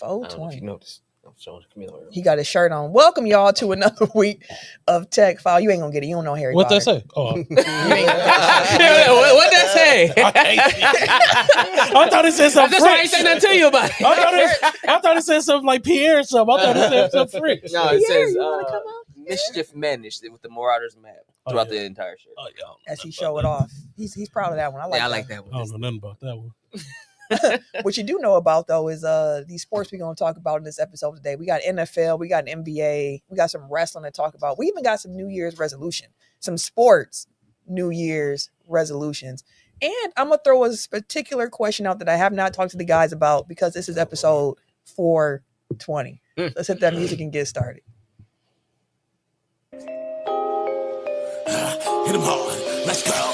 420. You noticed. I'm showing Camille. He got his shirt on. Welcome y'all to another week of Tech File. You ain't gonna get it. You don't know Harry What'd Potter. that say? Oh, What'd that say? I thought it said something That's why I French. ain't say nothing to you about it. I thought it said something like Pierre or something. I thought it said something French. No, it Pierre, says you wanna come out? mischief managed with the Marauders map throughout the entire shirt. Oh, yeah. As he show it off. He's proud of that one. I like that. that I don't know nothing about that one. What you do know about though is these sports we're gonna talk about in this episode today. We got NFL, we got NBA, we got some wrestling to talk about. We even got some New Year's resolution, some sports New Year's resolutions. And I'm gonna throw a particular question out that I have not talked to the guys about because this is episode 420. Let's hit that music and get started. Hit him hard, let's go.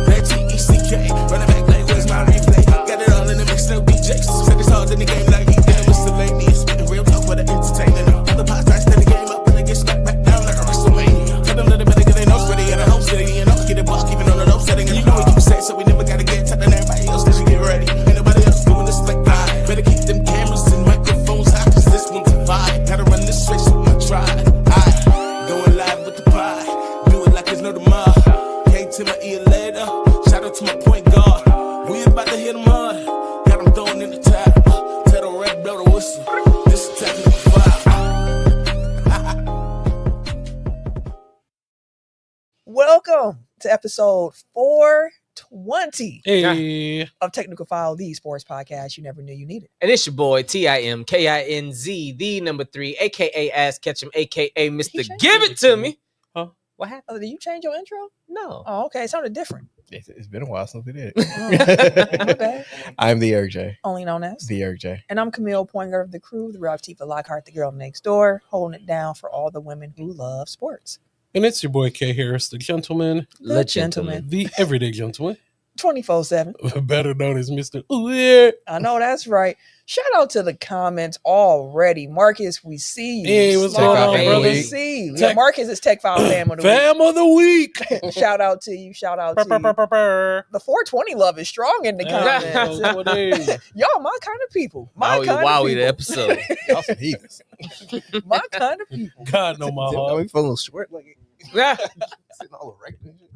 Red T-E-C-K, running back like where's my replay? Got it all in the mix, no DJs. Said it's hard in the game like he damn miscellaneous. Spitting real talk for the entertainment. Other podcasts stand the game up and they get smacked back down like a WrestleMania. Tell them that they better get their nose ready in a home city, you know, get it block even on the low setting. And you know what you say, so we never gotta get tight than everybody else. That you get ready. Ain't nobody else doing this like I. Better keep them cameras and microphones hot, cause this one's a vibe. Gotta run this race with my tribe. Going live with the pie. Do it like there's no tomorrow. Came to my ear later. Shout out to my point guard. We about to hit them hard. Got them throwing in the tap. Tell the red blow the whistle. This is technical file. Welcome to episode 420 Hey. of Technical File, the sports podcast you never knew you needed. And it's your boy TIMKINZ, the number 3, aka Ass Ketchum, aka Mr. Give It To Me. Huh? What happened? Oh, did you change your intro? No. Oh, okay. It sounded different. It's been a while since we did. My bad. I'm the Eric J. Only known as. The Eric J. And I'm Camille, point guard of the crew, the Ralph Tifa Lockhart, the girl next door, holding it down for all the women who love sports. And it's your boy K Harris, the gentleman, The gentleman. the everyday gentleman, 24/7. better known as Mr. Ooh, yeah. I know that's right. Shout out to the comments already. Marcus, we see you. Hey, what's going on, Marcus, brother? we see you. Yeah, Marcus is Tech File Fam of the Fam of the week. Week. Shout out to you. Shout out to you. The 420 love is strong in the comments. Y'all, my kind of people. My kind of the people. episode. Y'all some heathens. My kind of people. God know my Are heart. we feeling short? Like sitting all erect and shit?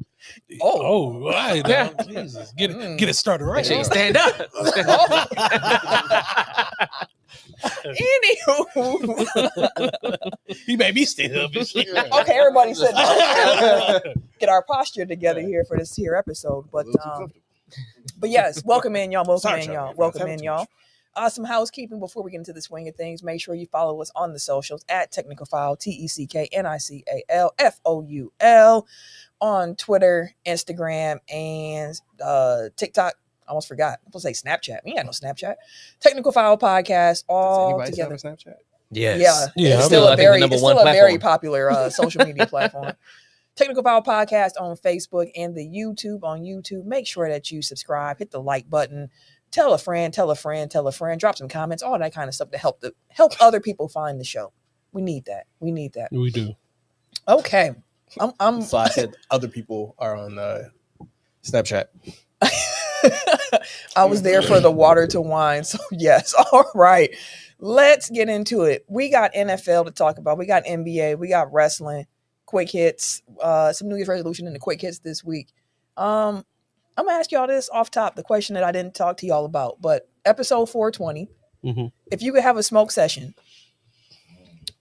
Oh, right. Yeah. Jesus. Get it started right. Shit, stand up. Anywho. He made me stand up and shit. Okay, everybody said get our posture together here for this here episode. But yes, welcome in, y'all. Welcome in, y'all. Some housekeeping before we get into the swing of things. Make sure you follow us on the socials at Technical File, TECKNICALFOUL, on Twitter, Instagram, and TikTok. I almost forgot. I'm supposed to say Snapchat. We ain't got no Snapchat. Technical File Podcast, all Does anybody together. still have a Snapchat? Yes. Yeah, It's I still mean, a I think the very, number it's one still a very platform. popular social media platform. Technical File Podcast on Facebook and the YouTube on YouTube. Make sure that you subscribe, hit the like button, tell a friend, drop some comments, all that kind of stuff to help other people find the show. We need that. We do. Okay. I'm So I said other people are on Snapchat. I was there for the water to wine. So yes. All right. Let's get into it. We got NFL to talk about. We got NBA. We got wrestling, quick hits, some New Year's resolution in the quick hits this week. I'm going to ask y'all this off top, the question that I didn't talk to y'all about, but episode 420, if you could have a smoke session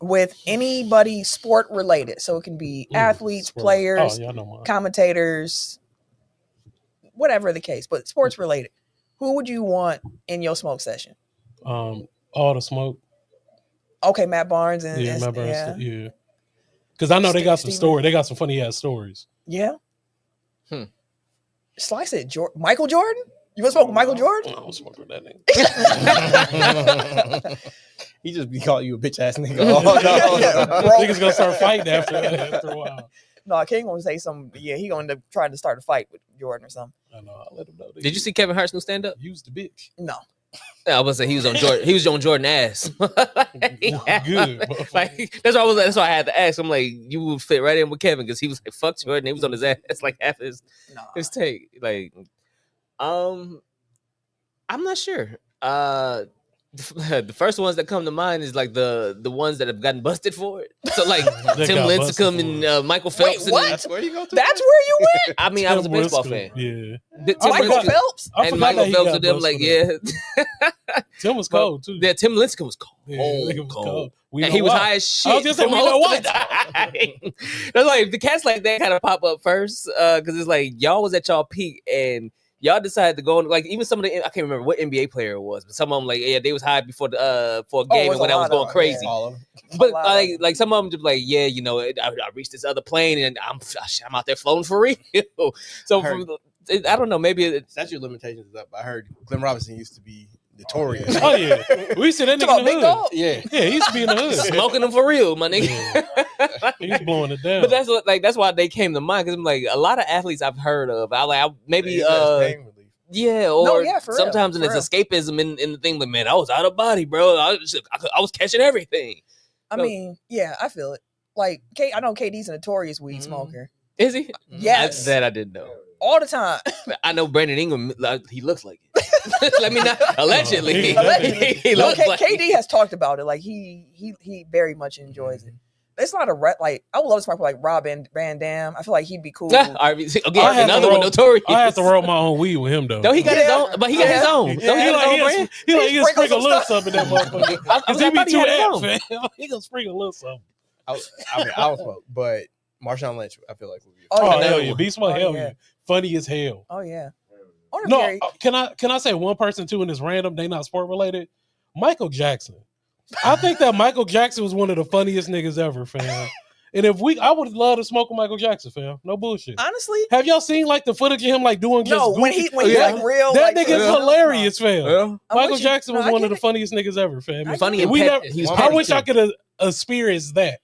with anybody sport related, so it can be athletes, players, commentators, whatever the case, but sports related, who would you want in your smoke session? All the smoke. Okay, Matt Barnes and Matt Barnes. Yeah. Because I know they got some story. They got some funny ass stories. Yeah. Slice it, Michael Jordan? You want to smoke with Michael Jordan? I don't smoke with that nigga. He just be calling you a bitch ass nigga. Oh, no. Niggas gonna start fighting after a while. No, King gonna say something. Yeah, he gonna try to start a fight with Jordan or something. I know. I'll let him know. Did you see Kevin Hart's new stand up? Use the bitch. No. Yeah, I was say he was on Jordan. He was on Jordan ass. Good. Like that's why I had to ask. I'm like, you would fit right in with Kevin because he was like, fuck Jordan. He was on his ass like half his take. Like, I'm not sure. The first ones that come to mind is like the ones that have gotten busted for it. So like They Tim got Lincecum busted and Michael Phelps. what? That's where you go to. That's where you went. I mean, I was a Tim baseball Lincecum, fan. Yeah. Tim Michael Lincecum Phelps. I and forgot Michael that he Phelps got and them busted like for that. Tim was cold too. Yeah, Tim Lincecum was cold. Yeah, nigga was cold. We And know he was why. high as shit. I was just saying, for we know most why. of the time. That's like the cats like that kind of pop up first, because it's like y'all was at y'all peak and y'all decided to go on. Like even some of the I can't remember what NBA player it was, but some of them like they was high before the for a game it and was when a I was lot going of- crazy. yeah. All of them. But A lot like some of them just like I reached this other plane and I'm out there floating for real. So Heard. I don't know, maybe Statute of limitations is up. I heard Glenn Robinson used to be notorious. Oh yeah, we see that Talk nigga about in the big hood. dog. Yeah. Yeah, he used to be in the hood. smoking them for real, my nigga. He was blowing it down. But that's why they came to mind because I'm like a lot of athletes I've heard of. Maybe He's got his pain relief. yeah, or yeah, for real, sometimes for it's escapism in the thing. Like man, I was out of body, bro. I was catching everything. I mean, yeah, I feel it. Like, I know KD's a notorious weed Mhm. smoker Is he? Yes. that I didn't know. all the time. I know Brandon Ingram. He looks like it. Let me not allegedly. Allegedly. he No, looks like KD has taled about it. Like he very much enjoys it. There's a lot of like I would love to smoke with like Rob and Van Dam. I feel like he'd be cool. RBC. I Again, had another to one roll- notorious. I have to roll my own weed with him though. No, he got his Yeah. own, but he got his own. Yeah. Don't he got his own brand? He sprinkle sprinkle a some little stuff. something in that motherfucker. I Cause he be thought he too had his apt, own. man. He gonna sprinkle a little something. I don't smoke, but Marshawn Lynch, I feel like would be. Oh, Oh, yeah. hell yeah, Beast Mode, Oh, hell yeah. yeah, funny as hell. Oh yeah. I wonder if No, Gary- can I say one person too, and it's random, they not sport related? Michael Jackson. I think that Michael Jackson was one of the funniest niggas ever, fam. And I would love to smoke with Michael Jackson, fam. No bullshit. honestly, Have y'all seen like the footage of him like doing just no. When goofy- he's like real, that like, nigga's real- hilarious, fam. Well, I'm Michael with you. Jackson No, was I one get of the it. funniest niggas ever, fam. I funny get and We pet, never- he was I petty, wish too. I could experience that.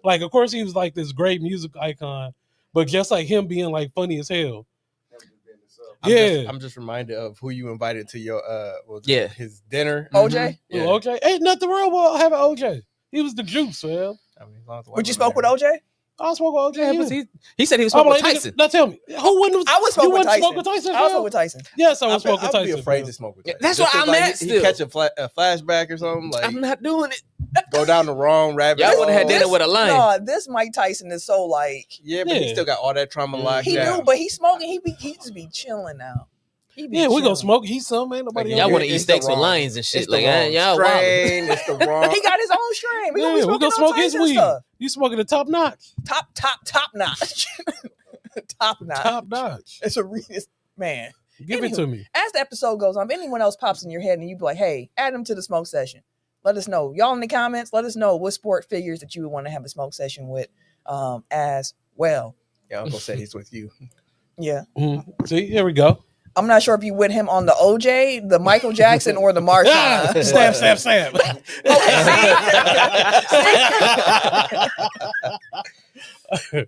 Like, of course, he was like this great music icon, but just like him being like funny as hell. I'm just reminded of who you invited to your his dinner. OJ. Yeah. Ooh, OJ, ain't nothing wrong with having OJ. He was the juice, fam. I mean, as long as the white Would you women smoke with there. OJ? I smoke with OJ. yeah, Yeah, but he said he was I'm smoking like, with nigga, Tyson. now tell me, who wouldn't? I would smoke you with wouldn't Tyson. smoke with Tyson? I would fam? smoke with Tyson. Yes, I would smoke with I'd Tyson. be afraid fam. to smoke with Yeah, Tyson. that's Just what 'cause, I'm like, at he still. catch a flashback or something, like I'm not doing it. go down the wrong rabbit Y'all hole. would've had dinner with a lion. No, this Mike Tyson is so like Yeah, but he Yeah. still got all that trauma locked he down. do, but he's smoking. He just be chilling now. He be Yeah, we chilling. gonna smoke. He's some man. Nobody. Like, Y'all else. want to eat it's the steaks with wrong- lions and shit. It's Like, the wrong y'all wild. strain. It's the wrong. He got his own strain. We Yeah, gonna be we gonna smoking smoke all his Tyson weed. stuff. You smoking the top notch. Top notch. Top notch. Top notch. It's a man. Give it to me. As the episode goes on, if anyone else pops in your head and you be like, hey, add them to the smoke session, let us know. Y'all in the comments, let us know what sport figures that you would want to have a smoke session with as well. Yeah, Uncle said he's with you. Yeah. See, here we go. I'm not sure if you with him on the OJ, the Michael Jackson, or the Ah, Marshawn. stab.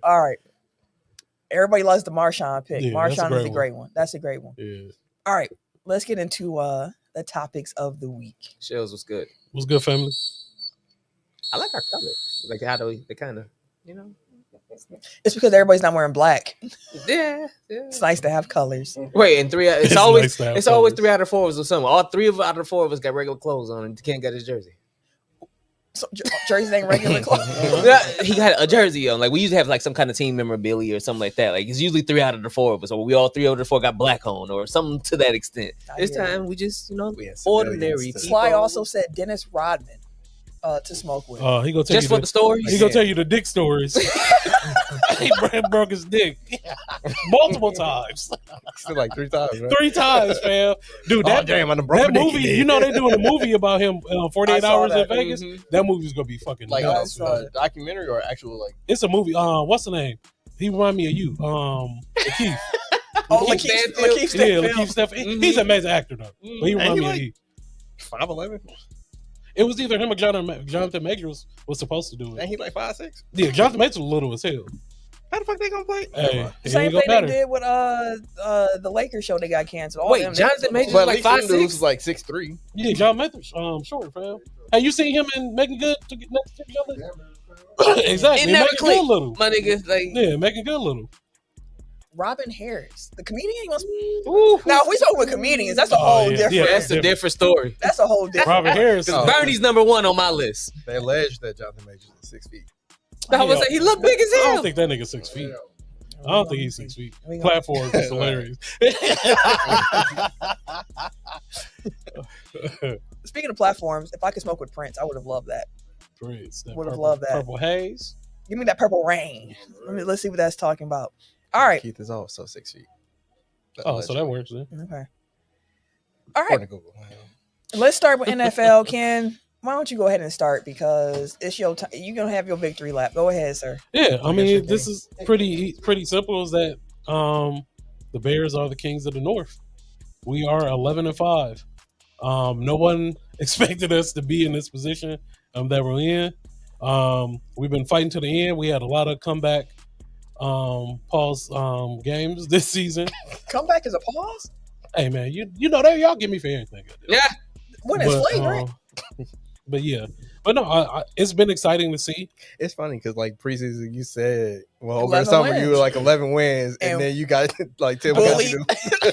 All right. Everybody loves the Marshawn pick. Yeah, that's a Marshawn is a great great one. That's a great one. Yeah. All right. Let's get into the topics of the week. Shells was good. What's good, family? I like our colors. Like how they kind of, It's because everybody's not wearing black. yeah. It's nice to have colors. Wait, and it's It's always nice to have it's always colors. 3 out of 4 of us or something. All 3 out of 4 of us got regular clothes on, and Ken got his jersey. So jerseys ain't regular clothes. Yeah, he got a jersey on. Like we usually have like some kind of team memorabilia or something like that. Like it's usually 3 out of the 4 of us, or we all 3 out of the 4 got black on, or something to that extent. I This hear time we just We had ordinary civilians. people. Sly also said Dennis Rodman to smoke with. He gonna tell Just you for the the stories. he gonna tell you the dick stories. He broke his dick multiple times, Still like 3 times, right? 3 times, fam. Dude, Oh, that damn, I done broke that my dick movie. again. You know they doing a movie about him. 48 I saw hours that. in Vegas. Mhm. That movie's gonna be fucking Like nuts. a documentary or actual like. It's a movie. What's the name? He remind me of you. Lakeith. Oh, Lakeith Stanfield. Lakeith Yeah, Stanfield. Lakeith Stanfield. He's an amazing actor though. But he remind he me of like- you. 5'11"? It was either him or Jonathan Majors was supposed to do it. Ain't he like 5'6"? Yeah, Jonathan Majors was little as hell. How the fuck they gonna play? Hey, it Same ain't thing gonna they matter. did with the Lakers show. They got canceled. All Wait, them, Jonathan Majors But at like least them 5'6"? dudes was like 6'3". Yeah, John Mathers, short, fam. Hey, you seen him and Megan Good next to each other? Exactly. It never Megan clicked. Good little. My nigga, like Yeah, Megan Good little. Robin Harris, the comedian. Now, if we talk with comedians, that's a whole different. Yeah, that's a different story. That's a whole different. Robin Harris. Bernie's number one on my list. They alleged that Jonathan Majors is 6 feet. I was like, he looked big as hell. I don't think that nigga's 6 feet. I don't think he's 6 feet. Platform is hilarious. Speaking of platforms, if I could smoke with Prince, I would have loved that. Prince. Would have loved that. Purple haze. Give me that purple rain. Let's see what that's talking about. All right. Keith is also 6 feet. Oh, so that works then. Okay. All right. Let's start with NFL. Ken, why don't you go ahead and start, because it's your time. You're gonna have your victory lap. Go ahead, sir. Yeah, I mean, this is pretty simple. Is that the Bears are the kings of the North. We are 11-5. No one expected us to be in this position that we're in. We've been fighting to the end. We had a lot of comeback pause games this season. Comeback is a pause? Hey man, you know that y'all give me for everything. Yeah. When it's flagrant. But yeah. But no, it's been exciting to see. It's funny because like preseason, you said, well, over the summer you were like 11 wins, and then you got like 10 wins.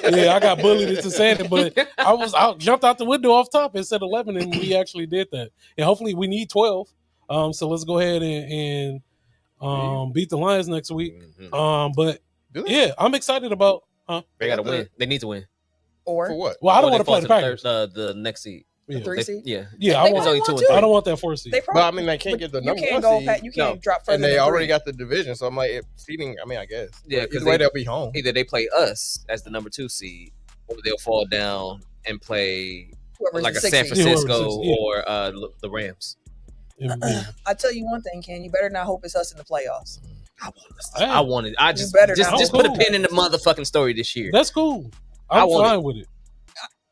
Yeah, I got bullied into saying it, but I jumped out the window off top and said 11, and we actually did that. And hopefully we need 12. So let's go ahead and beat the Lions next week. But yeah, I'm excited about. They got to win. They need to win. Or for what? Well, I don't want to play the Packers. The next seed. Yeah. The 3 seed? Yeah. I don't want that 4 seed. But I mean, they can't get the number 1 seed. You can't drop further. And they already got the division, so I'm like, seeding. I mean, I guess. Yeah, because they'll be home. Either they play us as the number 2 seed, or they'll fall down and play like a San Francisco or the Rams. I tell you one thing, Ken. You better not hope it's us in the playoffs. I want it. I just put a pin in the motherfucking story this year. That's cool. I'm fine with it.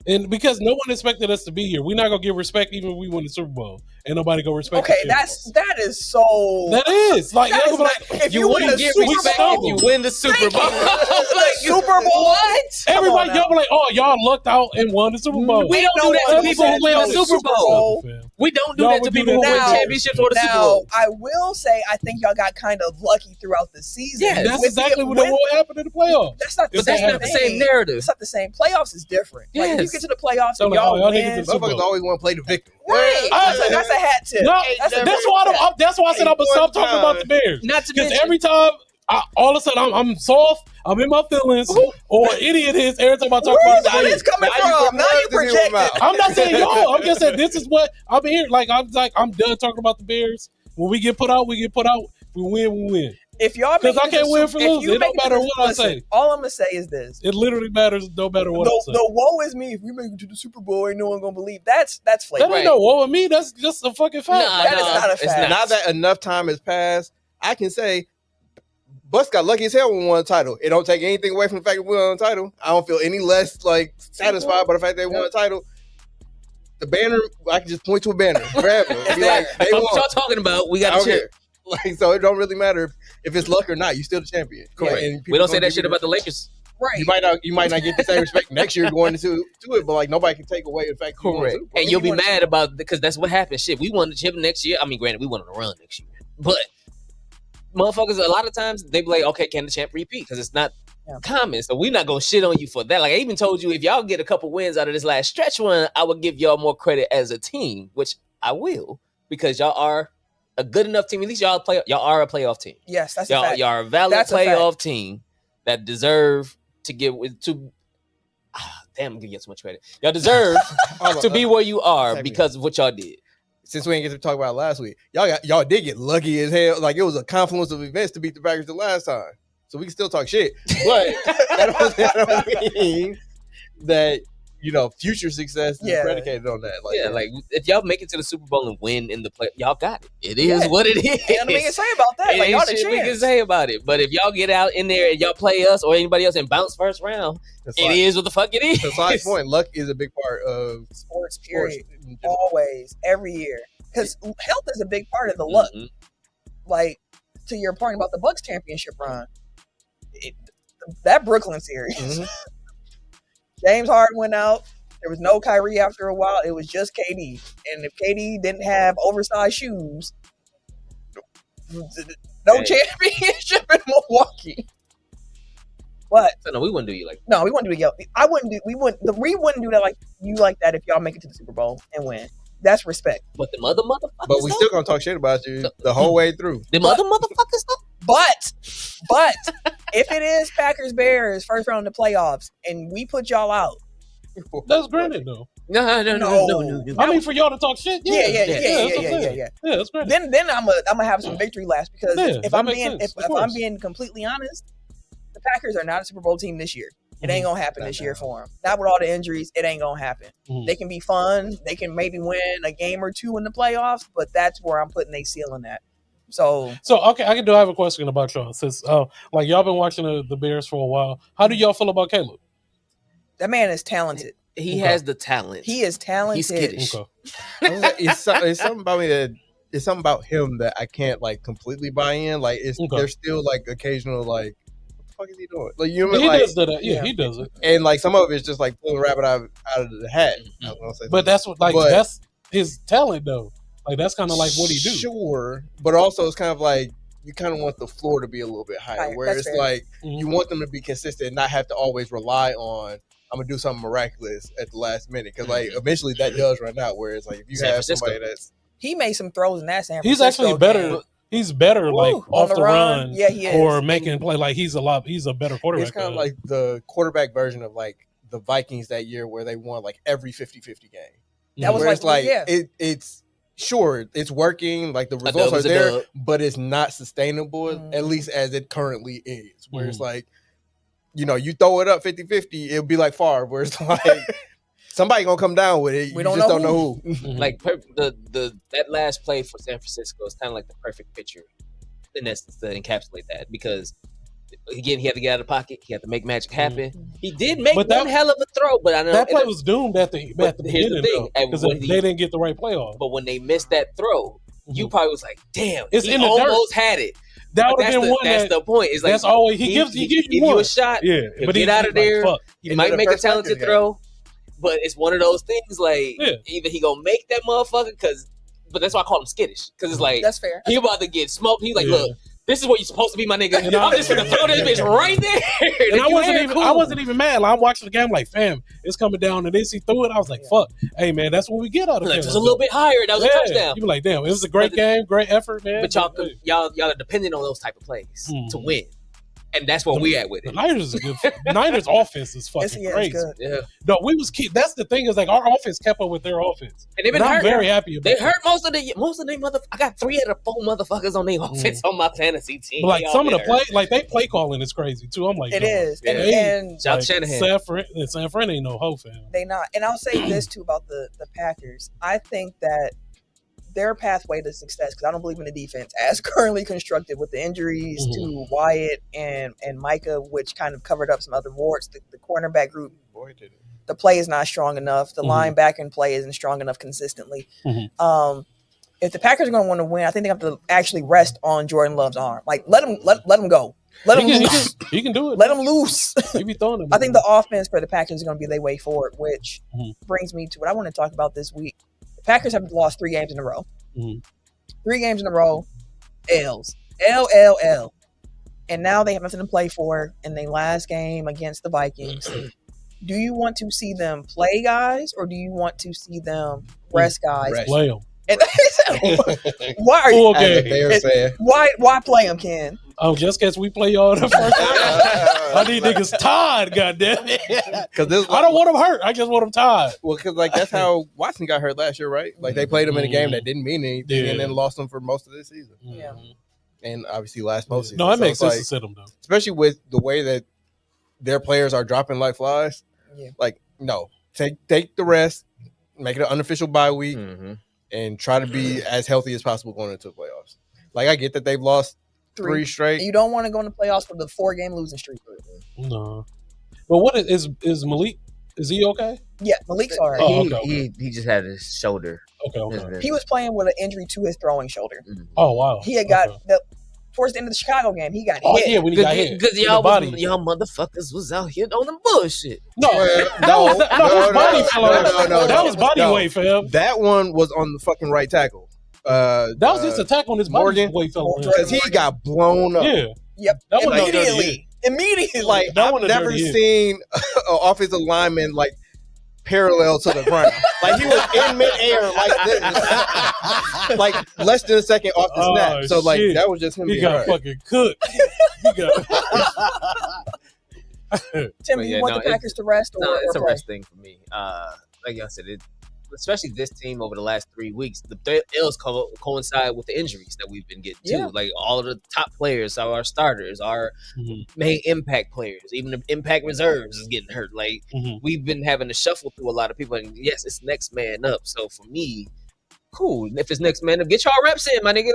And because no one expected us to be here, we're not gonna give respect even if we win the Super Bowl. Ain't nobody gonna respect. Okay, that is so. That is like, if you win the Super Bowl, if you win the Super Bowl, like Super Bowl, what? Everybody, y'all be like, oh, y'all lucked out and won the Super Bowl. We don't do that to people who win the Super Bowl. We don't do that to people who win championships or the Super Bowl. I will say, I think y'all got kind of lucky throughout the season. Yeah, that's exactly what happened in the playoffs. That's not the same narrative. It's not the same. Playoffs is different. Like, if you get to the playoffs and y'all win, motherfuckers always want to play the victim. Right. That's a hat tip. No, that's why I said I'm gonna stop talking about the Bears. Not to because every time, all of a sudden, I'm soft. I'm in my feelings, or idiot is every time I talk about the Bears. Where is coming from? Now you projected. I'm not saying y'all. I'm just saying this is what I'm here. I'm done talking about the Bears. When we get put out, we get put out. We win, we win. If y'all, because I can't win for losing. It don't matter what I say. All I'm gonna say is this: it literally matters no matter what I say. The woe is me. If we make it to the Super Bowl, ain't no one gonna believe. That's flagrant. That ain't no woe of me. That's just a fucking fact. That is not a fact. Now that enough time has passed, I can say Bucks got lucky as hell when we won a title. It don't take anything away from the fact that we won a title. I don't feel any less satisfied by the fact they won a title. The banner, I can just point to a banner forever. Be like, they won. What y'all talking about? We got to cheer. So it don't really matter if it's luck or not. You're still the champion. Correct. We don't say that shit about the Lakers. Right. You might not get the same respect next year going into it, but nobody can take away the fact that you won. And you'll be mad about because that's what happened. Shit, we won the chip next year. I mean, granted, we won on a run next year, but motherfuckers, a lot of times they be like, okay, can the champ repeat? Because it's not common, so we're not gonna shit on you for that. Like I even told you, if y'all get a couple wins out of this last stretch run, I would give y'all more credit as a team, which I will, because y'all are a good enough team. At least y'all are a playoff team. Yes, that's y'all. A fact. Y'all are a valid playoff team that deserve to get to. Damn, I'm gonna get so much credit. Y'all deserve to be where you are because of what y'all did. Since we didn't get to talk about it last week, y'all did get lucky as hell. Like it was a confluence of events to beat the Packers the last time. So we can still talk shit, but that don't mean that future success is predicated on that. Like if y'all make it to the Super Bowl and win in the play, y'all got it. It is what it is. Ain't nothing to say about that. Like, y'all the chance. We can say about it. But if y'all get out in there and y'all play us or anybody else and bounce first round, is what the fuck it is. To Sly's point, luck is a big part of sports. Period. Always, every year, because health is a big part of the luck. Like to your point about the Bucks championship run, that Brooklyn series. James Harden went out. There was no Kyrie after a while. It was just KD. And if KD didn't have oversized shoes, no championship in Milwaukee. But So no, we wouldn't do you like. no, we wouldn't do it. We wouldn't do that like you like that if y'all make it to the Super Bowl and win. That's respect. But the motherfuckers. But we still gonna talk shit about you the whole way through. The motherfuckers though. But if it is Packers Bears first round of the playoffs and we put y'all out, That's granted though. No. I mean, for y'all to talk shit. yeah. Yeah, that's granted. Then I'm gonna have some victory laps because Yeah, if that I'm makes being sense, if of I'm course. being completely honest, the Packers are not a Super Bowl team this year. It ain't gonna happen this year for them. Not with all the injuries. It ain't gonna happen. Mhm. They can be fun. They can maybe win a game or two in the playoffs, but that's where I'm putting a ceiling at. So Okay, I have a question about y'all. Since like y'all been watching the Bears for a while, how do y'all feel about Caleb? that man is talented. He Okay. has the talent. He is talented. He's skittish. Okay. It's something about me that it's something about him that I can't like completely buy in. Like Okay. there's still like occasional like what the fuck is he doing? Like you know, He like, does that. Yeah, yeah. he does it. and like some of it's just like pulling a rabbit out of the hat. I was gonna say But that's what like But- that's his talent though. Like that's kind of like what he do. Sure, but also it's kind of like you kind of want the floor to be a little bit higher, Higher, where that's it's fair. like Mhm. you want them to be consistent and not have to always rely on I'm gonna do something miraculous at the last minute because like eventually that does run out. Where it's like if you San have Francisco. somebody that's He made some throws in that San He's Francisco actually better. game. He's better like Woo, off on the run. Yeah, he is. Or making play like he's a better quarterback. it's kind of than- like the quarterback version of like the Vikings that year where they won like every 50-50 game. That was Where it's like yeah. it's sure it's working, like the A results dub are is a there, dub. but it's not sustainable Mm. at least as it currently is. Where it's Mm. like, you know, you throw it up 50-50, it'll be like Favre, where it's like somebody gonna come down with it. We You don't just know don't know who. Mhm. Like that last play for San Francisco is kind of like the perfect picture, in essence, to encapsulate that because again he had to get out of the pocket, he had to make magic happen. He did make But that- one hell of a throw, but I know that play was doomed at the But here's the beginning thing, and because when they he- didn't get the right playoff. But when they missed that throw, you Mhm. probably was like, "Damn, It's he in the dirt. almost had it." That But would have been one. That's the point. It's like That's always he gives he you give one. you a shot. Yeah, He'll but get out of there. Fuck. He And might then the make a first talented Packers throw, but it's one of those things like Yeah. either he gonna make that motherfucker but that's why I call him skittish because it's like That's fair. he about to get smoked. He's like, Yeah. "Look, this is where you're supposed to be, my nigga. And I- I'm just gonna throw this bitch right there." And I You wasn't ain't even cool. I wasn't even mad. Like, I'm watching the game like, fam, it's coming down, and then he threw it. I was like, fuck, hey man, that's what we get out of Like, it. just a little bit higher. That was a touchdown. You be like, damn, it was a great game, great effort, man. But y'all are dependent on those type of plays to win, and that's where we at with the it. Niners is good. Niners offense is fucking It's crazy. good. Yeah, No, that's the thing is like our offense kept up with their offense. and they've been And I'm hurt. very happy about They that. hurt most of the mother. I got 3 out of 4 motherfuckers on their offense on my fantasy team. But like Y'all some of the been play, hurt. like they play calling is crazy too. I'm like, It no. is. Yeah. And Shout out Like, to Shanahan. San Fran ain't no hoe fan. they not. And I'll say this too about the Packers. I think that their pathway to success, because I don't believe in the defense as currently constructed with the injuries to Wyatt and Micah, which kind of covered up some other warts. The cornerback group, Boy, did it. the play is not strong enough. The linebacker play isn't strong enough consistently. If the Packers are going to want to win, I think they have to actually rest on Jordan Love's arm. Like let him go. Let him loose. He can do it. Let him loose. He be throwing them. I think the offense for the Packers is going to be their way forward, which Mhm. brings me to what I want to talk about this week. The Packers have lost 3 games in a row. Mhm. 3 games in a row, L's. L. And now they have nothing to play for in their last game against the Vikings. Do you want to see them play guys, or do you want to see them rest guys? Rest. play them. And why are you? Full As a game. Bears fan. Why play them, Ken? Oh, just because we play y'all the first time. I need niggas tired, goddamn it. Because this, I don't want them hurt. I just want them tired. well, because like that's how Watson got hurt last year, right? Like they played him in a game that didn't mean anything, Yeah. and then lost him for most of this season, Yeah. and obviously last postseason. No, that So makes it's sense like, to sit them though. especially with the way that their players are dropping like flies. Yeah. Like, no, take the rest, make it an unofficial bye week, Mhm. and try to be as healthy as possible going into the playoffs. Like I get that they've lost 3 straight. You don't want to go in the playoffs for the 4-game losing streak. No. But what is Malik? Is he okay? Yeah, Malik's all right. Oh, okay. He just had his shoulder. Okay. He was playing with an injury to his throwing shoulder. Oh wow. He had got Okay. towards the end of the Chicago game. He got Oh hit. yeah, when he got hit. Because in the y'all body. y'all motherfuckers was out here on the bullshit. No, Well, his body fell over. no, That was body weight, fam. That one was on the fucking right tackle. That was just attack on his body Morgan? weight fell over. because he got blown up. Yeah. Yep. That wasn't no Immediately. immediately. Like That I've one a never dirty hit. seen an offensive lineman like parallel to the ground. Like he was in midair, like less than a second off the snap. Oh, So like shit. that was just him He being got hurt. fucking cooked. He got. Tim, But you yeah, want no, the Packers to rest or, No, it's or a play? rest thing for me. Like I said, especially this team over the last 3 weeks, the ills coincide with the injuries that we've been getting too. Yeah. Like all of the top players, our starters, our main impact players, even the impact reserves is getting hurt. Like we've been having to shuffle through a lot of people, and yes, it's next man up. So for me, cool. If it's next man up, get y'all reps in, my nigga.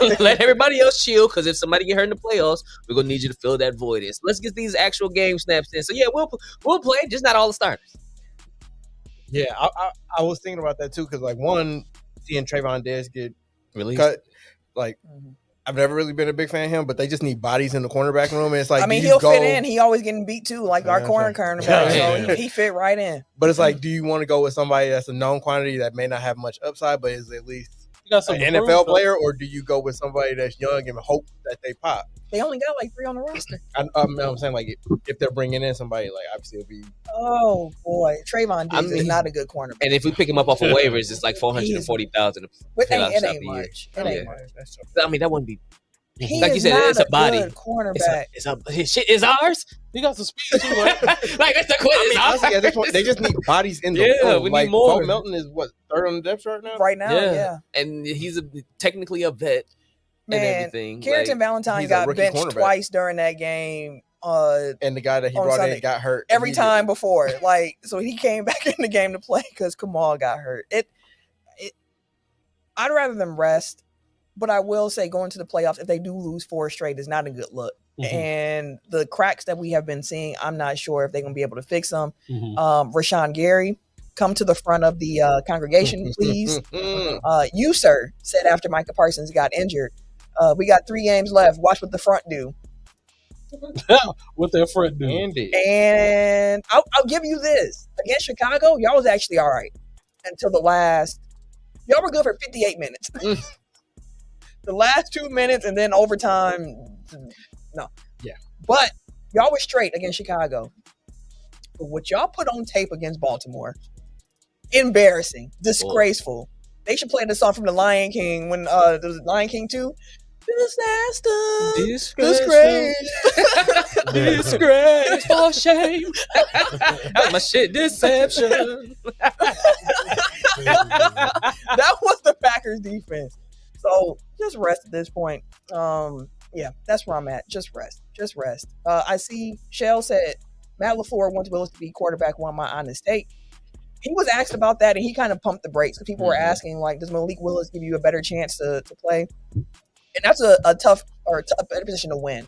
Like, let everybody else chill, because if somebody get hurt in the playoffs, we're gonna need you to fill that void in. So let's get these actual game snaps in. So yeah, we'll play, just not all the starters. Yeah, I was thinking about that too, because like one, seeing Trayvon Diggs get Released. cut, like I've never really been a big fan of him, but they just need bodies in the cornerback room, and it's like, I mean, do you he'll go, fit in. He always getting beat too, like our cornerback. Yeah. So he fit right in. But it's like, do you want to go with somebody that's a known quantity that may not have much upside, but is at least You got some an NFL player, or do you go with somebody that's young and hope that they pop? They only got like 3 on the roster. I'm saying, like, if they're bringing in somebody, like, obviously it'll be. Oh boy, Trayvon Diggs is not a good cornerback. And if we pick him up off of waivers, it's like $440,000. It ain't much. It ain't much. I mean, that wouldn't be. He Like you is said, not it's a body. good cornerback. His shit is ours. He got some speed too, right? Like that's the question. I mean, honestly, at this point, they just need bodies in the Yeah, room. we Like, need more. Bo Melton is what, 3rd on the depth chart now? Right now, yeah. And he's technically a vet and Man, everything. Carrington Valentine he's a got rookie benched cornerback. twice during that game. And the guy that he On brought Sunday. in got hurt Every immediately. time before, like, so he came back in the game to play because Kamal got hurt. I'd rather them rest, but I will say going to the playoffs, if they do lose 4 straight, is not a good look. And the cracks that we have been seeing, I'm not sure if they're going to be able to fix them. Rashawn Gary, come to the front of the congregation, please. You, sir, said after Micah Parsons got injured, we got 3 games left. Watch what the front do. What that front do? Andy. And I'll give you this. Against Chicago, y'all was actually all right until the last. Y'all were good for 58 minutes. The last 2 minutes and then overtime, no. Yeah. But y'all were straight against Chicago. But what y'all put on tape against Baltimore, embarrassing, disgraceful. They should play the song from The Lion King when there was Lion King 2. Disaster. Disgrace. Disgrace for shame. That's my shit. Deception. That was the Packers defense. So just rest at this point. Yeah, that's where I'm at. Just rest. I see Shell said Matt LaFleur wants Willis to be quarterback, one of my honest take. He was asked about that and he kind of pumped the brakes. People were asking, like, does Malik Willis give you a better chance to play? And that's a tough position to win.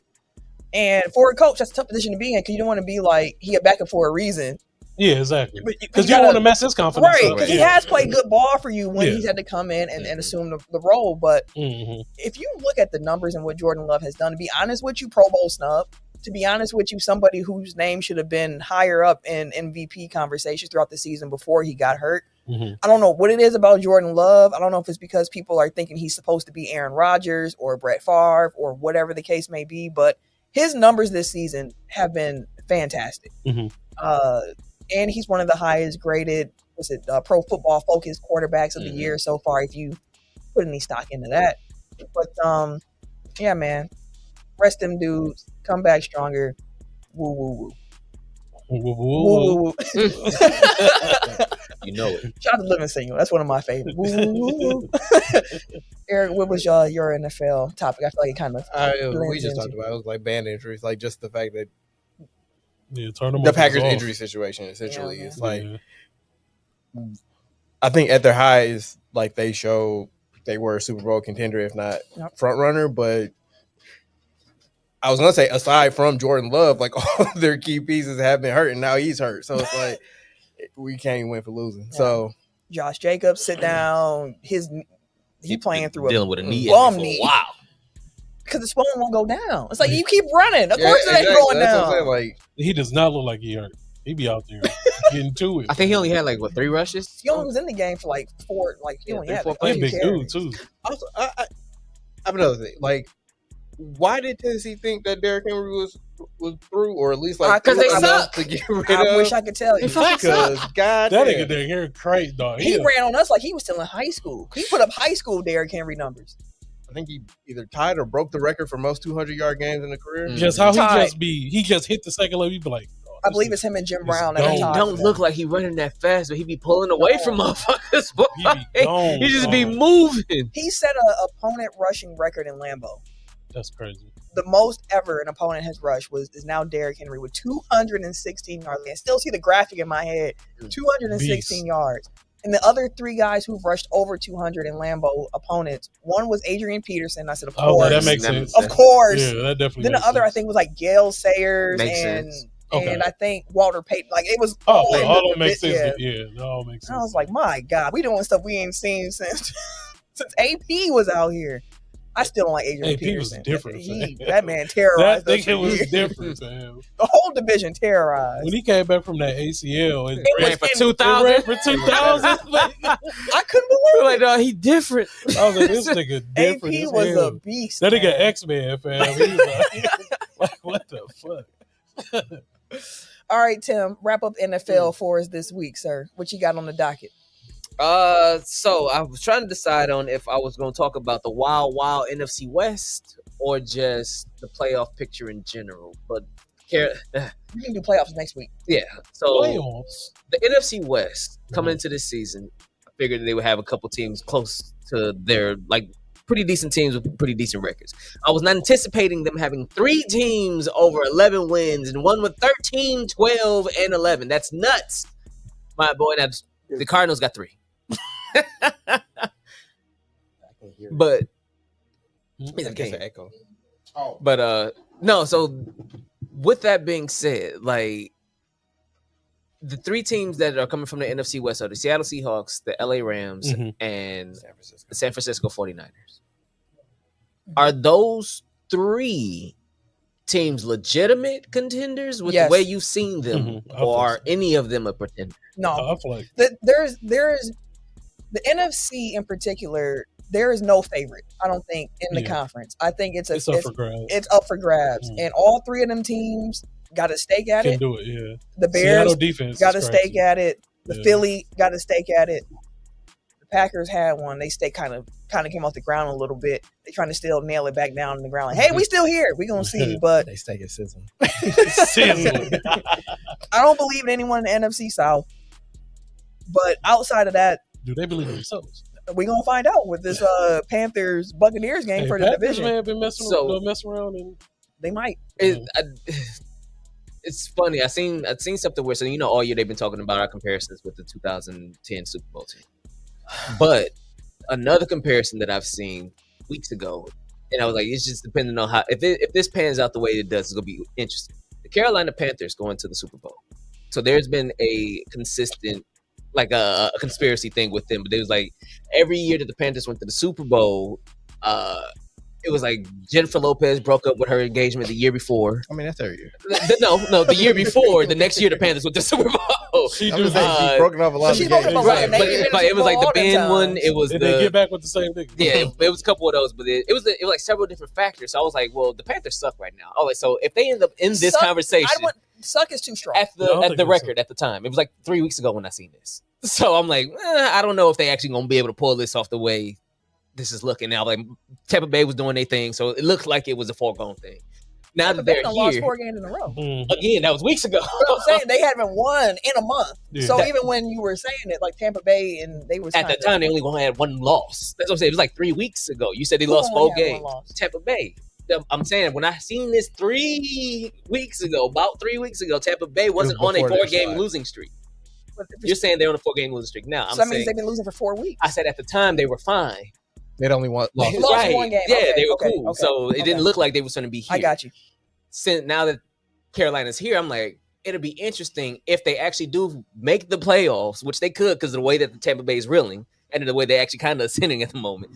And for a coach, that's a tough position to be in because you don't want to be like, he a backup for a reason. Yeah, exactly. Because Because you don't want to mess his confidence right, up. because he has played good ball for you when Yeah. he's had to come in and assume the role. But if you look at the numbers and what Jordan Love has done, to be honest with you, Pro Bowl snub. To be honest with you, somebody whose name should have been higher up in MVP conversations throughout the season before he got hurt. I don't know what it is about Jordan Love. I don't know if it's because people are thinking he's supposed to be Aaron Rodgers or Brett Favre or whatever the case may be. But his numbers this season have been fantastic. And he's one of the highest graded, Pro Football Focus quarterbacks of the year so far, if you put any stock into that. But yeah, man, rest them dudes, come back stronger. Woo woo woo. Woo woo woo. You know it. Shout out to Living Single. That's one of my favorites. Woo woo woo. Eric, what was your NFL topic? I feel like it kind of we just talked about it. It was like band injuries, like just the fact that turn them the off Packers off. Injury situation essentially Yeah, is like, I think at their highs, like they show they were a Super Bowl contender, if not front runner. But I was gonna say, aside from Jordan Love, like all their key pieces have been hurt, and now he's hurt. So it's like we can't even win for losing. Yeah. So Josh Jacobs, sit down. He playing through dealing with a knee bum injury knee. for a while. Because the phone won't go down. It's like you keep running. Of course it ain't exactly. going That's down. what I'm saying. Like, He does not look like he hurt. He be out there getting to it. I think he only had 3 rushes. He only was in the game for 4. He only had 3-4 He a few big carries. dude too. also, I have another thing. Like, why did Tennessee think that Derrick Henry was was through, or at least like because they enough suck. to get rid I of. wish I could tell you. Because God, That nigga there here crazy, dog. He ran on us like he was still in high school. He put up high school Derrick Henry numbers. I think he either tied or broke the record for most 200-yard games in the career. Just how Tied. he just hit the second level. He'd be like, oh, I this believe is- it's him and Jim it's Brown. gone. At the He top. don't look like he running that fast, but he be pulling away from motherfuckers. Boy. He be gone, He just be dog. moving. He set an opponent rushing record in Lambeau. That's crazy. The most ever an opponent has rushed is now Derrick Henry with 216 yards. I still see the graphic in my head. 216 Beast. yards. And the other three guys who rushed over 200 in Lambeau opponents, one was Adrian Peterson. I said, of Oh, course. that makes sense. Of course. Yeah, that definitely. Then the makes other, I sense. think, was like Gail Sayers Makes and sense. Okay. I think Walter Payton. Like it was Oh, in all the- that makes sense. yeah. Yeah, that all makes And sense. I was like, my God, we doing stuff we ain't seen since since AP was out here. I still don't like Adrian AP was Peterson. different, That man terrorized that us. nigga for was years. different, man. The whole division terrorized. When he came back from that ACL, and Ran for in- 2,000. ran for 2,000. I couldn't believe We're like, no, he different. I was like, this nigga it. different. AP as was hell. a beast. That nigga man. X-Man, fam. He was like, what the fuck? All right, Tim, wrap up NFL for us this week, sir. What you got on the docket? So I was trying to decide on if I was going to talk about the wild NFC West or just the playoff picture in general. But We can do playoffs next week. yeah, so Playoffs. the NFC West coming into this season, I figured they would have a couple teams close to their pretty decent teams with pretty decent records. I was not anticipating them having 3 teams over 11 wins and one with 13, 12, and 11. That's nuts, my boy. That's the Cardinals got 3. But I guess an echo. But no, so with that being said, like the 3 teams that are coming from the NFC West are the Seattle Seahawks, the LA Rams, Mhm. and the San Francisco 49ers. Are those 3 teams legitimate contenders with Yes. the way you've seen them, Mhm. I or think are so. any of them a pretender? No, I feel like there's the NFC in particular. There is no favorite, I don't think, in the Yeah. conference. I think it's it's up for grabs. it's up for grabs, Mm. and all 3 of them teams got a stake at Can it. do it, yeah. The Bears Seattle defense got a is stake crazy. at it. The Yeah. Philly got a stake at it. The Packers had one. They stake kind of came off the ground a little bit. They trying to still nail it back down on the ground. Like, hey, we still here. We gonna see, but They stay at sizzling. Sizzling. I don't believe in anyone in the NFC South. But outside of that, Do they believe in themselves? we gonna find out with this Panthers Buccaneers game Hey, for the Packers division. may have been messing around and They might. It's funny. I seen something where, so all year they've been talking about our comparisons with the 2010 Super Bowl team. But another comparison that I've seen weeks ago, and I was like, it's just depending on how if this pans out the way it does, it's gonna be interesting. The Carolina Panthers going to the Super Bowl. So there's been a consistent, like a conspiracy thing with them, but it was like every year that the Panthers went to the Super Bowl, it was like Jennifer Lopez broke up with her engagement the year before. I mean, that's every year. No, the year before, the next year the Panthers went to the Super Bowl. she I'm do just saying that. she's broken off a lot She's of broken games. up a lot. Right, They but get it was like the all the band one. times. It was And they get the back with the same nigga. yeah. It was a couple of those, but it was like several different factors. So I was like, well, the Panthers suck right now. Oh, so if they end up in this Suck- conversation suck is too strong. at No, I don't the think it's record at the time, it was like 3 weeks ago when I seen this. So I'm like, I don't know if they actually gonna be able to pull this off the way this is looking now. Like Tampa Bay was doing their thing, so it looked like it was a foregone thing. Now that They they're done lost here 4 games in a row. Mhm. again, that was weeks ago. But I'm saying they haven't won in a month. Yeah. So even when you were saying it, like Tampa Bay and they was At the kinda- time, they only had 1 loss. That's what I'm saying. It was like 3 weeks ago. You said they Who lost only 4 had one games. loss? Tampa Bay. I'm saying when I seen this 3 weeks ago, about 3 weeks ago, Tampa Bay wasn't on a before their 4-game slide. losing streak. But if You're saying they're on a 4-game losing streak now. so I'm that means saying they've been losing for 4 weeks. I said at the time they were fine. They'd only lost. Lost Right. one game. Yeah, Okay, they were okay, cool. okay, So it okay. didn't look like they was going to be here. I got you. Since now that Carolina's here, I'm like, it'll be interesting if they actually do make the playoffs, which they could because of the way that the Tampa Bay is reeling and the way they actually kind of ascending at the moment.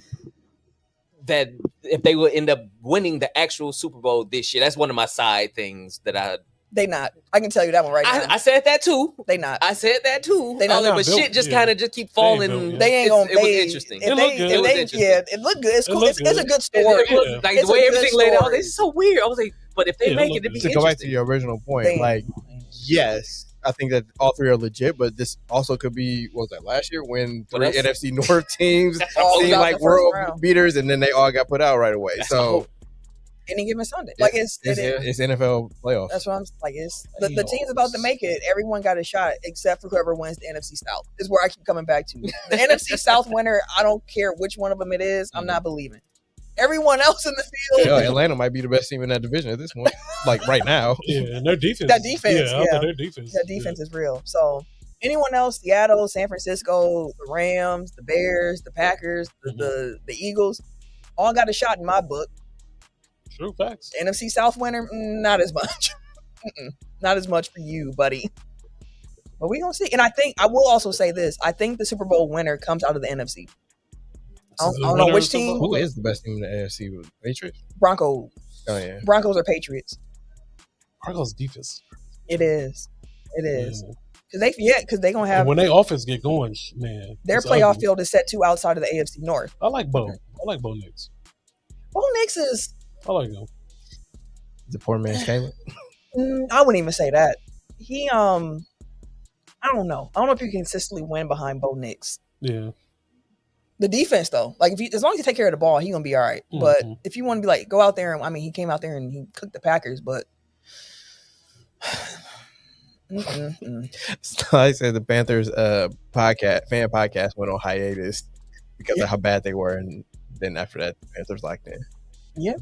That if they will end up winning the actual Super Bowl this year, that's one of my side things that They not. I can tell you that one right now. I said that too. They not. I said that too. They not But built- shit just yeah. kind of keep falling. built, yeah. They ain't gonna. It was they- interesting. if It they- looked good. if It was they- interesting. Yeah, it looked good. It's It cool. looked It's a good. good story. It was, Yeah. like It's the way a good everything laid out, story. it's so weird. I was like, But if they Yeah, make look, it, it'd be To go back to interesting. your original point, They- like, yes, I think that all three are legit, but this also could be, what was that, last year when What three else? NFC North teams All seemed got like the first world round. beaters, and then they all got put out right away. That's the So hope. Any given Sunday, like it's NFL playoffs. That's what I'm like. It's the team's about to make it. Everyone got a shot except for whoever wins the NFC South. Is where I keep coming back to. The NFC South winner, I don't care which one of them it is. I'm not believing. Everyone else in the field, Yo, Atlanta might be the best team in that division at this point, like right now. Yeah, and their defense. That defense, I yeah. thought their defense. that defense is real. So anyone else, Seattle, San Francisco, the Rams, the Bears, the Packers, the Eagles, all got a shot in my book. True facts. The NFC South winner, not as much. Not as much for you, buddy. But we're going to see. And I will also say this. I think the Super Bowl winner comes out of the NFC. I don't know which team. Who is the best team in the AFC? Patriots? Broncos. Oh, yeah. Broncos or Patriots. Broncos defense. It is. It is. Yeah. Because they're going to have And when they offense get going, man, their it's playoff ugly. field is set to outside of the AFC North. I like Bo. I like Bo Nix. Bo Nix is, I like him. The poor man's Caleb. I wouldn't even say that. He, I don't know. I don't know if you can consistently win behind Bo Nix. Yeah. The defense, though, like as long as you take care of the ball, he's gonna be all right. But if you want to be like, go out there and he came out there and he cooked the Packers, but So I said the Panthers fan podcast went on hiatus because of how bad they were, and then after that, the Panthers locked in. Yeah.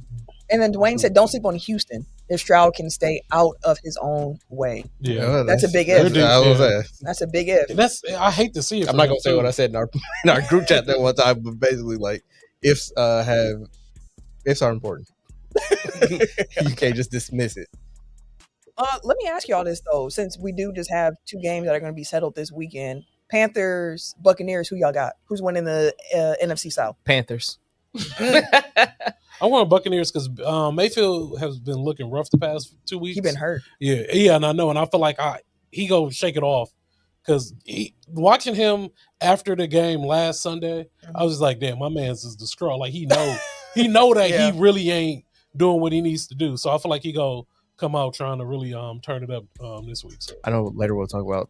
And then Dwayne said, don't sleep on Houston if Stroud can stay out of his own way. Yeah. That's a big if. That's a big if. I hate to see it. I'm not gonna say what I said in our group chat that one time, but basically, like, ifs are important. You can't just dismiss it. Let me ask y'all this though, since we do just have two games that are going to be settled this weekend: Panthers, Buccaneers. Who y'all got? Who's winning the NFC South? Panthers. I want Buccaneers because Mayfield has been looking rough the past 2 weeks. He been hurt. Yeah, and I know, and I feel like he go shake it off because watching him after the game last Sunday, I was just like, damn, my man's is the scroll. Like he know that Yeah. he really ain't doing what he needs to do. So I feel like he go come out trying to really turn it up this week. So. I know later we'll talk about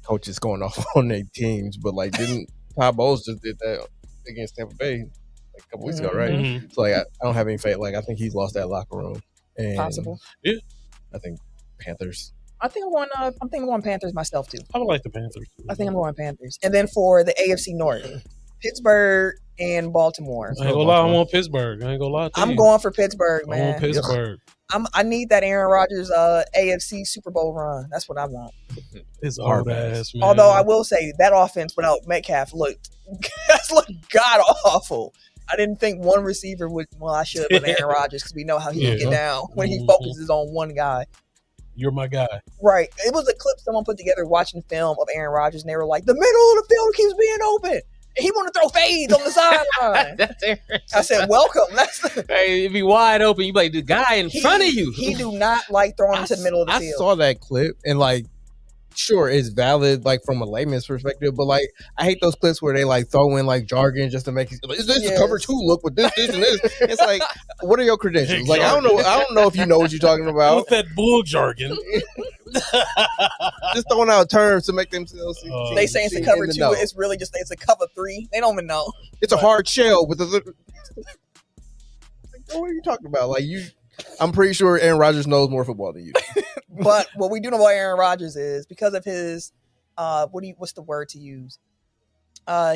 coaches going off on their teams, but like, didn't Todd Bowles just did that against Tampa Bay like a couple weeks ago, right? Mm-hmm. So like, I don't have any faith. Like, I think he's lost that locker room. And Possible. Yeah. I think Panthers. I think I'm going Panthers myself too. I would like the Panthers. I think I'm going Panthers. And then for the AFC North, Pittsburgh and Baltimore. I ain't gonna lie, I want Pittsburgh. I ain't gonna lie to I'm you. going for Pittsburgh, I man. want Pittsburgh. I need that Aaron Rodgers AFC Super Bowl run. That's what I want. His old ass, man. Although I will say that offense without Metcalf looked god awful. I didn't think one receiver would. Well, I should with Aaron Rodgers because we know how he can get down when he focuses on one guy. You're my guy. Right. It was a clip someone put together watching film of Aaron Rodgers, and they were like, "The middle of the field keeps being open, and he want to throw fades on the sideline." That's Aaron. I said, "Welcome." Hey, it'd be wide open. You like the guy in front of you. He do not like throwing into the middle of the I field. saw that clip and like, sure, it's valid like from a layman's perspective, but like, I hate those clips where they like throw in like jargon just to make it. Is this a cover 2 look with this, and this? It's like, what are your credentials? Like, I don't know if you know what you're talking about. What's that bull jargon? Just throwing out terms to make themselves. They say it's a cover 2. It's really just it's a cover 3. They don't even know. It's a hard shell with the. What are you talking about? Like I'm pretty sure Aaron Rodgers knows more football than you. But what we do know about Aaron Rodgers is because of his what's the word to use?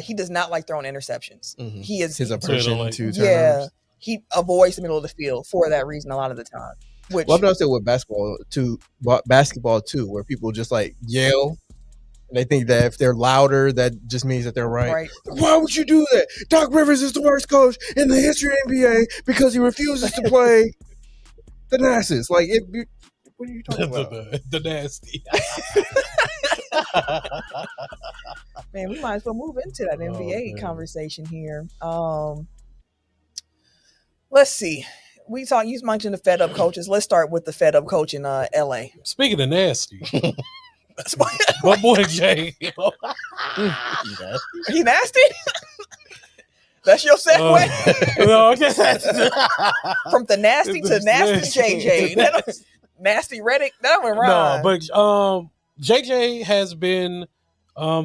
He does not like throwing interceptions. Mm-hmm. He is his aversion to turnovers. Yeah, he avoids the middle of the field for that reason a lot of the time. Which I've noticed it with basketball too, where people just like yell. And they think that if they're louder, that just means that they're right. Why would you do that? Doc Rivers is the worst coach in the history of NBA because he refuses to play the Nasties. Like, what are you talking about? the nasty. Man, we might as well move into that NBA conversation here. Let's see. You mentioned the fed up coaches. Let's start with the fed up coach in LA. Speaking of nasty, my boy Jay. He nasty? That's your segue? No, okay. From the nasty to nasty JJ. That was nasty Redick. That one rhyme. No, but JJ has been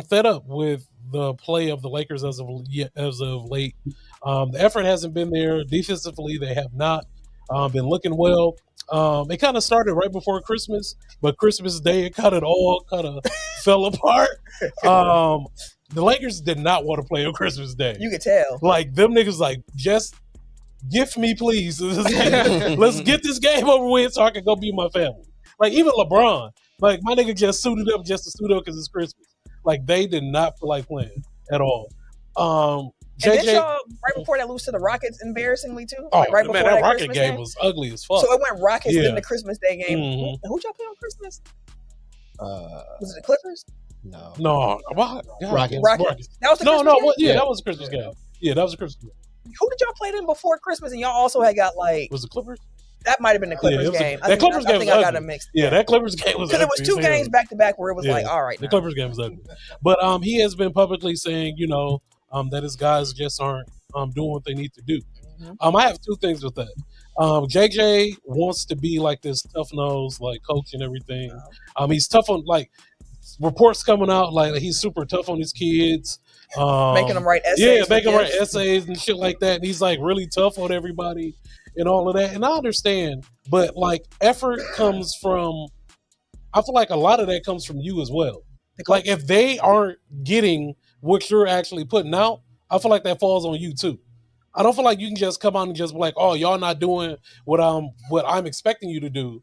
fed up with the play of the Lakers as of late. The effort hasn't been there. Defensively, they have not been looking well. It kind of started right before Christmas, but Christmas Day, it kind of fell apart. The Lakers did not want to play on Christmas Day. You could tell. Like, them niggas like, just gift me, please. Let's get this game over with so I can go be with my family. Like, even LeBron, like, my nigga just suited up just to suit up because it's Christmas. Like, they did not feel like playing at all. And JJ, then y'all, right before that, lose to the Rockets embarrassingly, too? oh, Like, right man, before that Rocket Christmas game was ugly as fuck. So it went Rockets Yeah. then the Christmas Day game. Mhm. Who'd y'all play on Christmas? Was it the Clippers? No. No, what? God, Rockets. Rockets. That was the No, Christmas game? yeah, Yeah. that was a Christmas game. Yeah, that was a Christmas game. Who did y'all play then before Christmas? And y'all also had got like, Was it Clippers? that might have been the Clippers it was game. that Clippers game I think was I got ugly. it mixed. Yeah, that Clippers game was Because it was ugly two as hell. games back to back where it was Yeah. like, all right, The now. Clippers game was ugly. But he has been publicly saying, that his guys just aren't doing what they need to do. Mhm. I have two things with that. JJ wants to be like this tough nose, like coach and everything. He's tough on, like, reports coming out like he's super tough on his kids. Making them write essays. Yeah, for making them write gifts. essays and shit like that. And he's like really tough on everybody and all of that. And I understand, but like effort comes from, I feel like a lot of that comes from you as well. Like if they aren't getting what you're actually putting out, I feel like that falls on you too. I don't feel like you can just come on and just be like, oh, y'all not doing what I'm expecting you to do.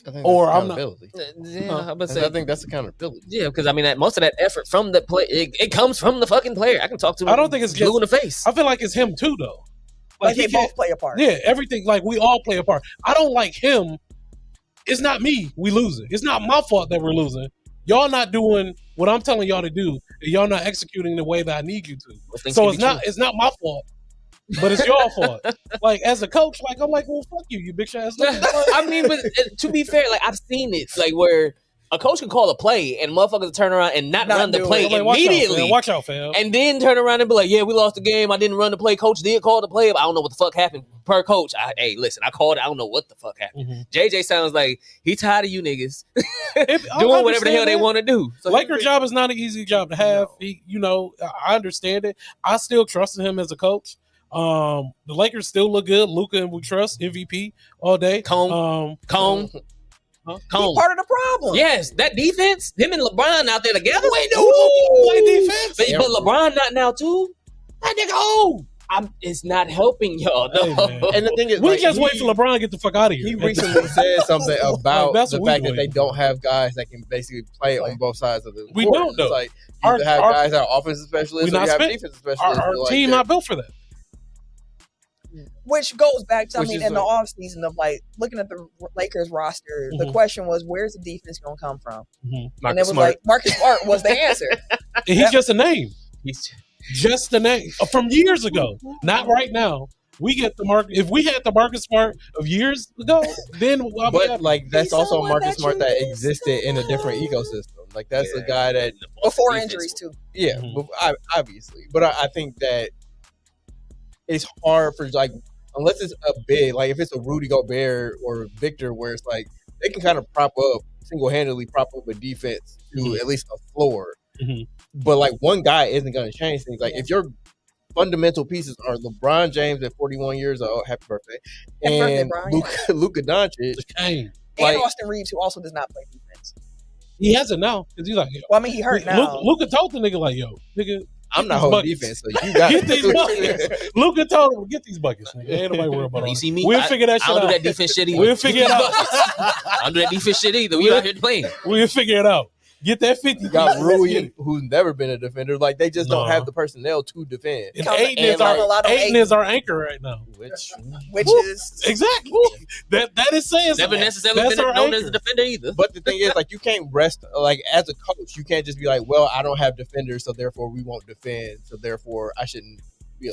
I think Or that's I'm not- accountability. Yeah, I'm about to say. I think that's accountability. Yeah, because I mean, most of that effort from the play, it comes from the fucking player. I can talk to him. I don't think it's blue just- in the face. I feel like it's him too, though. Like he they can't- both play a part. Yeah, everything, like we all play a part. I don't like him. It's not me. We losing. It's not my fault that we're losing. Y'all not doing what I'm telling y'all to do, and y'all not executing the way that I need you to. So it's not my fault, but it's your fault. Like as a coach, like I'm like, well, fuck you, you bitch ass. I mean, but to be fair, like I've seen it, like where a coach can call a play and motherfuckers turn around and not run the do play it. Like, immediately. watch out, fam. And then turn around and be like, yeah, we lost the game. I didn't run the play. Coach did call the play, but I don't know what the fuck happened per coach. Hey, listen, I called it. I don't know what the fuck happened. Mhm. JJ sounds like he tired of you niggas I doing whatever the hell understand they that. want to do. So Laker job is not an easy job to have. He, I understand it. I still trusted him as a coach. The Lakers still look good. Luka and we trust MVP all day. Cone. He's part of the problem. Yes, that defense, him and LeBron out there together. Wait, no, play defense. But LeBron not now too. That nigga old. It's not helping y'all. Hey, though. man. And the thing is, We like, just wait for LeBron to get the fuck out of here. He recently said something about That's the what we fact that they waiting don't have guys that can basically play on both sides of the We court. don't, though. It's like you either have guys that are offensive specialists we or you not have spent- defensive specialists. Our like team that. not built for that. Which goes back to, Which is in the like- offseason of like looking at the Lakers roster, the Mhm. question was, where's the defense going to come from? And it Marcus was Smart. like, Marcus Smart was the answer. And he's just a name. He's- Just a name from years ago. Not right now. We get the Marcus. If we had the Marcus Smart of years ago, then I'll be But happy. like that's He's also someone Marcus that Smart you that miss existed in a different ecosystem. Like that's the guy that Before Defense. injuries, too. yeah, Mhm. but obviously. But I think that it's hard for like unless it's a big like if it's a Rudy Gobert or Victor where it's like they can kind of single-handedly prop up a defense to Mhm. at least a floor. Mhm. But like one guy isn't going to change things. Like if your fundamental pieces are LeBron James at 41 years old, happy birthday, Happy birthday, and Brian. Luka Doncic. The Kane. And Like- Austin Reeves, who also does not play defense. He has it now because he's like, yo. Well, I mean, he hurt now. Luka told the nigga like, yo, nigga, I'm not these holding buckets. defense, so you got get these buckets. Luka told him, get these buckets. Nigga. Ain't nobody worried about You it. see me? We'll figure that I shit don't do out. that defense shit either. We'll figure it out. I don't do that defense shit either. We out here playing. We'll figure it out. Get that 50. You got Let's Rui, get it. who's never been a defender. Like they just don't Nah. have the personnel to defend. And Come- Aiden, and is, like a lot of Aiden Aiden. is our anchor right now. Which is Exactly. That is saying Never something. necessarily That's been our known as anchor. a defender either. But the thing is, like, you can't rest. Like, as a coach, you can't just be like, "Well, I don't have defenders, so therefore we won't defend. So therefore, I shouldn't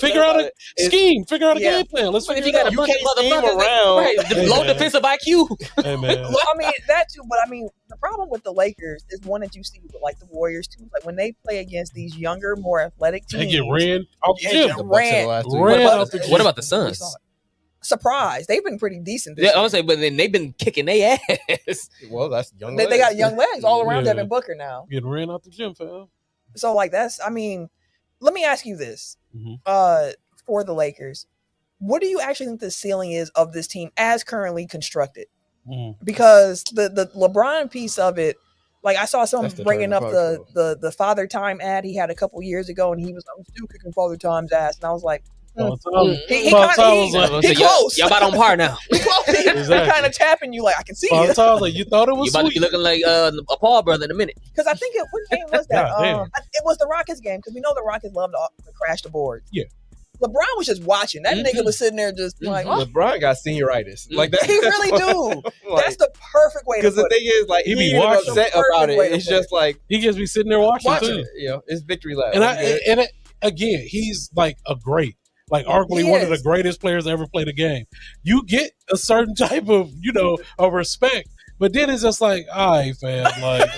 Figure out a scheme. Figure out a game plan. Let's But if figure you it got a out. bunch of scheme motherfuckers, around. right? Hey, Low man. defensive IQ. Hey, man. Well, I mean that too, but I mean the problem with the Lakers is one that you see with like the Warriors too. Like when they play against these younger, more athletic teams, They get ran off the Yeah, gym. just The Bucks in the ran. last 2 Ran years. off the gym. What about the We Suns? saw it. Surprise, they've been pretty decent. This Yeah, I year. would say, but then they've been kicking their ass. Well, that's young. They got young legs all around Yeah. Devin Booker now. Getting ran off the gym, fam. So like that's, I mean, let me ask you this: Mhm. for the Lakers, what do you actually think the ceiling is of this team as currently constructed? Mhm. Because the LeBron piece of it, like I saw someone That's the bringing up turning the Father Time ad he had a couple years ago, and he was I'm still kicking Father Time's ass, and I was like, All the time. he All the kinda- time he- was like- So He close. Y'all about on par now. he Exactly. kind of tapping you like I can see all you. the time was like, you thought it You was about to be sweet. looking like a Paul brother in a minute. Because I think what game was that? God damn. It was the Rockets game because we know the Rockets love to crash the board. Yeah. LeBron was just watching. That nigga was sitting there just like, oh, LeBron got senioritis. Like that. he really do. That's the perfect way to Because the put it. thing is, like, He he be be watching. upset about Perfect way it. to It's put just like He just be sitting there watching watching too. it. You know, it's victory lap. And again, he's like a great, like arguably He one of is. the greatest players to ever play the game. You get a certain type of, of respect, but then it's just like, all right, fam, like,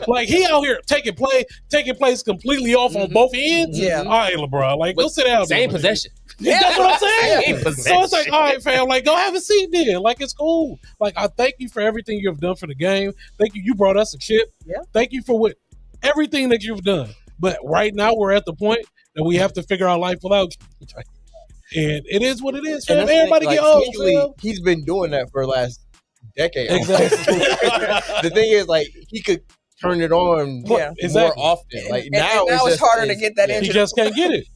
like he out here taking plays completely off on both ends. Yeah. All right, LeBron, like go But sit down. Same there, possession. Yeah, that's what I'm saying. Same So it's possession. like, all right, fam, like go have a seat then. Like it's cool. Like I thank you for everything you've done for the game. Thank you. You brought us a chip. Yeah. Thank you for everything that you've done. But right now we're at the point that we have to figure out life without you. And it is what it is, And fam. that's the Everybody thing, get like, old, sneakily, fam. he's been doing that for the last decade. Exactly. The thing is, like, he could turn it on Yeah. Exactly. more often. Like And now it's just, harder to get that yeah. in. He just can't get it.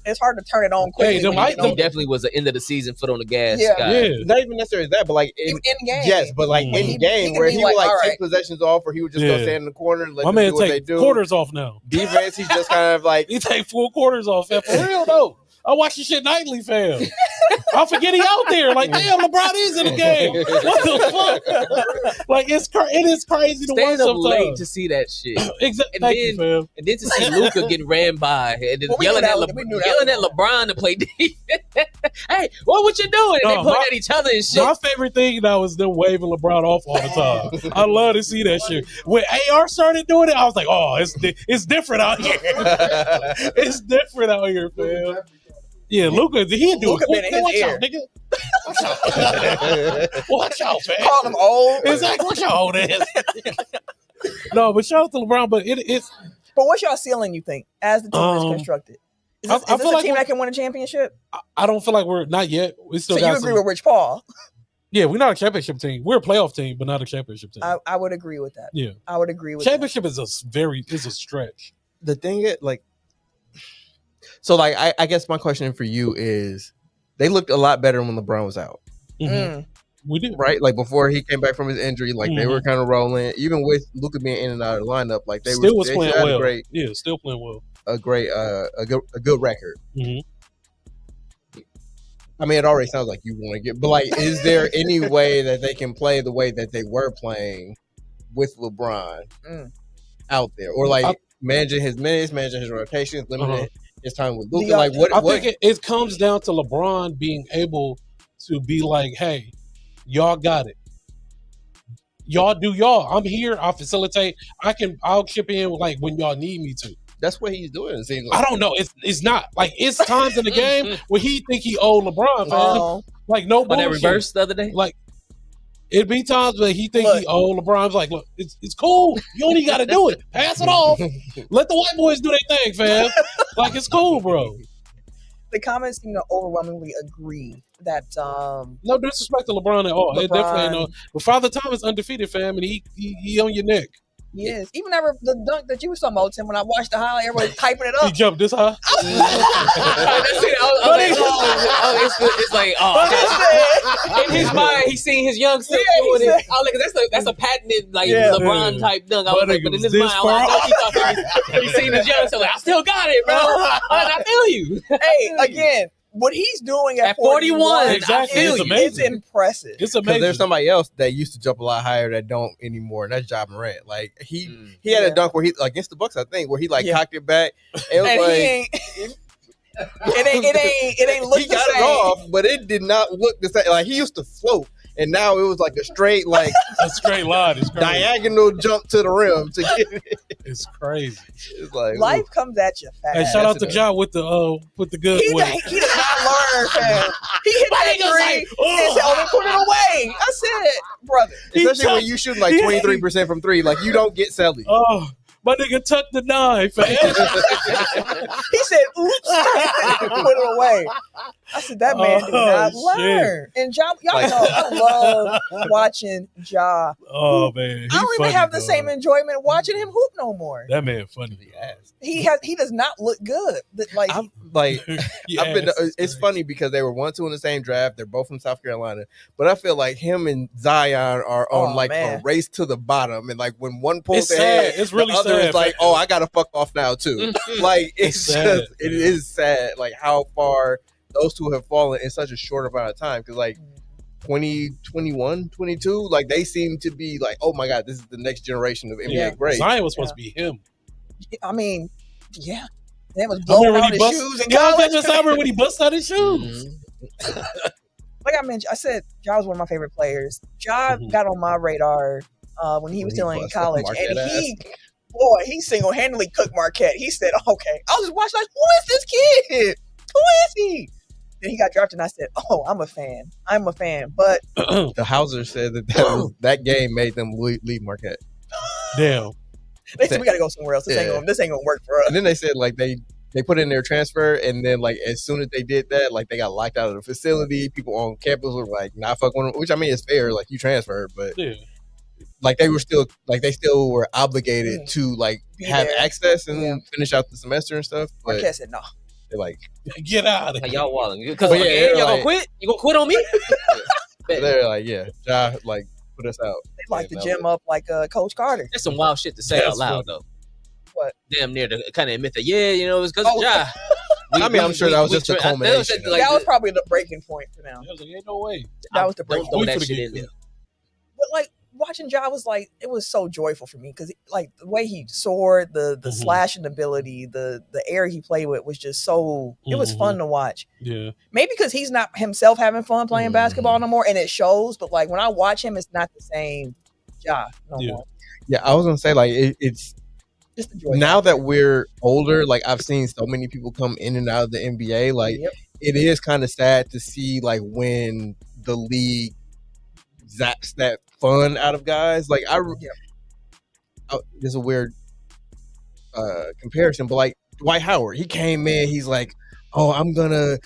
It's hard to turn it on quickly. Hey, them when you light- get He on- definitely was an end of the season foot on the gas Yeah. guy. Yeah. Not even necessarily that, but like in game. yes, but like Mhm. in He game could where be he like, would like all take right. possessions off, or he would just go Yeah. stand in the corner and let My them man do what they take do. quarters off now. Defense, he's just kind of like He take full quarters off, fam. For real though. I watch this shit nightly, fam. I forget he out there. Like, damn, LeBron is in the game. What the fuck? Like, it is crazy to watch Staying up late sometimes. to see that shit. Exactly. And Thank you, then- fam. And then to see Luka getting ran by and then Well, we yelling knew at that was- we knew that yelling at was- LeBron to play defense. Hey, what you doing? And No, they point my- at each other and shit. My favorite thing now is them waving LeBron off all the time. I love to see that shit. When AR started doing it, I was like, oh, it's different out here. It's different out here, fam. Yeah, Luka, he do Luka it. been in his Watch ear. out, nigga. Watch out. Watch out, fam. Call him old. Exactly. Watch out, old ass. No, but shout out to LeBron. But it's But what's your ceiling, you think, as the team is constructed? Is I this, feel is this a like team we're- that can win a championship? I don't feel like we're not yet. We still So got you some, agree with Rich Paul? Yeah, we're not a championship team. We're a playoff team, but not a championship team. I would agree with that. Yeah. I would agree with that. Championship is a stretch. the thing is like. So like I guess my question for you is, they looked a lot better when LeBron was out, Mm. We do. right? Like before he came back from his injury, like they were kind of rolling. Even with Luka being in and out of the lineup, like they Still were was they playing had well. a great Yeah, still playing well. a good record. Mhm. I mean, it already sounds like you want to get, but like, is there any way that they can play the way that they were playing with LeBron out there, or like managing his minutes, managing his rotations, limiting his time with Luka? Like, I what? think it comes down to LeBron being able to be like, hey, y'all got it. Y'all do y'all. I'm here. I'll facilitate. I'll chip in like when y'all need me to. That's what he's doing. It seems like. I don't know. It's not like it's times in the game where he think he owed LeBron, fam. Oh. Like no On that bullshit. reverse the other day. Like it'd be times where he think Look. he owed LeBron's like, look, it's cool. You only got to do it. Pass it off. Let the white boys do their thing, fam. Like it's cool, bro. The comments seem to overwhelmingly agree that No disrespect to LeBron at all. It LeBron. definitely ain't no. But Father Time is undefeated, fam, and he on your neck. he is. Even the dunk that you was talking about, Tim, when I watched the highlight, everybody's hyping it He up. jumped this high. That's it. It's like, oh, in his mind, he's seeing his young self Yeah, doing he it. said- Oh, look, that's a patented like Yeah. LeBron type dunk. I was My like, nigga but in was his this mind, I far thought he's seeing his young self. Like, I still got it, bro. I feel you. Hey, again, what he's doing at At 41, Exactly. I feel It's you. amazing. It's impressive. It's Because amazing. there's somebody else that used to jump a lot higher that don't anymore, and that's Ja Morant. Like he had Yeah. a dunk where he against the Bucks, I think, where he like Yeah. cocked it back. It was And like he ain't. It ain't look He the got same. it off, but it did not look the same. Like he used to float, and now it was like a straight, like A straight line. It's crazy. diagonal jump to the rim to get it. It's crazy. It's like Life comes at you fast. Hey, shout out to it Ja with the good He with does not learn, fam. He hit that nigga's three like, and said, "Oh, they put it away." I said, "Brother." especially when you shoot like 23% from three, like you don't get Sally. Oh, my nigga tucked the knife. He said, "Oops," put it away. I said, "That man did not Oh, shit. learn." And Ja, y'all Like- know, I love watching Ja. Oh man, I don't even have the same enjoyment watching him hoop no more. That man funny. He does not look good. Like I'm like, Yeah, I've been. It's funny because they were 1-2 in the same draft. They're both from South Carolina, but I feel like him and Zion are on Oh, like man. a race to the bottom, and like when one pulls It's ahead, sad. It's really the other sad. is like, oh, I gotta fuck off now too. Like it's sad, just, it is sad, like how far those two have fallen in such a short amount of time. Because like 20, 21, 22, like they seem to be like, oh my god, this is the next generation of NBA Yeah. greats. Zion was supposed to be him. I mean, yeah. That was I blowing remember out when his he bust. shoes in Yeah, I college. remember when he bust out his shoes. Like I mentioned, I said Ja was one of my favorite players. Ja Mhm. got on my radar when he was When he still in busted college, Marquette and he single-handedly cooked Marquette. He said, "Okay," I was just watching like, "Who is this kid? Who is he?" Then he got drafted, and I said, "Oh, I'm a fan. I'm a fan." But The Hauser said that game made them leave Marquette. Damn. they said we got to go somewhere else. This ain't gonna work for us. And then they said like they put in their transfer, and then like as soon as they did that, like they got locked out of the facility. People on campus were like, "Nah, fuck with them," which I mean is fair. Like you transferred, but Yeah. like they still were obligated to like Be have there. access and Yeah. finish out the semester and stuff. But Marquette said, "No." they're like Get out of Like, here. y'all walling. Because But yeah, they're y'all gonna like- quit? You gonna quit on me? they're like, yeah, Ja, like put us out. They like Yeah, to no. gym up like Coach Carter. That's some wild shit to say That's out loud, though. What? Damn near to kind of admit that, yeah, you know, it was because Oh. of Ja. I mean, I'm sure that was just a culmination. Like, that was probably the breaking point for them. I was like, ain't no way. That was the don't breaking throw point. that We shit finna in get there. But like watching Ja was like, it was so joyful for me because like the way he soared, the Mhm. slashing ability, the air he played with was just so. It was Mhm. fun to watch. Yeah. Maybe because he's not himself having fun playing Mhm. basketball no more, and it shows. But like when I watch him, it's not the same Ja no Yeah. more. Yeah, I was gonna say like it's Just the joy. now that we're older, like I've seen so many people come in and out of the NBA. Like Yep. it is kind of sad to see like when the league zaps that fun out of guys. Like there's a weird comparison, but like Dwight Howard, he came in, he's like, oh, I'm gonna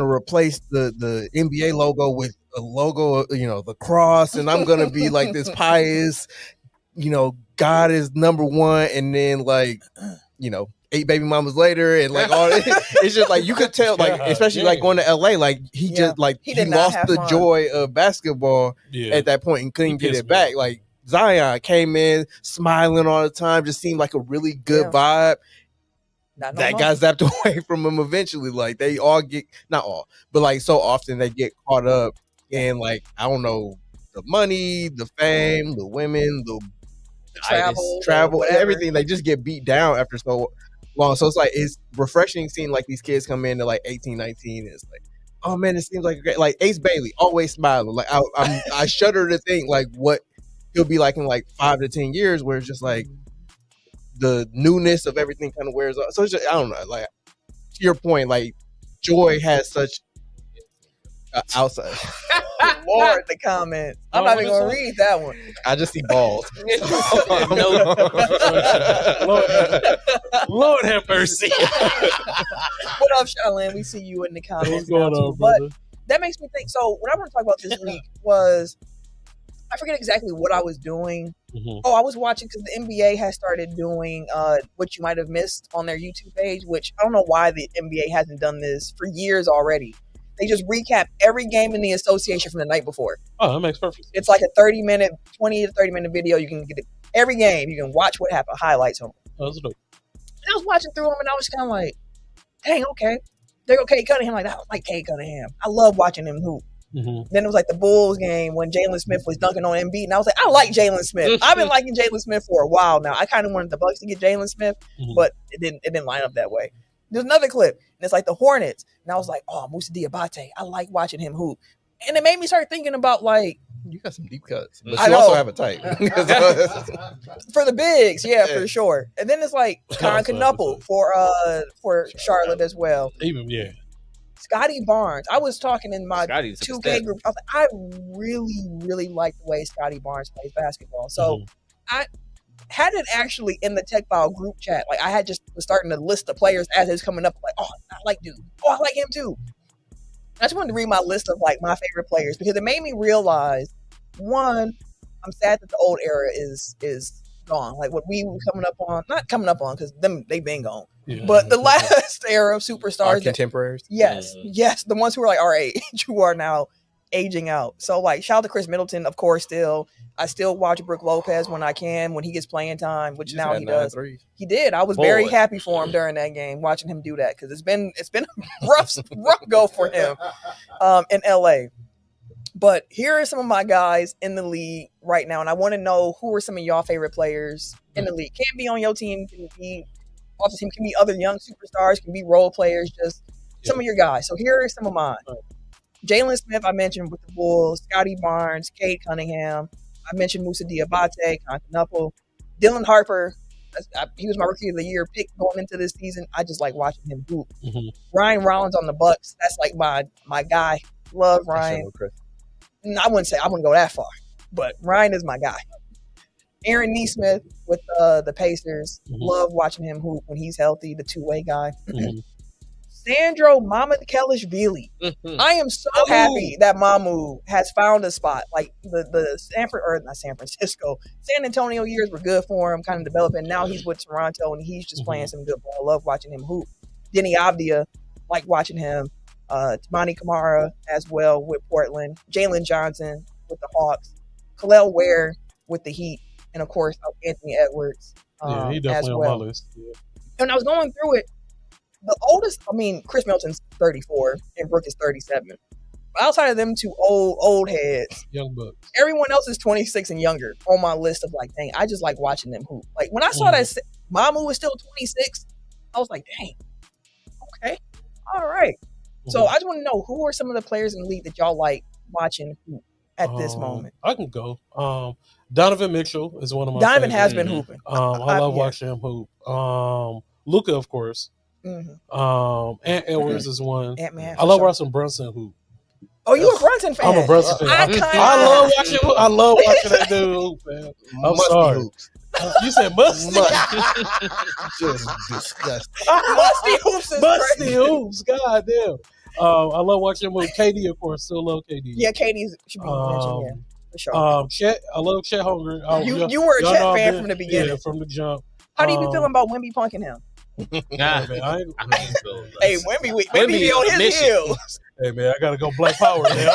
replace the NBA logo with a logo, the cross, and I'm gonna be like this pious, God is number one, and then like, 8 baby mamas later, and like all it's just like you could tell, like especially like going to LA, like he Yeah. just like He he did not lost have the fun. joy of basketball Yeah. at that point and couldn't get pissed it me back. off. Like Zion came in smiling all the time, just seemed like a really good vibe. Not no That more. got zapped away from him eventually. Like they all get, not all, but like so often they get caught up in like, I don't know, the money, the fame, the women, the travel, whatever. everything. They just get beat down after so long. So it's like, it's refreshing seeing like these kids come in to like 18, 19. And it's like, oh man, it seems like a great, like Ace Bailey, always smiling. Like I shudder to think like what he'll be like in like 5 to 10 years, where it's just like the newness of everything kind of wears off. So it's just, I don't know, like to your point, like Joy has such outside. Lord, the comments. I'm not even gonna read that one. I just see balls. Lord have mercy. What up, Charlene? We see you in the What's comments. going now, on, too. But brother? that makes me think. So what I want to talk about this week was, I forget exactly what I was doing. Mhm. Oh, I was watching because the NBA has started doing what you might have missed on their YouTube page, which I don't know why the NBA hasn't done this for years already. They just recap every game in the association from the night before. Oh, that makes perfect sense. It's like a 20 to 30 minute video. You can get every game. You can watch what happened, highlights on it. Oh, that's dope. And I was watching through them, and I was kind of like, dang, okay. There go Kate Cunningham. Like, I don't like Kate Cunningham. I love watching him hoop. Mhm. Then it was like the Bulls game when Jalen Smith was dunking on Embiid, and I was like, I like Jalen Smith. I've been liking Jalen Smith for a while now. I kind of wanted the Bucks to get Jalen Smith, Mhm. but it didn't line up that way. There's another clip, it's like the Hornets. And I was like, oh, Musty Diabate. I like watching him hoop. And it made me start thinking about like, You got some deep cuts, but I you know. also have a type. for the bigs, yeah, for sure. And then it's like Con Knuckle for Charlotte as well. Even Scotty Barnes. I was talking in my Scotty took a 2K step. group. I was like, I really like the way Scotty Barnes plays basketball. So I had it actually in the Tech File group chat. Like I had just was starting to list the players as it was coming up. Like, oh, I like dude. Oh, I like him too. I just wanted to read my list of like my favorite players because it made me realize, one, I'm sad that the old era is gone. Like what we were not coming up on because they've been gone. Yeah. But the last era of Our superstars, contemporaries. yes, the ones who are like our age, who are now aging out. So like, shout out to Chris Middleton, of course. I still watch Brook Lopez when I can, when he gets playing time, which now he does. He did. I was very happy for him during that game, watching him do that because it's been a rough go for him in LA. But here are some of my guys in the league right now, and I want to know who are some of y'all favorite players in the league. Can't be on your team, can be off the team, can be other young superstars, can be role players, just some of your guys. So here are some of mine. Jalen Smith, I mentioned with the Bulls, Scotty Barnes, Cade Cunningham. I mentioned Musa Diabate, Knuckle, Dylan Harper. He was my Rookie of the Year pick going into this season. I just like watching him hoop. Ryan Rollins on the Bucks. That's like my guy. Love Ryan. I wouldn't go that far, but Ryan is my guy. Aaron Nesmith with the Pacers. Love watching him hoop when he's healthy, the two-way guy. Sandro Mamukelashvili. I am so happy that Mamu has found a spot. Like the San Antonio years were good for him, kind of developing. Now he's with Toronto and he's just playing some good ball. I love watching him hoop. Denny Avdia, like watching him. Tamani Kamara as well with Portland. Jalen Johnson with the Hawks. Khalil Ware with the Heat. And of course, Anthony Edwards. He definitely on my list. Yeah. And I was going through it. The oldest, Chris Milton's 34 and Brooke is 37. But outside of them two old heads, Young Bucks. Everyone else is 26 and younger on my list of like, dang, I just like watching them hoop. Like when I saw that Mamu was still 26, I was like, dang, okay, all right. So I just want to know who are some of the players in the league that y'all like watching hoop at this moment. I can go. Donovan Mitchell is one of my Donovan favorites. has been hooping. I love watching him hoop. Luka, of course. Ant Edwards is one. Ant-Man, I love watching Brunson hoop. Oh, you a Brunson fan? I'm a Brunson fan. I love watching that dude hoop, man. I'm sorry. Hoops. You said Musty. Just disgusting. Musty hoops is Musty crazy. hoops. God damn. I love watching him with KD, of course. Still love KD. Yeah, Katie's should be mentioned, yeah, for sure. Chet, I love Chet Holmgren. You were a Chet fan from the beginning. Yeah, from the jump. How do you be feeling about Wemby punking him? Nah, Hey, Wemby be on his mission. heels. Hey man, I gotta go Black Power, man.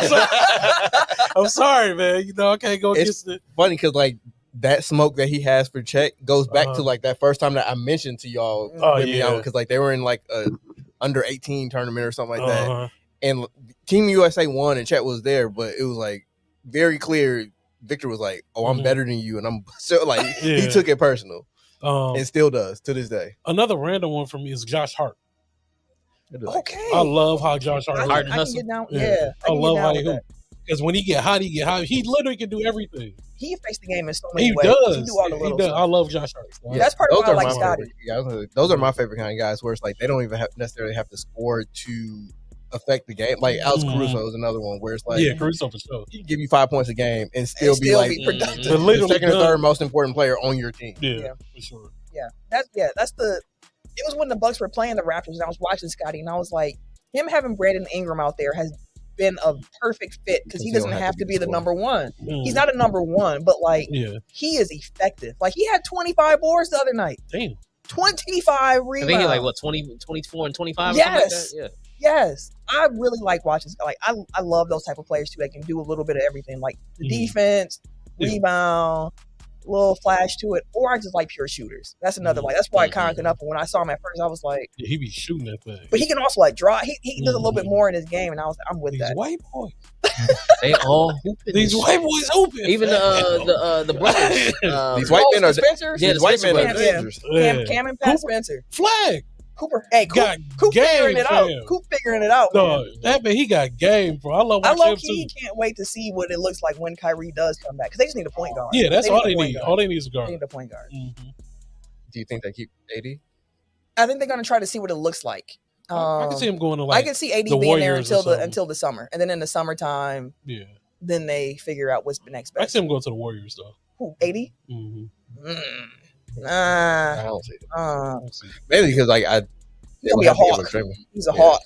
I'm sorry, man. You know I can't go It's against it. funny because like that smoke that he has for Chet goes back to like that first time that I mentioned to y'all. Because like they were in like a under 18 tournament or something like that, and Team USA won and Chet was there, but it was like very clear. Victor was like, "Oh, I'm better than you," and I'm so like he took it personal. And still does to this day. Another random one for me is Josh Hart. Okay, I love how Josh Hart. I can get down. Yeah, I love how he hoop. Because when he get hot, he literally can do everything. He affects the game in so many He ways. does. He do all the little stuff. I love Josh Hart. Yeah, that's part of why I like Scotty. Those are my favorite kind of guys where it's like they don't even necessarily have to score to affect the game. Like Alex Caruso is another one where it's like Caruso for sure. He can give you 5 points a game and still be productive. The second or third most important player on your team. Yeah, for sure. Yeah, that's the. It was when the Bucks were playing the Raptors, and I was watching Scotty, and I was like, him having Brandon Ingram out there has been a perfect fit because he doesn't have to be the number one. He's not a number one, but like he is effective. Like he had 25 boards the other night. Damn. 25 rebounds. I think he like what 24 and 25. Yes. Like that? Yes. I really like watching. Like I love those type of players too. That can do a little bit of everything, like the defense, rebound, little flash to it, or I just like pure shooters. That's another like that's why Con Knuckle. When I saw him at first, I was like, he be shooting that thing. But he can also like draw. He does a little bit more in his game, and I was like, I'm with These that. white boys. They all hooping. These white boys hooping. Even the brothers. These white men are Spencer. Yeah, these white men are Spencer dangerous. Cam and Pat Spencer. Flag. Cooper, hey, got Coop figuring game, it out. fam. Coop figuring it out. No, Man. that man, he got game, bro. I love I watching low him key too. can't wait to see what it looks like when Kyrie does come back because they just need a point guard. Yeah, that's all they a point need. guard. All they need is a guard. They need a point guard. Mm-hmm. Do you think they keep AD? I think they're gonna try to see what it looks like. I can see him going to I can see AD the being there Warriors or until the summer, and then in the summertime, yeah. then they figure out what's the next I can best. see him going to the Warriors though. Who, AD? Mm-hmm. I don't see it. I can see it. Mainly because like I. He's gonna be a hawk. He's a hawk.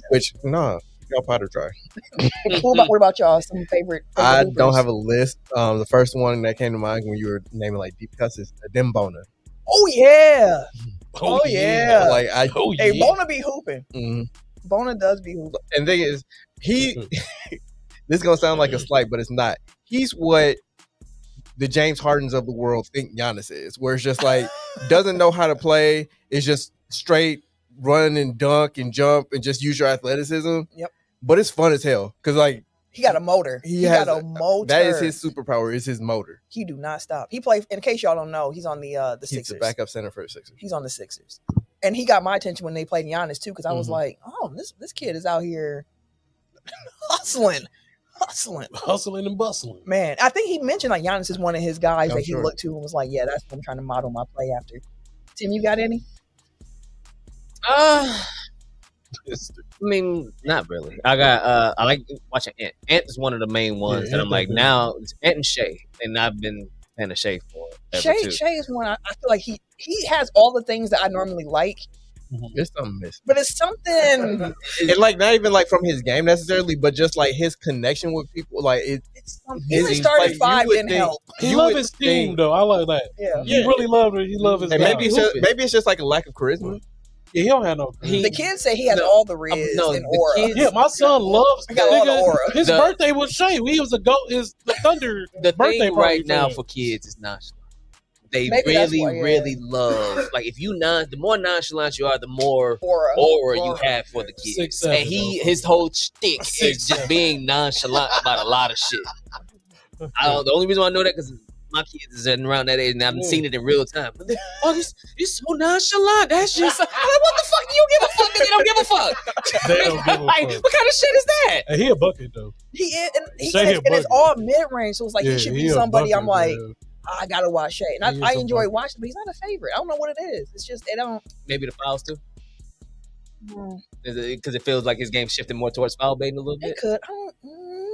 Which y'all Potter try. What about y'all? Some favorite? I hoopers? don't have a list. The first one that came to mind when you were naming like deep cuts is Bona. Oh yeah. Oh yeah. Like Hey, Bona be hooping. Mhm. Bona does be hooping. And the thing is, this is gonna sound like a slight, but it's not. He's what the James Hardens of the world think Giannis is, where it's just like doesn't know how to play. It's just straight run and dunk and jump and just use your athleticism. Yep. But it's fun as hell because like He got a motor. He got a motor. That is his superpower. Is his motor. He do not stop. He play. In case y'all don't know, he's on the Sixers. He's the backup center for the Sixers. He's on the Sixers, and he got my attention when they played Giannis too, because I was Mhm. like, oh, this kid is out here hustling. Hustling and bustling. Man, I think he mentioned like Giannis is one of his guys I'm that he sure. looked to and was like, yeah, that's what I'm trying to model my play after. Tim, you got any? I mean, not really. I like watching Ant. Ant is one of the main ones Yeah, that Ant I'm like, is good. now it's Ant and Shay, and I've been fan of Shay for ever too. Shay is one I feel like he has all the things that I normally like, There's something missing. but it's something. And like not even like from his game necessarily, but just like his connection with people. Like It's something. Even it's starting like, you five would didn't think- help. He You love would his team think- though. I like that. Yeah. He really loved it. He loved his And guy. maybe it's just like a lack of charisma. Yeah, he don't have no. He- The kids say he has No, all the riz no, and the aura. kids- Yeah, my son loves. He got all the nigga, aura. His The- birthday was Shay. He was the Thunder. The birthday thing party right now him. for kids is nonchalant. They Maybe that's really, why, yeah. really love. Like if you the more nonchalant you are, the more Aura. you have for the kids. 6'7", and his whole shtick is 6'7". just being nonchalant about a lot of shit. The only reason why I know that because my kids is around that age and I've seen it in real time. But oh, you're so nonchalant. That's just like, what the fuck? You give a fuck? They don't give a fuck. They don't give a Like, fuck. what kind of shit is that? And he a bucket though. He is, and Shay and it's bucket. all mid range, so it's like Yeah, he should be a somebody. bucket, I'm like, man. I gotta watch Shay, and He is I a enjoy bucket. watching, but he's not a favorite. I don't know what it is. It's just they don't. Maybe the fouls too. Because it feels like his game shifted more towards foul baiting a little It bit. could.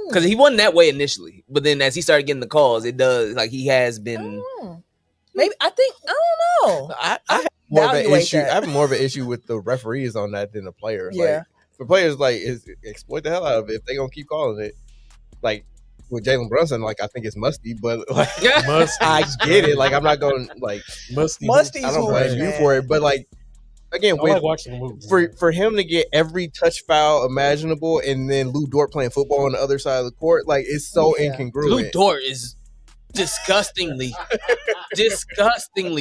Because he wasn't that way initially, but then as he started getting the calls, it does like he has been. Maybe I think I don't know. I have more of an Evaluate issue. that. I have more of an issue with the referees on that than the players. Yeah. Like, for players, like exploit the hell out of it if they gonna keep calling it. Like with Jalen Brunson, like I think it's musty, but like Musty. I get it. Like I'm not going like Musty's I don't blame hooping, you man. for it, but like again, I with like watching the movie. for him to get every touch foul imaginable and then Lou Dort playing football on the other side of the court, like it's so Yeah. Lou incongruent. Dort is disgustingly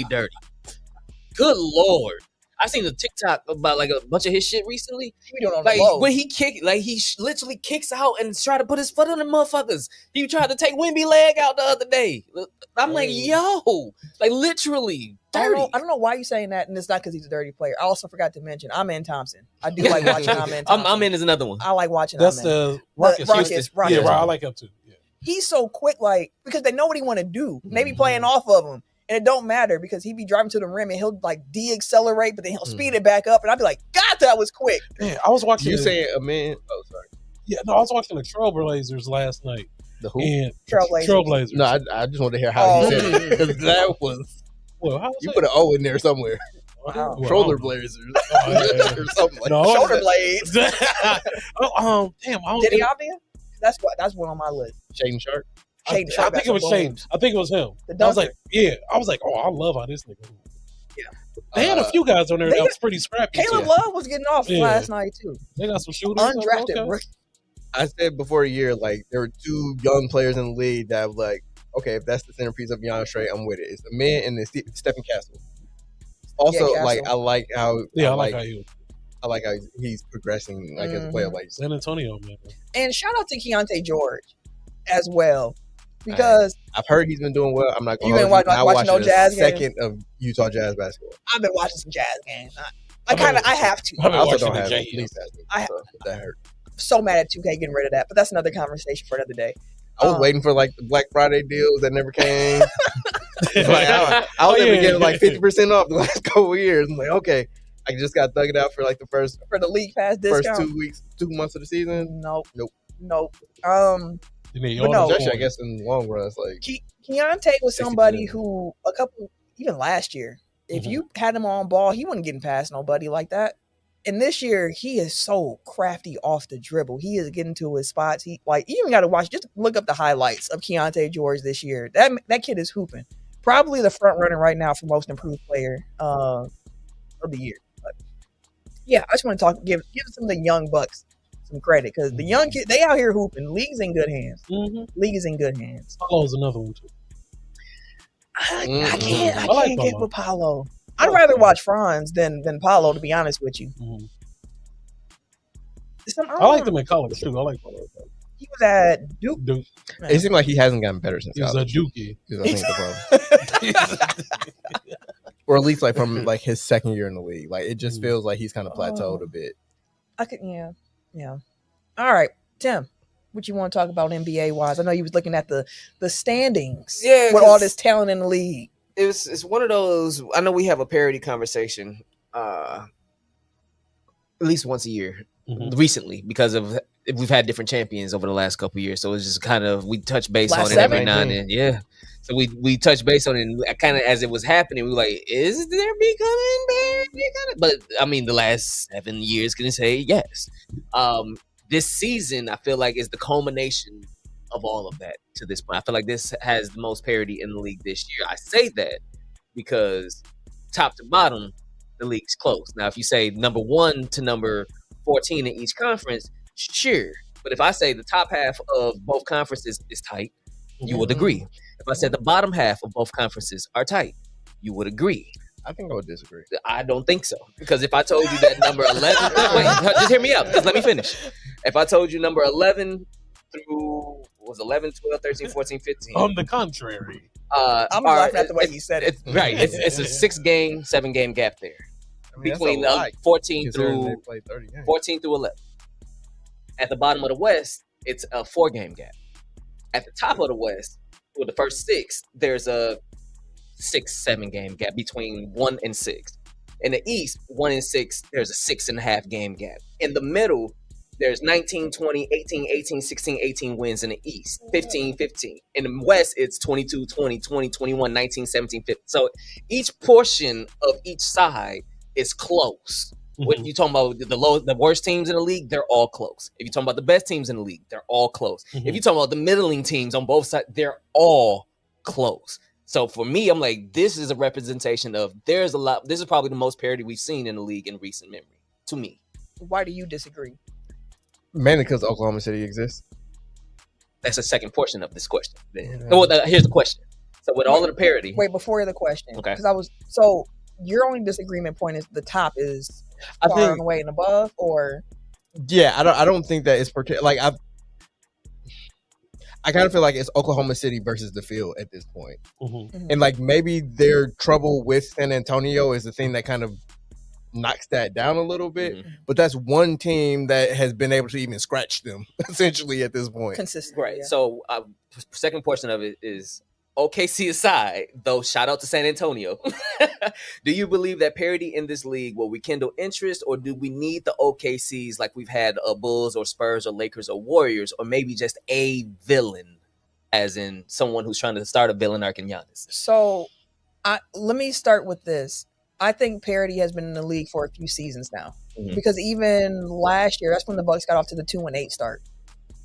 dirty. Good lord. I seen a TikTok about like a bunch of his shit recently. He be doing on Like the low. when he kick, like he literally kicks out and try to put his foot on the motherfuckers. He tried to take Wemby leg out the other day. I'm like, yo, like literally dirty. I don't know why you're saying that, and it's not because he's a dirty player. I also forgot to mention Amen Thompson. I do like watching Amen Thompson. I'm in is another one. I like watching That's Amen. the Rockets. Rockets. Yeah, right. I like him too. Yeah. He's so quick, like because they know what he want to do. They be playing off of him, and it don't matter because he be driving to the rim and he'll like de-accelerate, but then he'll speed it back up, and I'll be like, God, that was quick. Man, I was watching. You saying a man? Oh, sorry. Yeah, no, I was watching the Trailblazers last night. The who? And Trailblazers. No, I just want to hear how he said it because that was Well, how was you it? put an O in there somewhere. Wow. Well, Shoulder I don't know. blazers Oh, yeah. or something like No, that. Shoulder blades. Damn. I don't Did he think- obvious? That's one on my list. Shaden Sharp. I Shaden Sharp think got it was some Shane. bones. I think it was him. The I was dunker. like, yeah. I was like, oh, I love how this nigga. Yeah. They had a few guys on there they that got- was pretty scrappy. Caleb too. Love was getting off Yeah. last night too. They got some shooters. Undrafted Okay. rookie. I said before a year, like there were two young players in the league that were like, okay, if that's the centerpiece of Giannis Trey, I'm with it. It's the man and then Stephen Castle. Also, Yeah, like Castle. I like how Yeah, I like how you. I like how he's progressing like as a player. Like San Antonio, man. And shout out to Keontae George as well. Because I've heard he's been doing well. I'm not going You to been watching no watching Jazz a second of Utah Jazz basketball. I've been watching some Jazz games. I have to. I've I been also watching don't the have J. it. So that hurt. So mad at 2K getting rid of that, but that's another conversation for another day. I was waiting for like the Black Friday deals that never came. Like, I was able to get like 50% off the last couple of years. I'm like, okay, I just got thug it out for like the first For the league pass discount. 2 months of the season. Nope. Nope. You mean, But no. Especially, I guess in the long run, it's like Keontae was 60%. somebody who even last year, if you had him on ball, he wasn't getting past nobody like that. And this year, he is so crafty off the dribble. He is getting to his spots. He you even got to watch. Just look up the highlights of Keontae George this year. That kid is hooping. Probably the front runner right now for most improved player of the year. But yeah, I just want to give some of the young bucks some credit because the young kid they out here hooping. League's in good hands. League is in good hands. Paulo's another one too. I can't like get Paulo. with Paulo. I'd rather watch Franz than Paulo, to be honest with you. I like them in college too. I like Paulo. He was at Duke. it seemed like he hasn't gotten better since He was a college. Dookie. Is, I think, the problem. Or at least like from like his second year in the league. Like it just feels like he's kind of plateaued a bit. Yeah. All right, Tim, what you want to talk about NBA wise? I know you was looking at the standings. Yeah, with all this talent in the league. It's one of those. I know we have a parity conversation at least once a year recently because of we've had different champions over the last couple of years. So it's just kind of we touch base Last on it every now and then. Yeah. So we touch base on it and kind of as it was happening, we were like, is there becoming parity? But I mean, the last 7 years can say yes. This season, I feel like is the culmination of all of that to this point. I feel like this has the most parity in the league this year. I say that because top to bottom, the league's close. Now, if you say number 1 to number 14 in each conference, sure. But if I say the top half of both conferences is tight, you would agree. If I said the bottom half of both conferences are tight, you would agree. I think I would disagree. I don't think so. Because if I told you that number 11, wait, just hear me out. Just let me finish. If I told you number 11 through, was 11, 12, 13, 14, 15. On the contrary. I'm laughing at the way you said it. Right. It's a 6-game, 7-game gap there. I mean, Between that's a lot, 14 considering through they played 30 games. 14 through 11. At the bottom of the West, it's a 4-game gap. At the top of the West, with the first 6, there's a 6-7 game gap between 1 and 6. In the East, 1 and 6, there's a 6.5 game gap. In the middle, there's 19, 20, 18, 18, 16, 18 wins in the East. 15, 15. In the West, it's 22, 20, 20, 21, 19, 17, 15. So each portion of each side is close. When you talking about the worst teams in the league, they're all close. If you're talking about the best teams in the league, they're all close. If you're talking about the middling teams on both sides, they're all close. So for me, I'm like, this is a representation of there's a lot. This is probably the most parity we've seen in the league in recent memory. To me, Why do you disagree? Mainly because Oklahoma City exists. that's the second portion of this question. Well, here's the question. So with all of the parity, Wait, before the question, Okay. because your only disagreement point is the top is I far think- and away and above, or Yeah, I don't think that it's like I kind of feel like it's Oklahoma City versus the field at this point. And like maybe their trouble with San Antonio is the thing that kind of knocks that down a little bit. But that's one team that has been able to even scratch them essentially at this point. consistent. right? Yeah. So second portion of it is OKC aside, though. Shout out to San Antonio. Do you believe that parity in this league will rekindle interest, or do we need the OKCs like we've had Bulls or Spurs or Lakers or Warriors, or maybe just a villain, as in someone who's trying to start a villain arc in Giannis? So, let me start with this. I think parity has been in the league for a few seasons now, because even last year, that's when the Bucks got off to the 2-8 start,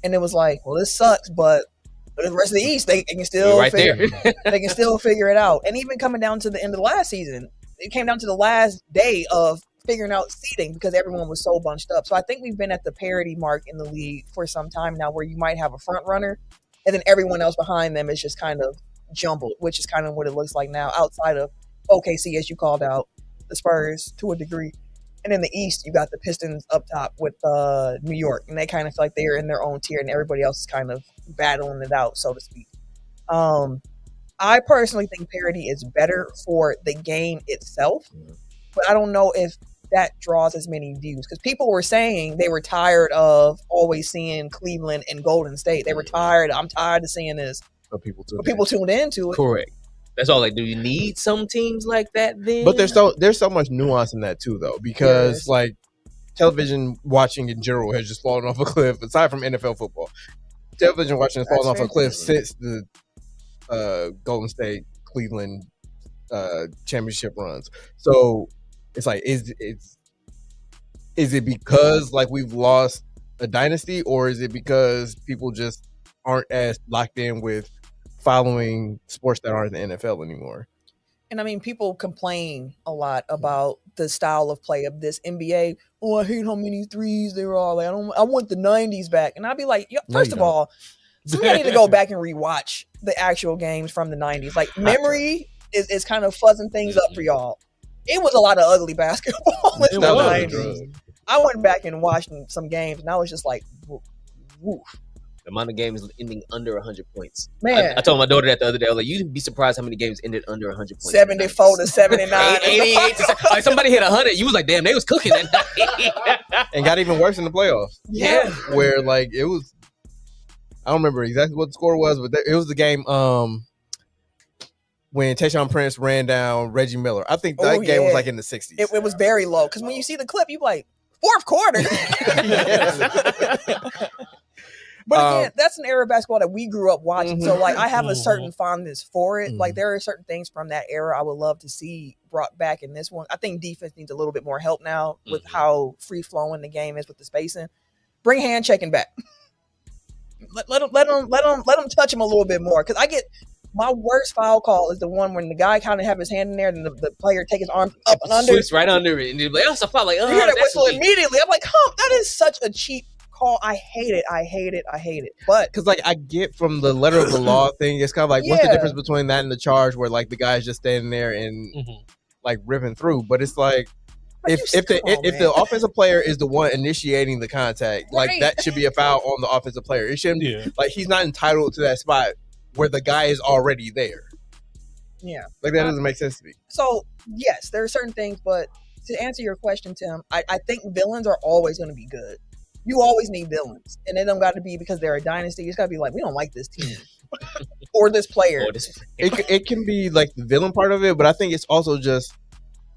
and it was like, well, this sucks, but the rest of the East, they can still they can still figure it out. And even coming down to the end of the last season, it came down to the last day of figuring out seeding because everyone was so bunched up. So I think we've been at the parity mark in the league for some time now, where you might have a front runner, and then everyone else behind them is just kind of jumbled, which is kind of what it looks like now, outside of OKC, as you called out, the Spurs to a degree. And in the East, you got the Pistons up top with New York, and they kind of feel like they're in their own tier, and everybody else is kind of battling it out, so to speak. I personally think parity is better for the game itself, but I don't know if that draws as many views. Because people were saying they were tired of always seeing Cleveland and Golden State. They were tired. I'm tired of seeing this. But people tuned into it. Correct. That's all. Like, do you need some teams like that then? But there's so much nuance in that too, though, because like television watching in general has just fallen off a cliff. Aside from NFL football, television watching has fallen off a cliff since the Golden State Cleveland championship runs. So it's like, is it because like we've lost a dynasty, or is it because people just aren't as locked in with following sports that aren't the NFL anymore? And I mean, people complain a lot about the style of play of this NBA. Oh, I hate how many threes they were all. Like, I want the 90s back. And I'd be like, first of all, somebody need to go back and rewatch the actual games from the 90s. Like, memory is kind of fuzzing things up for y'all. It was a lot of ugly basketball in the 90s. I went back and watched some games, and I was just like, woof. The amount of games ending under 100 points. Man. I told my daughter that the other day. I was like, you'd be surprised how many games ended under 100 points. 74 to 79. 88 to, like, somebody hit 100. You was like, damn, they was cooking that night. And got even worse in the playoffs. Yeah. Where, like, it was, I don't remember exactly what the score was, but it was the game when Tayshaun Prince ran down Reggie Miller. I think that game was like in the 60s. It was very low. Because when you see the clip, you like, fourth quarter. But again, that's an era of basketball that we grew up watching. So, like, I have a certain fondness for it. Like, there are certain things from that era I would love to see brought back in this one. I think defense needs a little bit more help now with how free-flowing the game is with the spacing. Bring hand checking back. Let them touch him a little bit more. Because I get my worst foul call is the one when the guy kind of have his hand in there and the player take his arm up and under. Sweeps right under it. And you're like, oh, it's a foul. Like, oh, you hear that whistle sweet. immediately. I'm like, that is such a cheap call. I hate it. But because, like, I get from the letter of the law thing, it's kind of like, what's the difference between that and the charge where, like, the guy's just standing there and like ripping through? But it's like, if the offensive player is the one initiating the contact, like, that should be a foul on the offensive player. It shouldn't like, he's not entitled to that spot where the guy is already there. Yeah, like, that doesn't make sense to me. So yes, there are certain things, but to answer your question, Tim, I think villains are always going to be good. You always need villains, and they don't got to be because they're a dynasty. It's got to be like, we don't like this team or this player. It can be like the villain part of it, but I think it's also just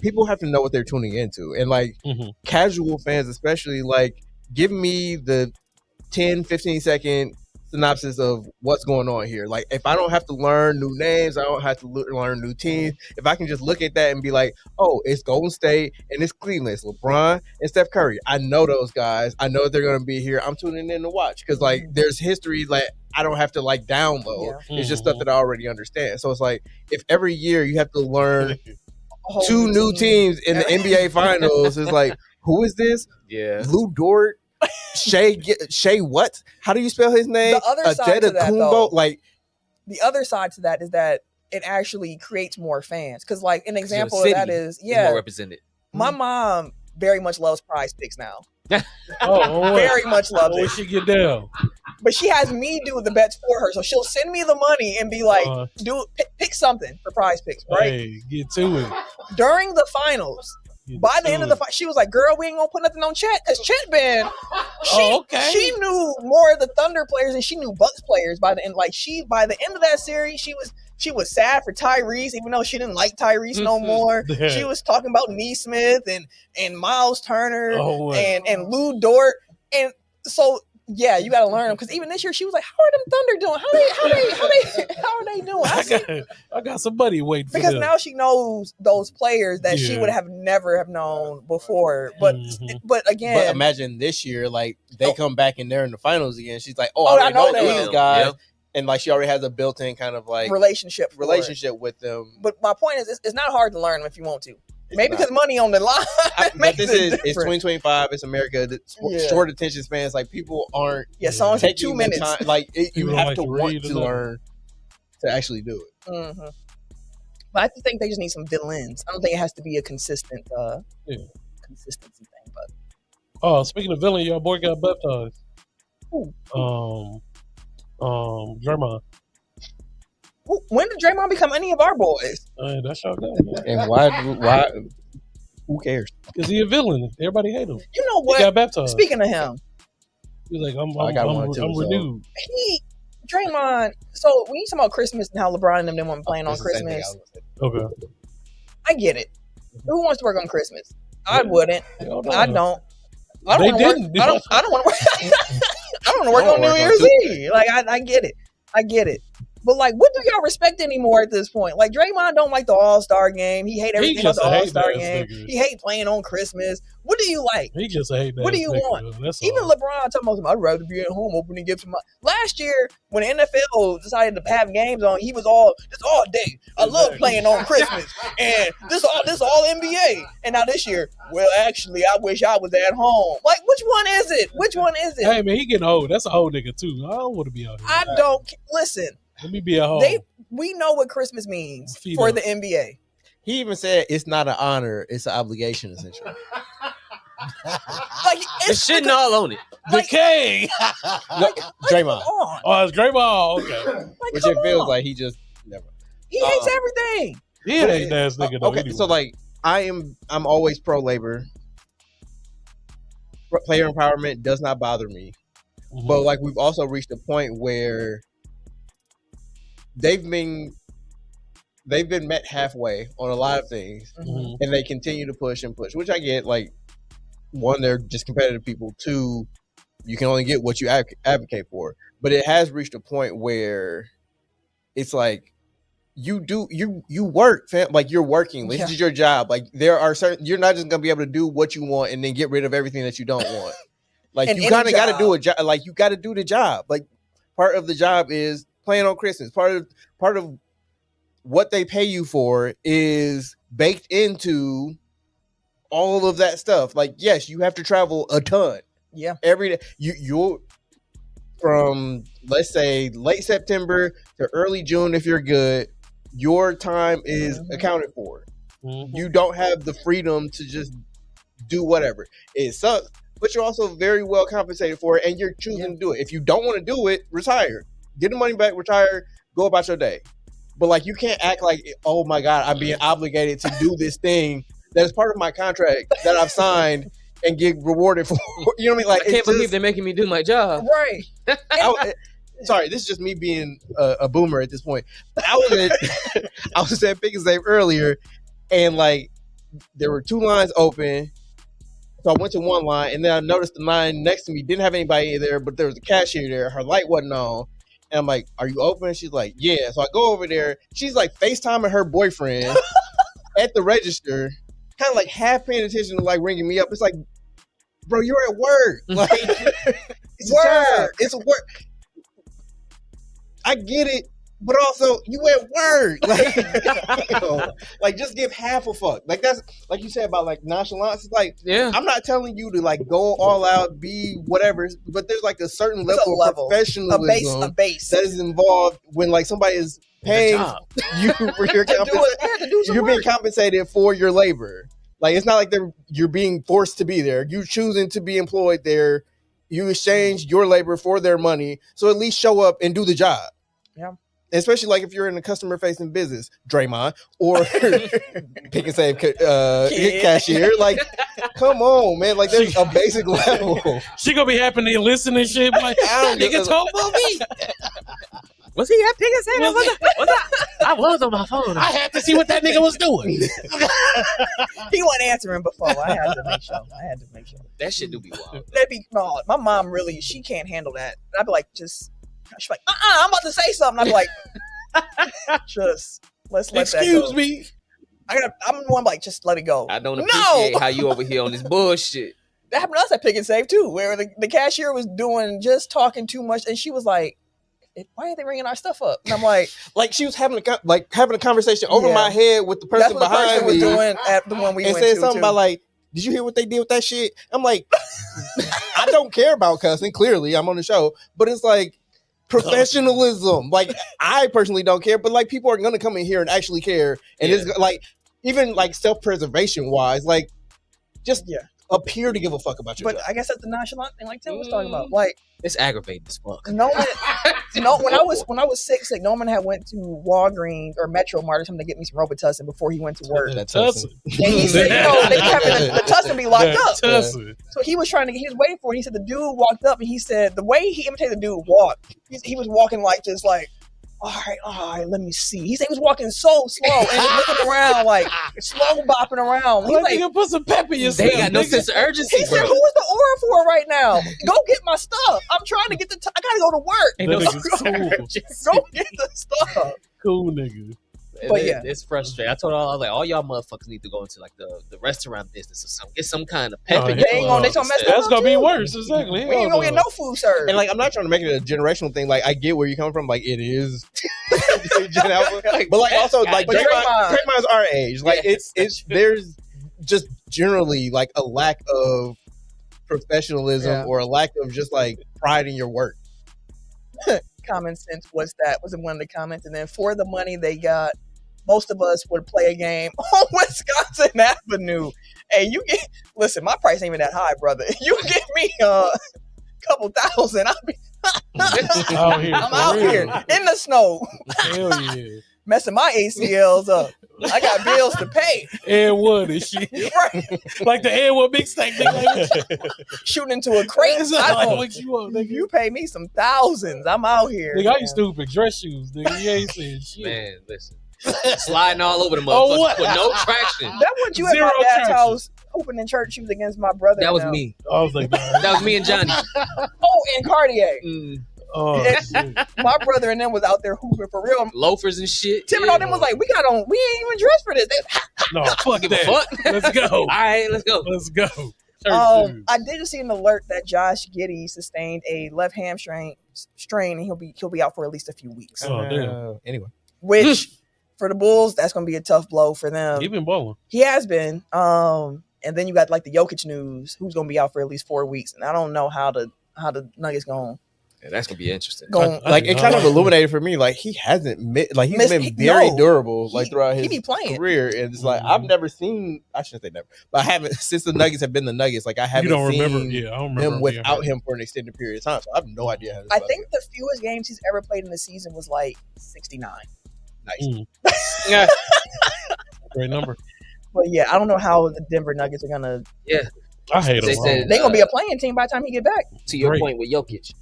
people have to know what they're tuning into, and like casual fans especially, like, give me the 10-15 second synopsis of what's going on here. Like, if I don't have to learn new names, I don't have to learn new teams. If I can just look at that and be like, oh, it's Golden State and it's Cleveland, it's LeBron and Steph Curry. I know those guys. I know they're going to be here. I'm tuning in to watch because, like, there's history. Like, I don't have to, like, download. Yeah. It's just stuff that I already understand. So it's like, if every year you have to learn two new teams in the NBA Finals, it's like, who is this? Yeah, Lou Dort. Shea what? How do you spell his name? The other side to that, though, like, the other side to that is that it actually creates more fans. Because, like, an example of that is more represented. My mom very much loves Prize Picks now. Oh, very much loves it. She get down, but she has me do the bets for her. So she'll send me the money and be like, pick something for Prize Picks, right? Hey, get to it. During the finals. By the end of the fight, she was like, girl, we ain't gonna put nothing on Chet. Because Chet been, she knew more of the Thunder players than she knew Bucks players by the end. Like, by the end of that series, she was sad for Tyrese, even though she didn't like Tyrese no more. She was talking about Neesmith and Miles Turner and Lou Dort. And so, yeah, you got to learn them. Because even this year, she was like, how are them Thunder doing? How are they doing? I got somebody waiting for because them. now she knows those players that she would have never have known before. But again, but imagine this year, like, they come back and they're in the finals again. She's like, I know these guys. Yep. And, like, she already has a built-in kind of, like, relationship with them. But my point is, it's not hard to learn them if you want to. Maybe because money on the line. But it's 2025. It's America. Short attention spans. Like, people aren't. Yeah, songs take 2 minutes. Time. Like, you have to want to learn to actually do it. Mm-hmm. But I think they just need some villains. I don't think it has to be a consistent consistency thing. But speaking of villain, your boy got baptized. Draymond. When did Draymond become any of our boys? That's y'all guy. And why? Who cares? Because he a villain. Everybody hate him. You know He what? got baptized. Speaking of him, He's like, I'm I got one too, I'm so- renewed. Draymond. So when you talk about Christmas and how LeBron and them weren't playing on That's the same thing I Christmas, was gonna say. Okay. I get it. Who wants to work on Christmas? I wouldn't. Hell no. I don't. I They don't want to didn't. work. I don't want to work. I don't want to work I don't on New work on Year's Tuesday. Eve. Like I get it. I get it. But like, what do y'all respect anymore at this point? Like Draymond don't like the All-Star game. He hate everything about just the a All-Star hate-ass game. nigga. He hate playing on Christmas. What do you like? He just a hate. What do you want? Even LeBron talking about, I'd rather be at home opening gifts. Last year, when the NFL decided to have games on, he was this all day. I love playing on Christmas, and this all NBA. And now this year, well, actually, I wish I was at home. Like, which one is it? Which one is it? Hey man, he getting old. That's an old nigga too. I don't want to be out here. I don't listen. Let me be at home. We know what Christmas means Feed for up. the NBA. He even said it's not an honor; it's an obligation, essentially. Like It's shitting all on it. the king. Draymond, Come on. Oh, it's Draymond. Okay. Like, which come it feels on. like he just never. He hates everything. He an hate ass nigga though. Okay, anyway. so like I'm always pro labor. Player empowerment does not bother me, Mhm. but like we've also reached a point where they've been met halfway on a lot of things, Mhm. and they continue to push and push, which I get. Like, one, they're just competitive people. Two, you can only get what you advocate for. But it has reached a point where it's like you work, fam. Like, you're working. This Yeah. is your job. Like, there are certain, you're not just gonna be able to do what you want and then get rid of everything that you don't want. Like, And you any kind of got to job. do a job. Like, you got to do the job. Like, part of the job is playing on Christmas. Part of what they pay you for is baked into all of that stuff. Like, yes, you have to travel a ton Yeah. every day. You'll from, let's say, late September to early June, if you're good, your time is accounted for. Mhm. You don't have the freedom to just do whatever. It sucks, but you're also very well compensated for it, and you're choosing to do it. If you don't want to do it, retire. Get the money back, retire, go about your day. But like, you can't act like, oh my God, I'm being obligated to do this thing that is part of my contract that I've signed and get rewarded for. You know what I mean? Like, I can't it's believe just- they're making me do my job. Right. sorry, this is just me being a boomer at this point. I was at Pick and Save earlier, and like, there were two lines open. So I went to one line, and then I noticed the line next to me didn't have anybody there, but there was a cashier there. Her light wasn't on. And I'm like, "Are you open?" She's like, "Yeah." So I go over there. She's like FaceTiming her boyfriend at the register, kind of like half paying attention to like ringing me up. It's like, bro, you're at work. Like, it's a job. It's a work. I get it, but also you at work. Like, you know, like, just give half a fuck. Like, that's like you said about like nonchalance. It's like, Yeah. I'm not telling you to like go all out, be whatever, but there's like a certain level of professionalism A base. that is involved when like somebody is paying job. you for your To do some you're being work. compensated for your labor. Like, it's not like you're being forced to be there. You choosing to be employed there. You exchange your labor for their money. So at least show up and do the job. Yeah. Especially like if you're in a customer facing business, Draymond, or Pick and Save cashier. Like, come on, man. Like, there's a basic level. She gonna be happy to listen and shit. Like, I don't nigga talk about me. Was he at Pick and Save? Was I was on my phone. I had to see what that nigga was doing. He wasn't answering before. I had to make sure. That shit do be wild. That'd be no. My mom really, she can't handle that. And I'd be like, she's like, I'm about to say something. I'd be like, just let's let that Excuse go. me. I'm the one like, just let it go. I don't No! appreciate how you over here on this bullshit. That happened to us at Pick and Save too, where the cashier was just talking too much, and she was like, "Why are they ringing our stuff up?" And I'm like, Like, she was having a conversation over Yeah. my head with the "That's person what the behind person was me, doing at the one we and went said to." something too. about like, "Did you hear what they did with that shit?" I'm like, I don't care about cussing. Clearly, I'm on the show, but it's like professionalism. Like, I personally don't care, but like, people are gonna come in here and actually care, and it's like, even like self-preservation wise, like, just appear to give a fuck about your But job. I guess that's the nonchalant thing, like Tim was talking about. Like It's aggravating as fuck. Norman, when I was sick, Norman had went to Walgreens or Metro Mart or something to get me some Robitussin before he went to work. That Tussin. And he said, they be having the Tussin be locked up. Tussin. So he was waiting for it. He said the dude walked up and he said the way he imitated the dude walk, he was walking like just like, all right, let me see. He said he was walking so slow and just looking around like slow bopping around. He's Like, like, put some pep in your They step, got no nigga. sense of urgency, he said, bro. who is the aura for right now? Go get my stuff. I'm trying to get I gotta go to work. Ain't no That sense nigga's of cool. urgency. Go get the stuff. Cool nigga. But yeah. It's frustrating. I told all, I was like, all y'all motherfuckers need to go into like the restaurant business or something. Get some kind of pep Oh, in yeah. your They gonna mess instead. up. That's gonna be worse. Exactly. We ain't gonna get no food served. And like, I'm not trying to make it a generational thing. Like, I get where you come from. Like, it is Gen Alpha, but like also like But Draymond's our age. Like, Yeah, it's there's just generally like a lack of professionalism Yeah. or a lack of just like pride in your work. Common sense was one of the comments. And then for the money they got, most of us would play a game on Wisconsin Avenue. Hey, listen, my price ain't even that high, brother. You give me a couple thousand, I'll be Out here, I'm for out real. here in the snow, Hell yeah. messing my ACLs up. I got bills to pay. Ed Wood and shit. Right. Like the Ed Wood big steak nigga. Like, Shooting into a crate. It's I like, don't- what you want, nigga? you pay me some thousands. I'm out here. Nigga, I man. used stupid dress shoes, nigga. You ain't saying shit. Man, listen. Sliding all over the Oh, motherfucker what? with no traction. That what you at Zero my dad's traction. house opening in church shoes against my brother. That was now. me. I was like, nah. That was me and Johnny. Oh, and Cartier. Oh, Yeah. shit. My brother and them was out there hooping for real. Loafers and shit. Tim and all them was like, we ain't even dressed for this. No, fuck Give a that. fuck. Let's go. All right, let's go. Let's go. Church shoes. I did see an alert that Josh Giddey sustained a left hamstring strain, and he'll be out for at least a few weeks. Oh, damn. Anyway, Which for the Bulls, that's going to be a tough blow for them. He been balling. He has been. And then you got like the Jokic news, who's going to be out for at least 4 weeks, and I don't know how the Nuggets going. Yeah, that's gonna be interesting. Going. I like did it not kind of like illuminated for me. Like, he hasn't he's Missed- been very no. durable like throughout He his be playing. career, and it's like I've never seen. I shouldn't say never, but I haven't since the Nuggets have been the Nuggets. Like, I haven't You don't seen remember? Yeah, I don't remember him being without hurt. him for an extended period of time. So I have no idea how this I fucking think the fewest games he's ever played in the season was like 69. nice. Yeah. Great number. But yeah, I don't know how the Denver Nuggets are gonna. I hate They him. said- They're gonna be a playing team by the time he get back. To your Great. point with Jokic,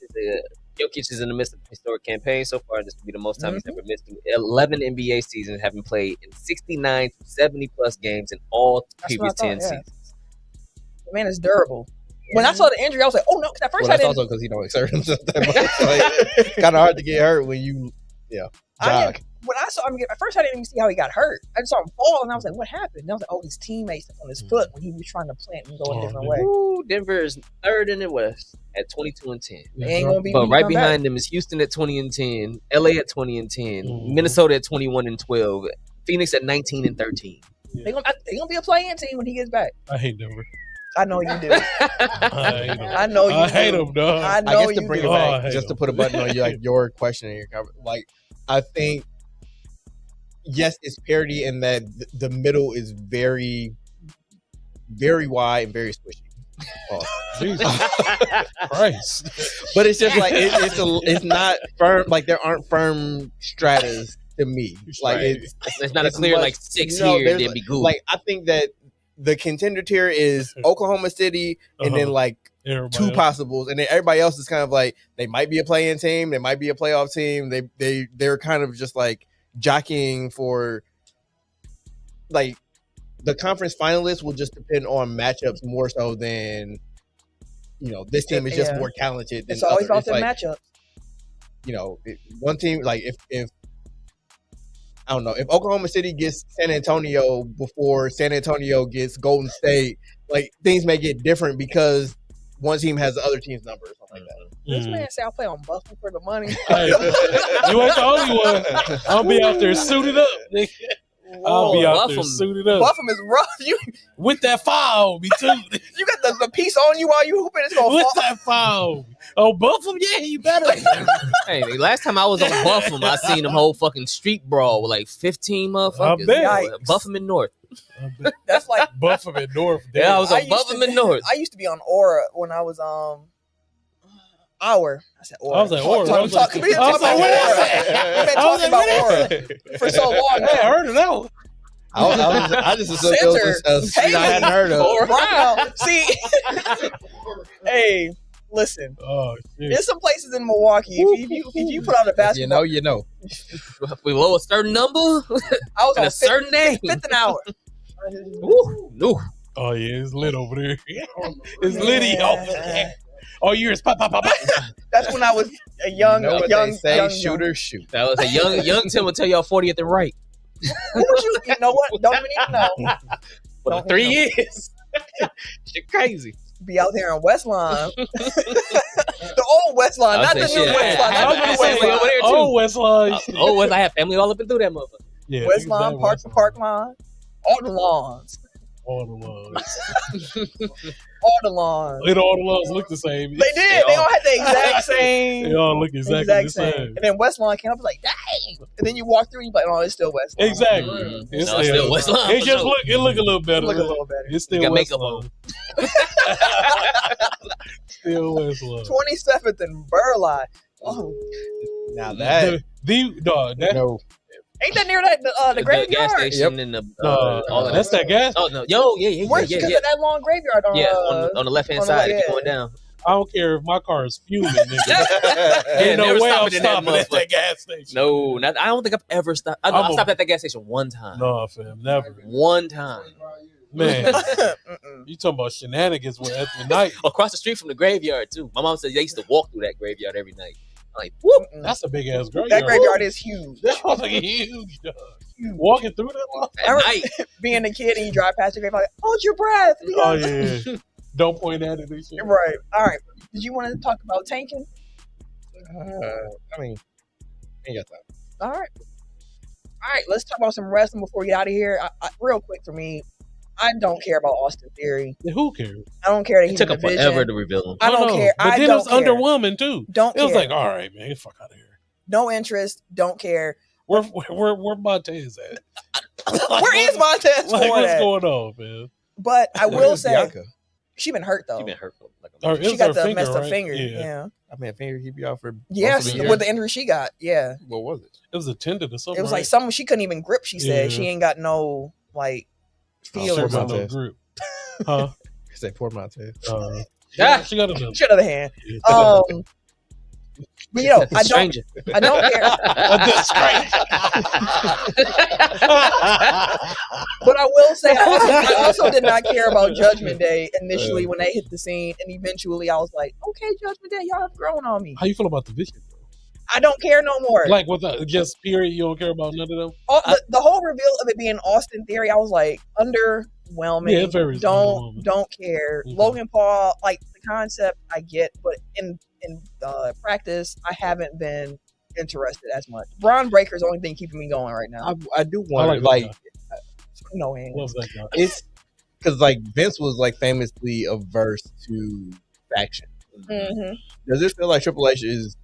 Jokic is in the midst of a historic campaign so far. This will be the most time he's ever missed. 11 NBA seasons, having played in 69 to 70 plus games in all That's previous what I 10 thought, yeah. seasons. The man is durable. When I saw the injury, I was like, oh no, because at first Well, I that's didn't. also because he don't exert himself that much. Like, it's kind of hard to get hurt when you, jog. When I saw him get, at first I didn't even see how he got hurt. I just saw him fall, and I was like, "What happened?" And I was like, "Oh, his teammates on his foot when he was trying to plant and go a different way." Ooh, Denver is third in the West at 22 and 10. They ain't gonna be. But when he right come behind back. them is Houston at 20 and 10, LA at 20 and 10, Mhm. Minnesota at 21 and 12, Phoenix at 19 and 13. They gonna be a play-in team when he gets back. I hate Denver. I know you do. I hate him. I know you. I hate do. him, dog. I I know guess to you bring do. it Oh, I back, hate just to him. put a button on you, like your question and your comment. Like, I think, yes, it's parity in that the middle is very, very wide and very squishy. Oh. Jesus Christ. But it's just like it's not firm. Like, there aren't firm stratas to me. Like, Right. It's not a it's clear much- like 6 no, here and there's then be good. like, I think that the contender tier is Oklahoma City, and then like Everybody two else. possibles, and then everybody else is kind of like they might be a play-in team, they might be a playoff team. They're kind of just like jockeying for, like, the conference finalists will just depend on matchups more so than, this team is just Yeah. more talented than It's always others. about It's the like, matchup. one team, like, if I don't know, if Oklahoma City gets San Antonio before San Antonio gets Golden State, like, things may get different because one team has the other team's number or something like that. This Mm. man said I'll play on Buffalo for the money. Hey, you ain't the only one. I'll be out there suited up, nigga. I'll be out there Buffum. suited up Buffum is rough. You with that foul, me too. got the piece on you while you hooping. It's gonna With fall. that foul. Oh, Buffum, yeah, you better. Hey, last time I was on Buffum, I seen them whole fucking street brawl with like 15 motherfuckers. bet. Buffum in North. That's like Buffum and North. Yeah, I was I on used Buffum to- and North. I used to be on Aura when I was Hour. I said Aura. I was like, Aura. I was like, We've been talking about what is Aura. that? We've been I was talking like, about what Aura for so long Hey, I now. heard of that one. I just assumed it was a street I hadn't heard of. Wow. See, hey, listen. Oh shit. There's some places in Milwaukee. If you put out a basketball, You know. We low a certain number I was and on a certain name. fifth an hour. Woo, no. Oh yeah, it's lit over there. It's litty over there. Oh, yours pop. That's when I was a young, You know what young, they say, young, shooter, shoot. That was a young Tim will tell y'all 40th and right. Who was you? You know what? Don't even know. For Don't 3 know. years. Shit crazy. Be out there in Westlawn, the old Westlawn, I not was the saying, new shit, Westlawn. I Not had the new family Westlawn. over there too. Oh, Westline. Oh, well, I have family all up and through that motherfucker. Yeah, Westlawn, Park to Park Lawn, all the lawns, All the lawns. all the lawns. And all the lawns look the same. They did. They all had the exact same. They all look exactly exact the same. same. And then Westlawn came up, I was like, dang. And then you walk through, and you're like, oh, it's still Westlawn. Exactly. Mm. It's No, it's still Westlawn It for just sure. look a little better. Look a little better. It's still got makeup Westlawn. Still Westlawn. 27th and Burleigh. Oh, Now that that ain't that near that the The graveyard? gas station and the all of that's that. that gas. Oh no, yeah. Where's because of that long graveyard on? Yeah, on the left hand on the side, left, if yeah. you're going down. I don't care if my car is fuming. Nigga. Yeah, Ain't no never way I'm stopping in that stopping at that motherfucker. gas station. No, I don't think I've ever stopped. I I'm a- stopped at that gas station one time. No, fam, never. One time. Man, Mm-mm. you talking about shenanigans at the night? Across the street from the graveyard too. My mom said they used to walk through that graveyard every night. I'm like, whoop. Mm-mm. That's a big ass graveyard. That graveyard is huge. That was like huge. Dog. Walking through that. At Ever- night. Being a kid and you drive past the graveyard, like, hold your breath. We Oh got- yeah. Don't point at it and shit. Right. All right. Did you want to talk about tanking? I mean, ain't got time. All right. All right. Let's talk about some wrestling before we get out of here. Real quick for me, I don't care about Austin Theory. Yeah, who cares? I don't care that It he's took in him the division. forever to reveal him. I don't know. care. But I then don't it was care. underwhelming too. Don't It was care. like, all right, man, get the fuck out of here. No interest. Don't care. Where Montez at? Where is Montez Like, for what's that? going on, man? But I will Where's say, Bianca? she been hurt though. She been hurt for like a Or month. it She was got her the finger, messed up right? finger. Yeah. Yeah. I mean, finger keep you out for Yes, most of the year. with the injury she got. Yeah. What was it? It was a tendon or something. It was right? like something she couldn't even grip. She said Yeah. she ain't got no like feel She or got something. no grip. Huh? I said poor Montez. Ah. She got another. Shut other hand. Oh. But yo, I don't Stranger. I don't care. But I will say I also did not care about Judgment Day initially when they hit the scene, and eventually I was like, okay, Judgment Day, y'all have grown on me. How you feel about the Vision? I don't care no more. Like with just period, you don't care about none of them. The whole reveal of it being Austin Theory, I was like underwhelming. Yeah, it's very underwhelming. Don't care. Okay. Logan Paul, like the concept, I get, but in practice, I haven't been interested as much. Braun Breaker's the only thing keeping me going right now. I do I wonder, like like, No hand. Love that guy. it's because like Vince was like famously averse to faction. Mm-hmm. Does it feel like Triple H is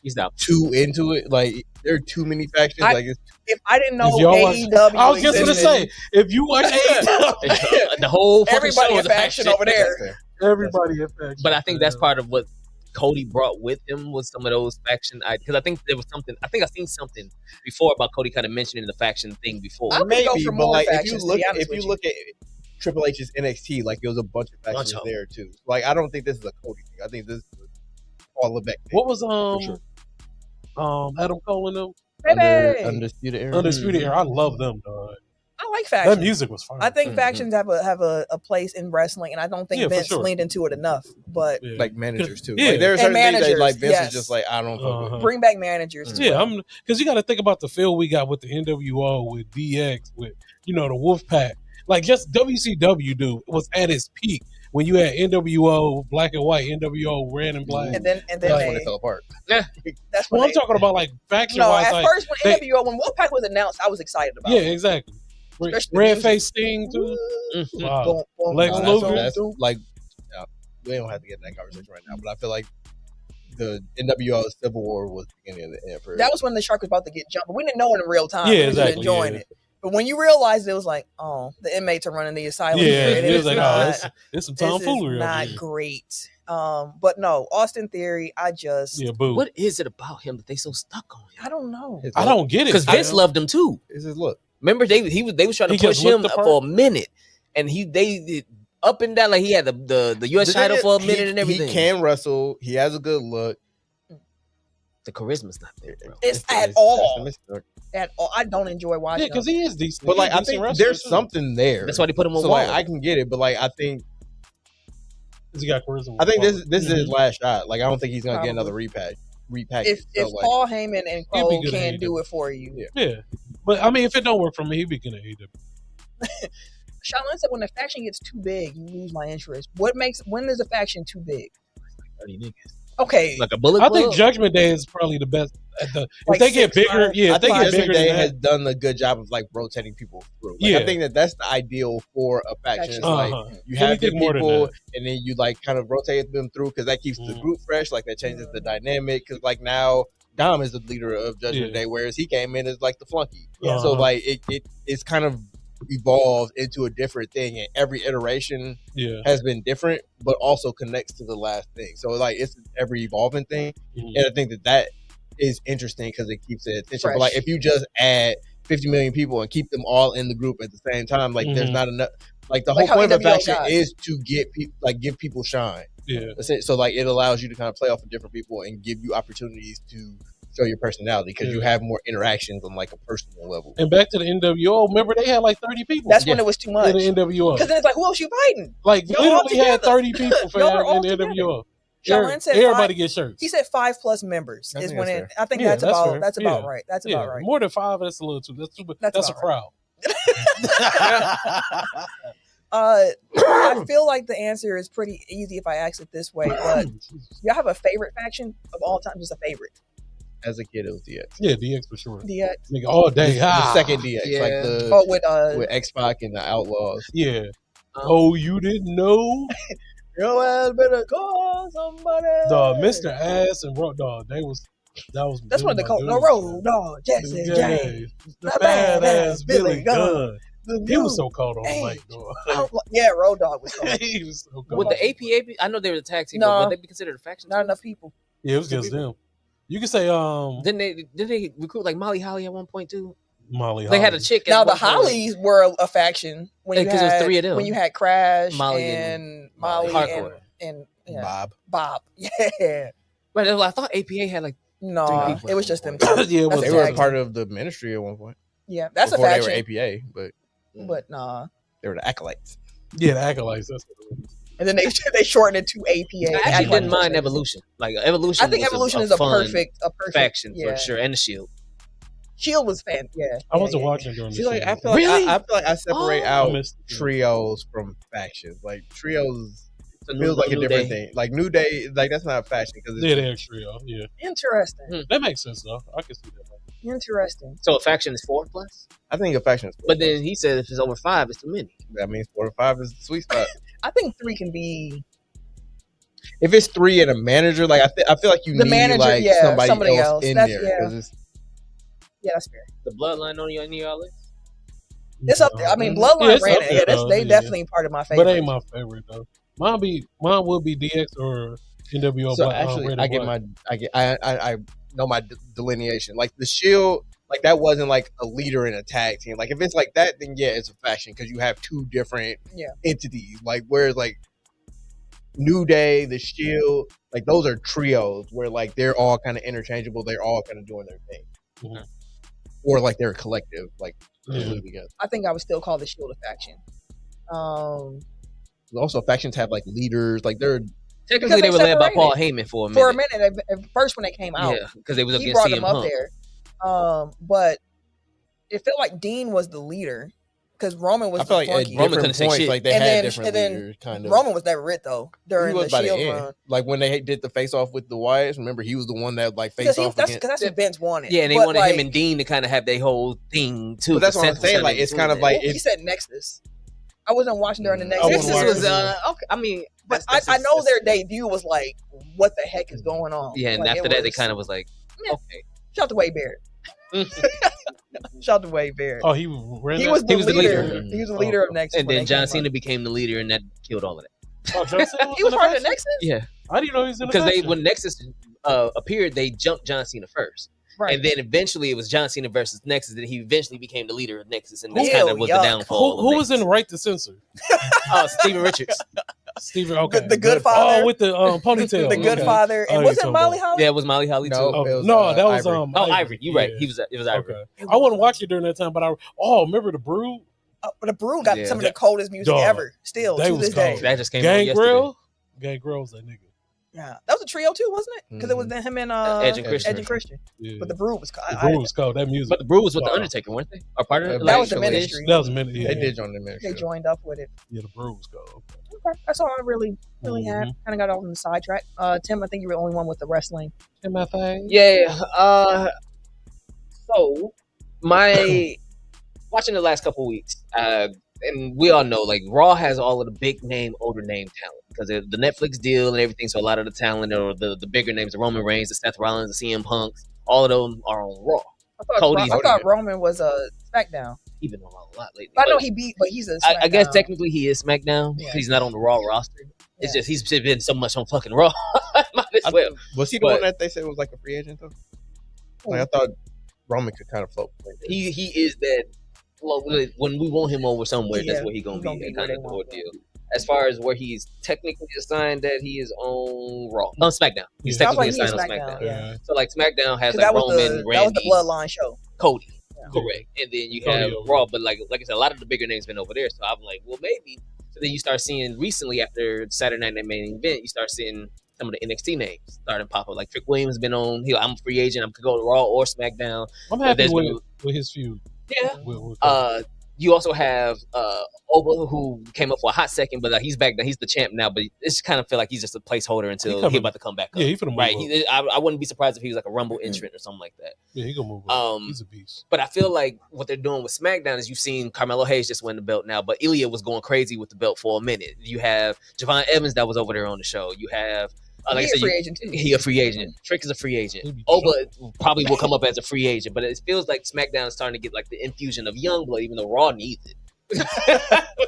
He's out. too into it? Like there are too many factions. I- Like it's If I didn't know If y'all watch- AEW, I was just gonna existed, say, if you watch AEW, The whole fucking everybody show a was a faction over there. everybody affects. But I think that's part of what Cody brought with him was some of those faction because I think there was something. I think I seen something before about Cody kind of mentioning the faction thing before. I would go maybe, for but more like factions, to be honest if you with look at Triple H's NXT, like there was a bunch of factions Bunch of there too. Like I don't think this is a Cody thing. I think this is all Levesque thing. What was sure. Adam Cole and them Baby. Undisputed Era. Undisputed Era? I love them, dog. I like That factions. music was fire. I think Mhm. factions have a place in wrestling, and I don't think Yeah, for Vince sure. leaned into it enough. But Yeah. Like managers too. Yeah. Like there are And certain things that managers, like Vince yes. is just like I don't fuck with. Uh-huh. bring back managers. as Yeah, well. because you got to think about the feel we got with the NWO, with DX, with the Wolfpack. Like just WCW, dude, was at its peak when you had NWO Black and White, NWO Red and Black. And then That's when it fell apart. that's Well, when I'm talking about like faction No, wise. at Like, first when they- NWO when Wolfpack was announced, I was excited about. yeah, it. exactly. Especially the Red music. Face Sting too. Mhm. Wow. Boom, boom, Lex boom, Luger. boom, That's boom. like we don't have to get in that conversation right now, but I feel like the NWO Civil War was the beginning of the end for That was when the shark was about to get jumped. But we didn't know it in real time. Yeah, We was exactly, enjoying yeah. it. But when you realized it was like, oh, the inmates are running the asylum. Yeah, here. it was like, not, it's some this tomfoolery. is not great. But no, Austin Theory, boo. What is it about him that they so stuck on him? I don't know. I don't get it Because Vince loved him too. It's his look. Remember, they was trying to push him for a minute, and they up and down like he had the U.S. title for a minute and everything. He can wrestle. He has a good look. The charisma's not there, bro. It's at all. At all. I don't enjoy watching. Yeah, because he is decent. But like, I think there's something there. That's why they put him on. So like, I can get it, but like, I think he got charisma. I think this is his last shot. Like, I don't think he's gonna get another repack. If like, Paul Heyman and Cole can do it for you, yeah. But I mean, if it don't work for me, he'd be gonna hate it. Shaolin said, when the faction gets too big, you lose my interest. When is a faction too big? 30 niggas. Okay, Like a Bullet I Club? think Judgment Day is probably the best. If Like they get 6, bigger, 5, yeah, I if they think get Judgment bigger Day than has that, done a good job of like rotating people through. Like, Yeah. I think that's the ideal for a faction. It's like you have Anything good more than people, that. and then you like kind of rotate them through because that keeps the group fresh. Like that changes the dynamic. Because like now Dom is the leader of Judgment Day, whereas he came in as like the flunky. So like it's kind of evolved into a different thing, and every iteration has been different, but also connects to the last thing. So like it's an ever evolving thing, and I think that is interesting because it keeps it attention. But like if you just add 50 million people and keep them all in the group at the same time, like there's not enough. Like the whole point of a faction is to get people, like give people shine. Yeah. That's it. So like it allows you to kind of play off of different people and give you opportunities to show your personality because you have more interactions on like a personal level. And back to the NWO, remember they had like 30 people. That's when it was too much. In the NWO. Because then it's like, who else you fighting? Like Y'all literally had 30 people for in the together. NWO. Shaolin said Everybody 5, gets shirts. He said 5+ members is when it. I think Yeah, that's about fair. that's about right. That's about right. More than 5, that's a little too. That's a crowd. I feel like the answer is pretty easy if I ask it this way, but y'all have a favorite faction of all time? Just a favorite? As a kid, it was DX. Yeah, DX for sure. DX. Nigga, all day. The second DX, like the with X-Pac and the Outlaws. Yeah. Oh, you didn't know? Your ass better call somebody. Dog, Mr. Ass and Road Dog, that's what they call no Road Dog. Jesse James, the badass Billy Gunn. He was so cold on the mic, dog. Yeah, Road Dog was cold. He was so cold. With the APA, I know they were a tag team, No. but would they be considered a faction? Not enough people. Yeah, it was just them. You can say Didn't they recruit like Molly Holly at one point too? Molly They Holly. had a chick. Now the Hollies were a faction when you because had it was 3 of them. when you had Crash Molly and Molly Hardcore. and Bob. Yeah. But I thought APA had like No, 3 people. it was just them. Yeah, it was. They were part of the ministry at one point. Yeah, that's before a faction. they were APA, but nah. They were the acolytes. Yeah, the acolytes. That's what it was. And then they shortened it to APA. I actually didn't mind Evolution. Like Evolution. I think Evolution is a perfect faction for sure, and the Shield. Shield was fan. Yeah, I wasn't watching during See, the like show. I feel like I feel like I separate out missed it. trios from factions. Like trios So feels like a New different Day. thing. Like New Day, like that's not a faction because Yeah, they're trio. Yeah, Interesting. that makes sense though. I can see that. Interesting. So a faction is 4+. I think a faction is. But then he said if it's over 5, it's too many. That means 4 to 5 is the sweet spot. I think 3 can be If it's 3 and a manager, like I feel like you the need manager. like Yeah, somebody else in That's, there. yeah. 'Cause it's, Yeah, that's fair. The Bloodline on any of y'all list? It's up there. I mean, Bloodline it's ran up it. there, Yeah, though, they definitely part of my favorite. But ain't my favorite though. Mine would be DX or NWO. so Black, actually, Red I and get Black. I know my delineation. Like the Shield, like that wasn't like a leader in a tag team. Like if it's like that, then yeah, it's a faction because you have 2 different entities. Like whereas like New Day, the Shield, like those are trios where like they're all kind of interchangeable. They're all kind of doing their thing, Mhm. or like they're a collective, like Yeah. together. I think I would still call the Shield a faction. Also, factions have like leaders, like they're Technically, they they were led by separated. Paul Heyman for a minute. For a minute, at first when they came out, Yeah, because they was he against brought CM them up Punk. there. But it felt like Dean was the leader because Roman was I feel the like at flunky. Roman different couldn't say points, shit. like they And had then- different and then leaders, kind of. Roman was never it though during He the was by the Shield end. run. Like when they did the face off with the Wyatts, remember he was the one that like Because faced off that's against. what Vince wanted. Yeah, and they But, wanted like, him and Dean to kind of have their whole thing too. But that's what I'm Seth saying, was like, trying it's to kind of include like that. He said Nexus. I wasn't watching during the I Nexus. wasn't Nexus watching. was okay. I mean, But that's I know their debut was like, what the heck is going on? Yeah, and Like, after it that, they was- kind of was like, Yeah. okay. Shout out to Wade Barrett. Shout out to Wade Barrett. Oh, he ran. He that? was the was the leader. leader. He was the leader of Nexus. And when then they John came Cena up. became the leader, and that killed all of that. Oh, John Cena He was in part of the the Nexus. Yeah, I didn't know he was in the because Nexus. when Nexus appeared, they jumped John Cena first. Right. And then eventually it was John Cena versus Nexus, and he eventually became the leader of Nexus, and that's Ew, kind of was the yuck. downfall. Who was in Right to Censor? Steven Richards. Steven. Okay, The Good Father. Oh, with the ponytail. The Good Okay. Father. Oh, And you was it talking Molly about- Holly? Yeah, it was Molly Holly too. No. Oh, It was, no, that was Ivory. Ivory. You're right. Yeah. It was Ivory. Okay. I wouldn't watch it during that time, but remember the Brood? The Brew got Yeah. some of the coldest music Dog. ever. Still They to was this day. cold. That just came on Gang yesterday. Grill. Gang Grill was that nigga. Yeah, that was a trio too, wasn't it? Because it was him and Edge and Christian. Edge and Christian. Yeah. But the Brew was. The Brew was cold. That music. But the Brew was with the Wow. Undertaker, weren't they? Or part of it? That was the Actually, Ministry. That was a minute. Yeah. They did join the They ministry. joined up with it. Yeah, the Brew was cold. Okay, that's all I really had. Kind of got off on the sidetrack. Tim, I think you were the only one with the wrestling. MFA. Yeah. So my watching the last couple weeks, and we all know like Raw has all of the big name, older name talent because of the Netflix deal and everything. So a lot of the talent or the bigger names, the Roman Reigns, the Seth Rollins, the CM Punks, all of them are on Raw. I thought Roman was a SmackDown. He's been on a lot lately. I know But he beat, but he's a. I guess SmackDown. technically he is SmackDown. Yeah. He's not on the Raw roster. It's Yeah. just he's been so much on fucking Raw. Might as well. Was he the But- one that they said was like a free agent though? Like I thought Roman could kind of float. He is that. Well, when we want him over somewhere, Yeah, that's where he's gonna he's gonna be. be That kind where of they want ordeal. As far as where he's technically assigned, that he is on Raw, on SmackDown. He's Yeah. Sounds technically like he is assigned on SmackDown. SmackDown. Yeah. So like SmackDown has 'Cause like that was Roman, the Randy, Bloodline show. Cody. Yeah. Correct. And then you Cody have over. Raw, but like I said, a lot of the bigger names been over there. So I'm like, well, maybe. So then you start seeing recently after Saturday Night main event, you start seeing some of the NXT names starting to pop up. Like Trick Williams been on. I'm a free agent. I could go to Raw or SmackDown. I'm happy There's with his feud. Yeah. With You also have Oba, who came up for a hot second, but he's back now. He's the champ now, but it's kind of feel like he's just a placeholder until coming- he's about to come back up. yeah, he finna move right. up. I wouldn't be surprised if he was like a Rumble entrant or something like that. Yeah, he gonna move up. Um, He's a beast. But I feel like what they're doing with SmackDown is you've seen Carmelo Hayes just win the belt now, but Ilya was going crazy with the belt for a minute. You have Javon Evans that was over there on the show. You have, like I He's said, a free agent too. he a free agent. Trick is a free agent. He'll be Oba probably will come up as a free agent, but it feels like SmackDown is starting to get like the infusion of young blood, even though Raw needs it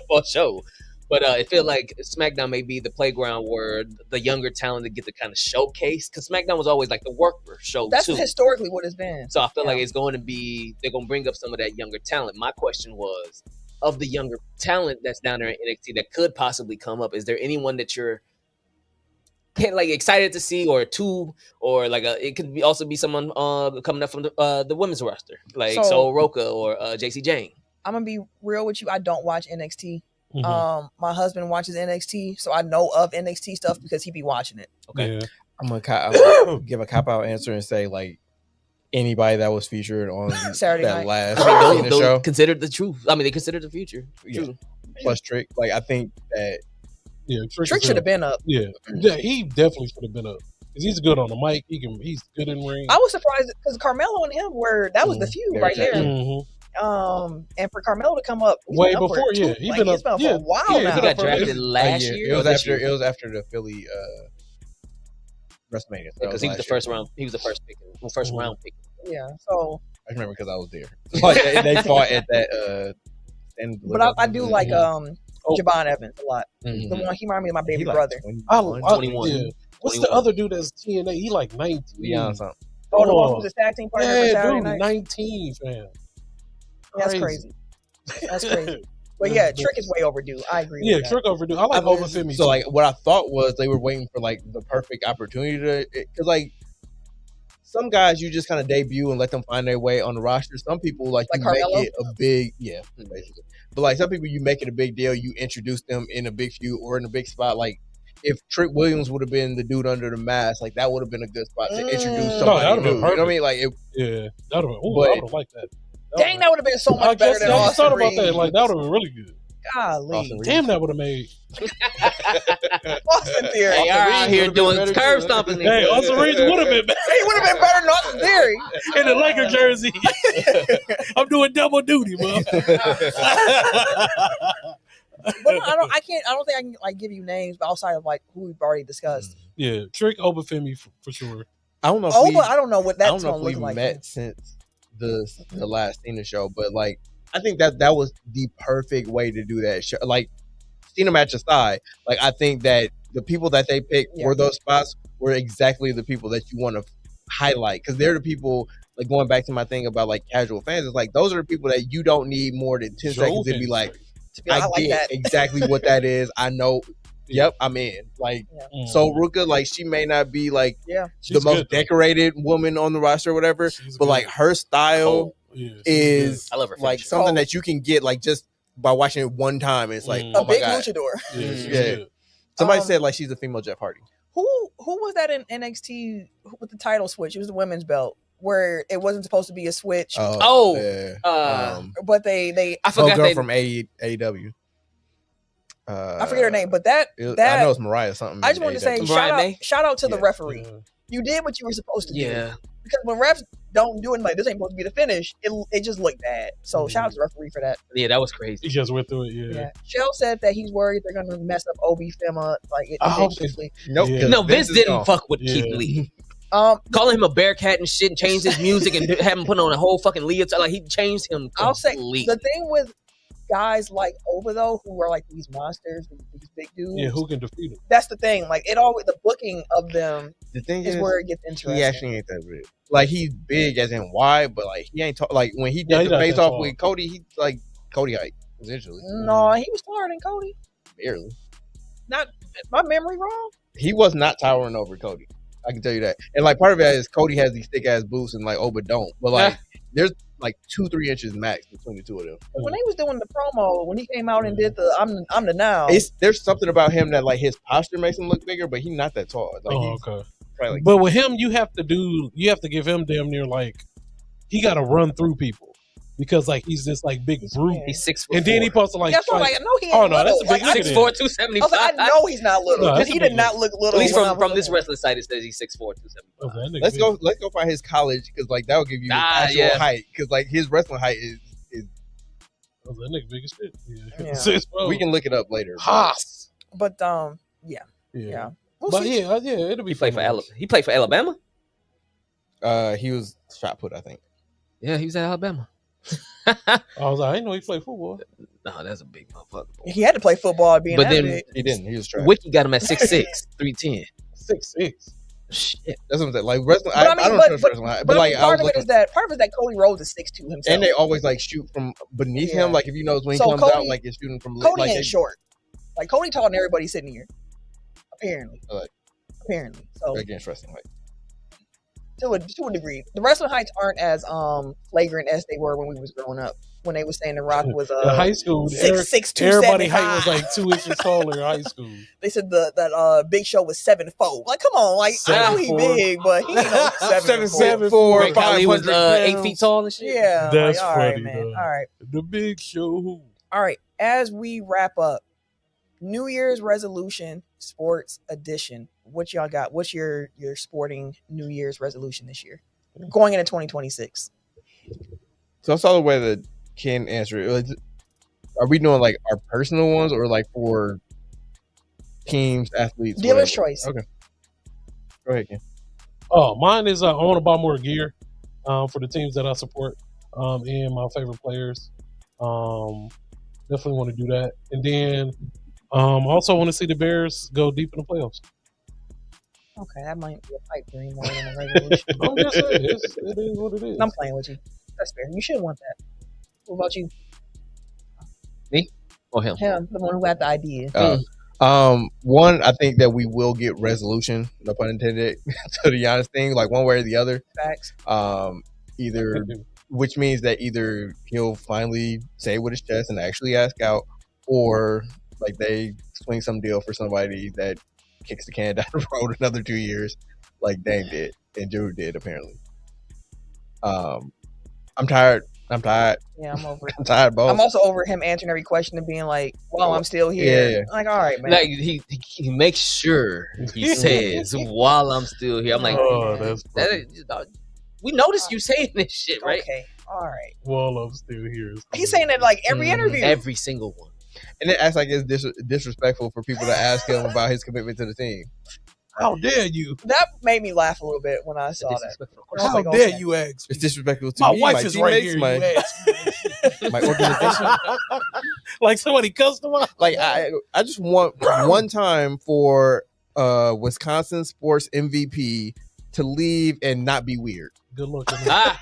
for sure. But it feels like SmackDown may be the playground where the younger talent to get to kind of showcase, because SmackDown was always like the worker show That's too. historically what it's been. So I feel like Yeah. it's going to be, they're going to bring up some of that younger talent. My question was, of the younger talent that's down there in NXT that could possibly come up, is there anyone that you're like excited to see, or two, or like it could be also be someone coming up from the women's roster, like So- Sol Roca or JC Jane? I'm gonna be real with you. I don't watch NXT. Mhm. My husband watches NXT, so I know of NXT stuff because he be watching it. Okay. Yeah. I'm gonna give a cop out answer and say like anybody that was featured on Saturday that night. last I mean, in the those show considered the truth. I mean, they considered the future. Yeah. True. plus Trick. Like I think that Yeah, Trick should have been up. Yeah, he definitely should have been up. 'Cause he's good on the mic. He's good in ring. I was surprised because Carmelo and him that was the feud They're right there. Mhm. And for Carmelo to come up he's Way been up for before, two- yeah, he like, been he's up- been up yeah, for a while yeah, he now. He got for drafted a last year. year. It was or this after year? it was after the Philly WrestleMania. So Because he was the last year. first round. He was the first pick. First Mhm. round pick. Yeah, so I remember because I was there. Like they fought at that. but I do like Oh. Javon Evans a lot. Mhm. The one he reminded me of my baby He like brother. 21. 21. Yeah. What's 21. the other dude that's TNA? He like 19. Leon something. Oh, the one who was his tag team partner for Yeah, Saturday dude, night. 19, fam. That's crazy. That's crazy. But yeah, Trick is way overdue. I agree. Yeah, with that. Trick overdue. I like Obafemi. So like what I thought was they were waiting for like the perfect opportunity to, because like some guys you just kind of debut and let them find their way on the roster. Some people like you Carmelo? make it a big basically. But like some people you make it a big deal. You introduce them in a big feud or in a big spot. Like if Trick Williams would have been the dude under the mask, like that would have been a good spot to introduce No, somebody that would've new. been You know what I perfect. mean? Like it, yeah, that would have. But- I would have liked that. Dang, that would have been so I much better guess than I just Austin thought about that. Reed. Like that would have been really good. Golly, Austin Reed. Damn, that would have made. Austin Theory. They are out here would've been doing better curve too. stomping. Hey, Austin Reed would have been better He would have been better than Austin Theory. in the Laker jersey. I'm doing double duty, man. But no, I don't think I can like give you names outside of like who we've already discussed. Yeah, Trick Obafemi for sure. I don't know. If Oh, we, but I don't know what I that's don't know gonna if look we've like. met since the last Cena show, but like I think that was the perfect way to do that show. Like Cena match aside, like I think that the people that they picked for those spots were exactly the people that you want to highlight, because they're the people. Like going back to my thing about like casual fans, it's like those are the people that you don't need more than 10 seconds to be like, I like get that. exactly what that is. I know. Yep, I'm in. Like, so Ruka, like she may not be like the most decorated woman on the roster or whatever, but like her style is I love her like something that you can get like just by watching it one time. And it's like a big luchador. Yeah. Somebody said like she's a female Jeff Hardy. Who was that in NXT with the title switch? It was the women's belt, where it wasn't supposed to be a switch. But they I forgot girl from AEW. I forget her name, but that I know it's Mariah something. I just wanted to say shout out to the referee. You did what you were supposed to do. Because when refs don't do it, like this ain't supposed to be the finish, it just looked bad. So shout out to the referee for that. Yeah, that was crazy. He just went through it. Shell said that he's worried they're gonna mess up Obi Fema like No, Vince didn't fuck with Keith Lee. Calling him a Bearcat and shit, and changed his music and have him put on a whole fucking leotard. Like he changed him completely. I'll say the thing with guys like Oba though, who are like these monsters, these big dudes. Yeah, who can defeat him? That's the thing. Like it always the booking of them. The thing is where it gets interesting. He actually ain't that big. Like he's big as in wide, but like he ain't like when he did the face off with Cody, he's like Cody height essentially. No, he was taller than Cody. Barely. Not my memory wrong. He was not towering over Cody. I can tell you that. And like part of it is Cody has these thick ass boots and like Oba don't. But like there's like 2-3 inches max between the two of them. When he was doing the promo, when he came out and did the I'm the now. There's something about him that like his posture makes him look bigger, but he's not that tall. Like, okay. Like, but with him, you have to give him damn near like he got to run through people. Because like he's this like big brute. He's 6'4", and then he supposed to like. That's like I know he. Ain't that's a big like, 6'4", 275. I know he's not little because he did not look little. At least from this wrestling site, it says he's 6'4", 275. Let's go find his college because like that will give you actual height because like his wrestling height is. That nigga big as shit. Yeah. We can look it up later. But We'll but see. It'll be. He played for Alabama. He was shot put, I think. Yeah, he was at Alabama. I was like, I didn't know he played football. No, that's a big motherfucker. He had to play football being but then big. He didn't. He was trash. Wiki got him at 6'6", 310. 6'6". Shit. That's what I'm saying. Like wrestling, I don't trust wrestling. But like part of it is that Cody Rhodes is 6'2" himself, and they always like shoot from beneath him. Like if you notice when he comes Cody, out, like it's shooting from. Cody like, ain't short. Like Cody taller than everybody sitting here. Apparently. So against wrestling height. To a degree, the wrestling heights aren't as flagrant as they were when we was growing up. When they were saying The Rock was in high school, 6'6", everybody height was like 2 inches taller in high school. They said that Big Show was 7'4". Like, come on, like I know he big, but he ain't no 7'4", 500 was 8 feet tall and shit. Yeah, that's like, all funny. right, man. All right, the Big Show. All right, as we wrap up, New Year's resolution, sports edition. What y'all got? What's your sporting New Year's resolution this year, going into 2026? So I saw the way that Ken answered it. Are we doing like our personal ones or like for teams, athletes? Dealer's choice. Okay. Go ahead, Ken. Oh, mine is I want to buy more gear for the teams that I support and my favorite players. Definitely want to do that. And then also want to see the Bears go deep in the playoffs. Okay, that might be a pipe dream more than a resolution. I'm just saying, it is what it is. I'm playing with you. That's fair. You should want that. What about you? Me or him? Him, the one who had the idea. One, I think that we will get resolution, no pun intended, to the Giannis thing, like one way or the other. Facts. Which means that either he'll finally say it with his chest and actually ask out, or like they swing some deal for somebody that kicks the can down the road another 2 years, like Dame did and Drew did apparently. I'm tired. Yeah, I'm over it. I'm tired, both. I'm also over him answering every question and being like, "Well, I'm still here." Yeah. Like, all right, man. Like he makes sure he says while I'm still here. I'm like, we noticed you saying this shit, right? Okay, all right. While I'm still here. He's saying that like every interview, every single one. And it acts like it's disrespectful for people to ask him about his commitment to the team. How dare you? That made me laugh a little bit when I saw that. Disrespectful. I was How like, dare okay. you ask? It's disrespectful to My me, wife my is right teammates, here. my, You ask. my organization. Like somebody customized. Like I just want one time for Wisconsin sports MVP to leave and not be weird. Good luck with that.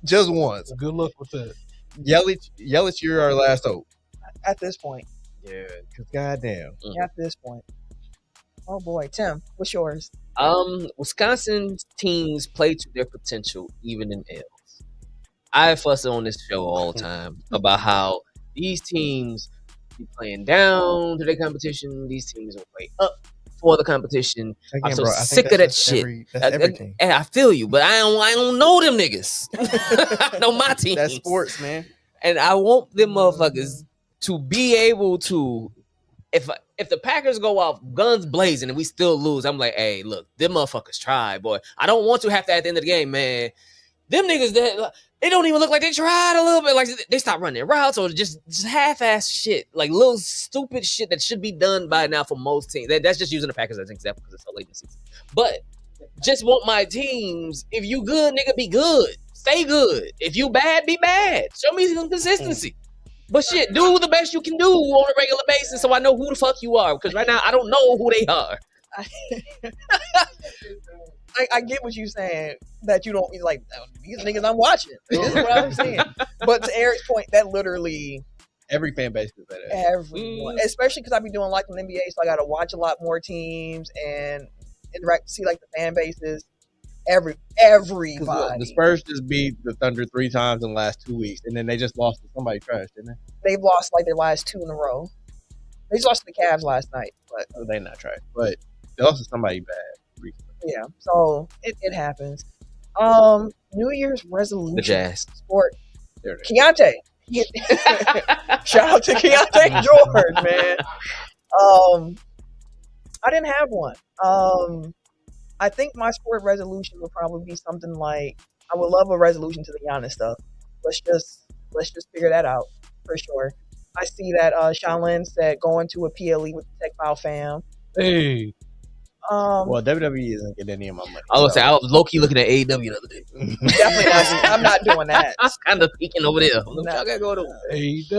Just once. Good luck with that. Yelich, you're our last hope. At this point. Yeah, because goddamn. At this point. Oh boy, Tim, what's yours? Wisconsin teams play to their potential, even in L's. I fuss on this show all the time about how these teams be playing down to their competition. These teams will play up for the competition. Again, I'm so bro, I think sick of that's that just shit. that's everything. And I feel you, but I don't know them niggas. I know my team. That's sports, man. And I want them motherfuckers to be able to, if the Packers go off guns blazing and we still lose, I'm like, hey, look, them motherfuckers tried, boy. I don't want to have to at the end of the game, man. Them niggas that they don't even look like they tried a little bit. Like they stopped running their routes or just half-ass shit, like little stupid shit that should be done by now for most teams. That's just using the Packers as an example because it's so late in the season. But just want my teams. If you good, nigga, be good. Stay good. If you bad, be bad. Show me some consistency. But shit, do the best you can do on a regular basis so I know who the fuck you are. Because right now, I don't know who they are. I get what you're saying, that you don't like these niggas I'm watching. This is what I'm saying. But to Eric's point, that literally Every fan base is better. everyone, especially because I be doing like the NBA, so I got to watch a lot more teams and interact, see like the fan bases. Everybody. The Spurs just beat the Thunder 3 times in the last 2 weeks, and then they just lost to somebody trash, didn't they? They've lost like their last 2 in a row. They just lost to the Cavs last night, but Oh, they not trash, but they lost to somebody bad recently. yeah. So it happens. New Year's resolution. The Jazz. Sport. There it is. Keontae. Shout out to Keontae George, man. I didn't have one. I think my sport resolution would probably be something like, I would love a resolution to the Giannis stuff. Let's just figure that out for sure. I see that Shaolin said going to a PLE with the Tech File fam. Hey, Well, WWE isn't getting any of my money. I was I was low key looking at AEW the other day. Definitely not. I'm not doing that. I was kind of peeking over there. Nah. Y'all gotta go to. AEW, I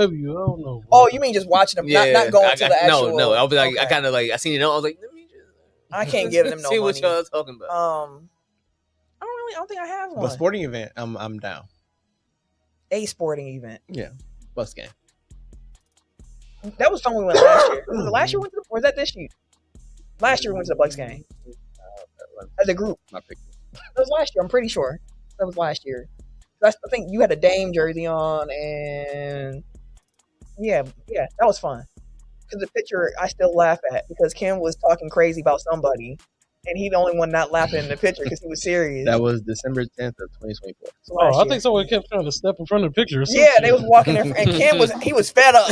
don't know. Oh, you mean just watching them, not going to the actual? No. I was like, Okay. I kind of like, I seen it. I was like, let me just. I can't give them no see what money. y'all talking about. I don't think I have one. But sporting event, I'm down. A sporting event. Bus game. That was fun when we went last year. Was it last year we went to or was that this year? Last year we went to the Bucks game. As a group. My pick. That was last year, I'm pretty sure. That was last year. I think you had a Dame jersey on and yeah, that was fun. Because the picture I still laugh at because Kim was talking crazy about somebody and he the only one not laughing in the picture because he was serious. That was December 10th of 2024. So last I year. think someone kept trying to step in front of the picture. Or some Yeah, shit. they was walking there and Kim was fed up.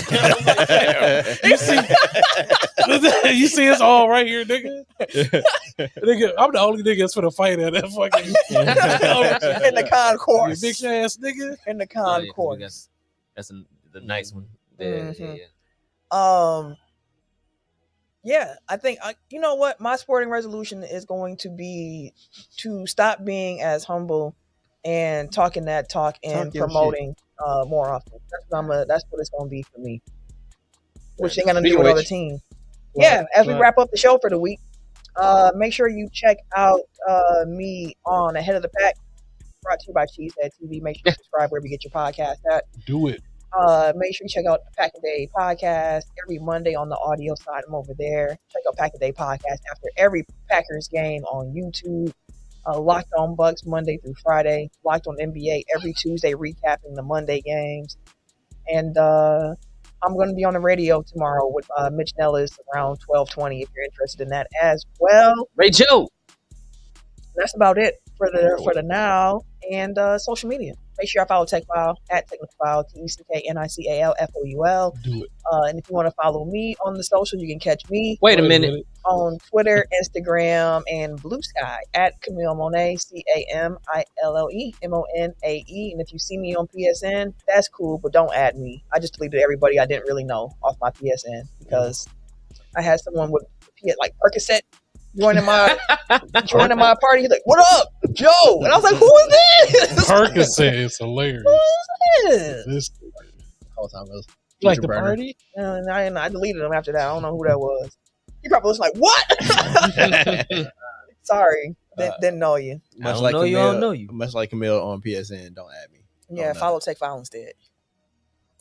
You see, you see, it's all right here, nigga. Nigga, I'm the only nigga that's for the fight at that fucking in the concourse. You bitch ass nigga. In the Oh, yeah, concourse. that's the nice one. Yeah, Mhm. yeah. Yeah, I think you know what, my sporting resolution is going to be to stop being as humble and talking that talk and Talk your promoting more often. That's what it's going to be for me. Which ain't gonna do Speaking with of other which- teams. Yeah, as we wrap up the show for the week, make sure you check out me on Ahead of the Pack, brought to you by Cheesehead TV. Make sure you subscribe wherever you get your podcast at. Do it. Make sure you check out the Pack a Day podcast every Monday on the audio side. I'm over there. Check out Pack a Day podcast after every Packers game on YouTube. Locked on Bucks Monday through Friday. Locked on NBA every Tuesday, recapping the Monday games. And I'm going to be on the radio tomorrow with Mitch Nellis around 12:20 if you're interested in that as well. Ray Joe. That's about it for the now. And social media. Make sure I follow TechFile at TechnicalFile, TechnicalFoul. Do it. And if you want to follow me on the social, you can catch me Wait a minute. on Twitter, Instagram, and Blue Sky at Camille Monet, CamilleMonae. And if you see me on PSN, that's cool, but don't add me. I just deleted everybody I didn't really know off my PSN because I had someone with like Percocet joining my party. He's like, "What up, Joe?" And I was like, "Who is this?" Percocet is hilarious. Who is this? This Whole time it was like the Burner. party? And I deleted him after that. I don't know who that was. He probably was like, "What?" Sorry, didn't know you. I don't know you, I don't know you. Much like Camille on PSN, don't add me. Yeah, follow Tech File instead.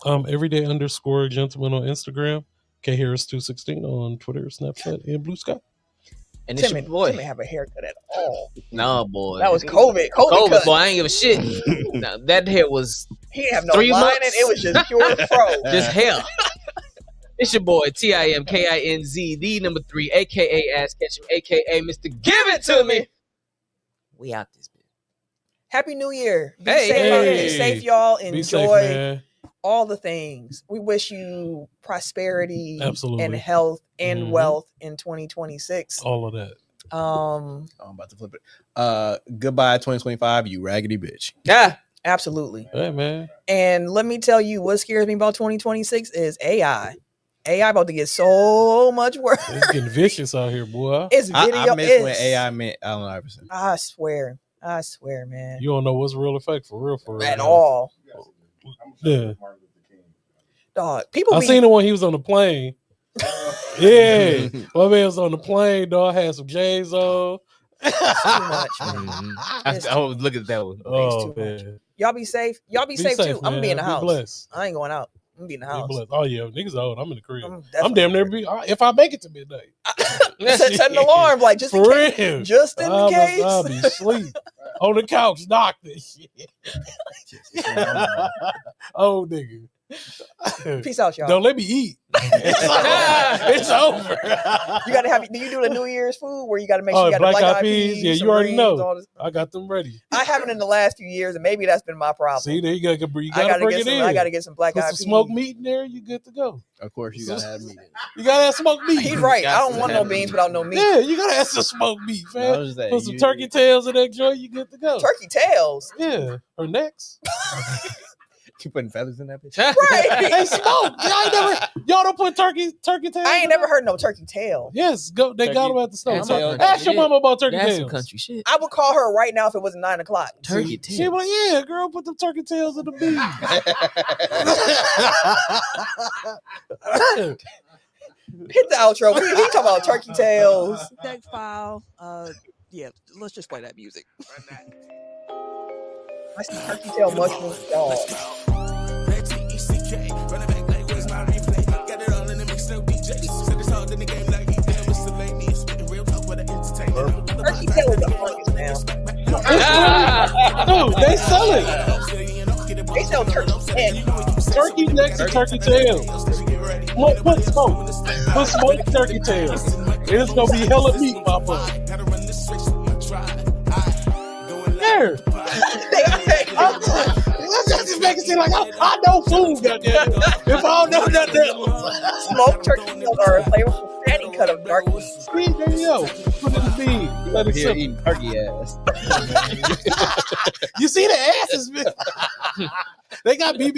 Everyday_gentleman on Instagram. K Harris 216 on Twitter, Snapchat, and Blue Sky. And it's Tim your boy. didn't have a haircut at all. Nah, boy. That was COVID. COVID cut. boy. I ain't give a shit. Nah, that hair was He didn't have no 3 line months. in it. It was just pure fro. just hair. It's your boy, TIMKINZ, the number 3, a.k.a. Ass Ketchum, a.k.a. Mr. Give It To Me. We out this bitch. Happy New Year. Be Hey. safe out here. Be Hey. safe, y'all. Be safe, Enjoy man. all the things. We wish you prosperity Absolutely. and health and Mhm. wealth in 2026. All of that. I'm about to flip it. Goodbye 2025, you raggedy bitch. Yeah. Absolutely. Hey, man. And let me tell you, what scares me about 2026 is AI. AI about to get so much worse. It's getting vicious out here, boy. It's video. I miss when AI meant Allen Iverson. I swear, man. You don't know what's real effect for real. At all, Yeah. dog. People I be seen the one he was on the plane. Yeah. My man was on the plane, dog. Had some J's on. too much. Man. I was looking at that one. Oh, too much. man. Y'all be safe. Y'all be safe too. I'm gonna be in the man. house. Be blessed. I ain't going out. I'm gonna be in the Be house. blessed. Oh, yeah. Niggas old. I'm in the crib. I'm definitely- damn near if I make it to midnight. set an alarm, like just in For case. real. Just in case. I'll be asleep on the couch, knock this shit. Oh, nigga. Peace out, y'all. Don't let me eat. It's over. You gotta have. Do you do the New Year's food where you gotta make sure Oh, you got the black black eyed peas? Yeah, some you already greens, know. all this. I got them ready. I haven't in the last few years, and maybe that's been my problem. See, there you gotta I bring gotta it get some. in. I gotta get some black Put eyed some peas. smoked meat in there. You good to go. Of course, you gotta have meat. You gotta have smoked meat. He's right. I don't want no beans without no meat. Yeah, you gotta have some smoked meat, I man. was just saying, Put some turkey tails in that joint. You good to go. Turkey tails. Yeah, or necks. You putting feathers in that bitch? Right. They smoke. Y'all don't put turkey tails. I ain't in never there? heard no turkey tail. Yes, go. They got Turkey- them at the store. Turkey tail. Ask your mama about turkey That's tails. some country shit. I would call her right now if it was 9 o'clock. Turkey She tail. be like, yeah, girl, put them turkey tails in the beef. Hit the outro. He talking about turkey tails. Text file. Yeah, let's just play that music. I see turkey tail mushroom dog. Turkey tail is the funniest now. Dude, they sell it. They sell turkey neck. Turkey necks and turkey tails. Put smoke. Put smoked turkey tails. It's gonna be hella meat, mama. There. Let's just make it seem like I know food, goddamn. If I don't know nothing else. Smoked turkey tails are a flavorful fatty cut of dark meat. See, there you go. Put it in the bean. Let it Here simmer. eating turkey ass. You see the asses, man. They got BB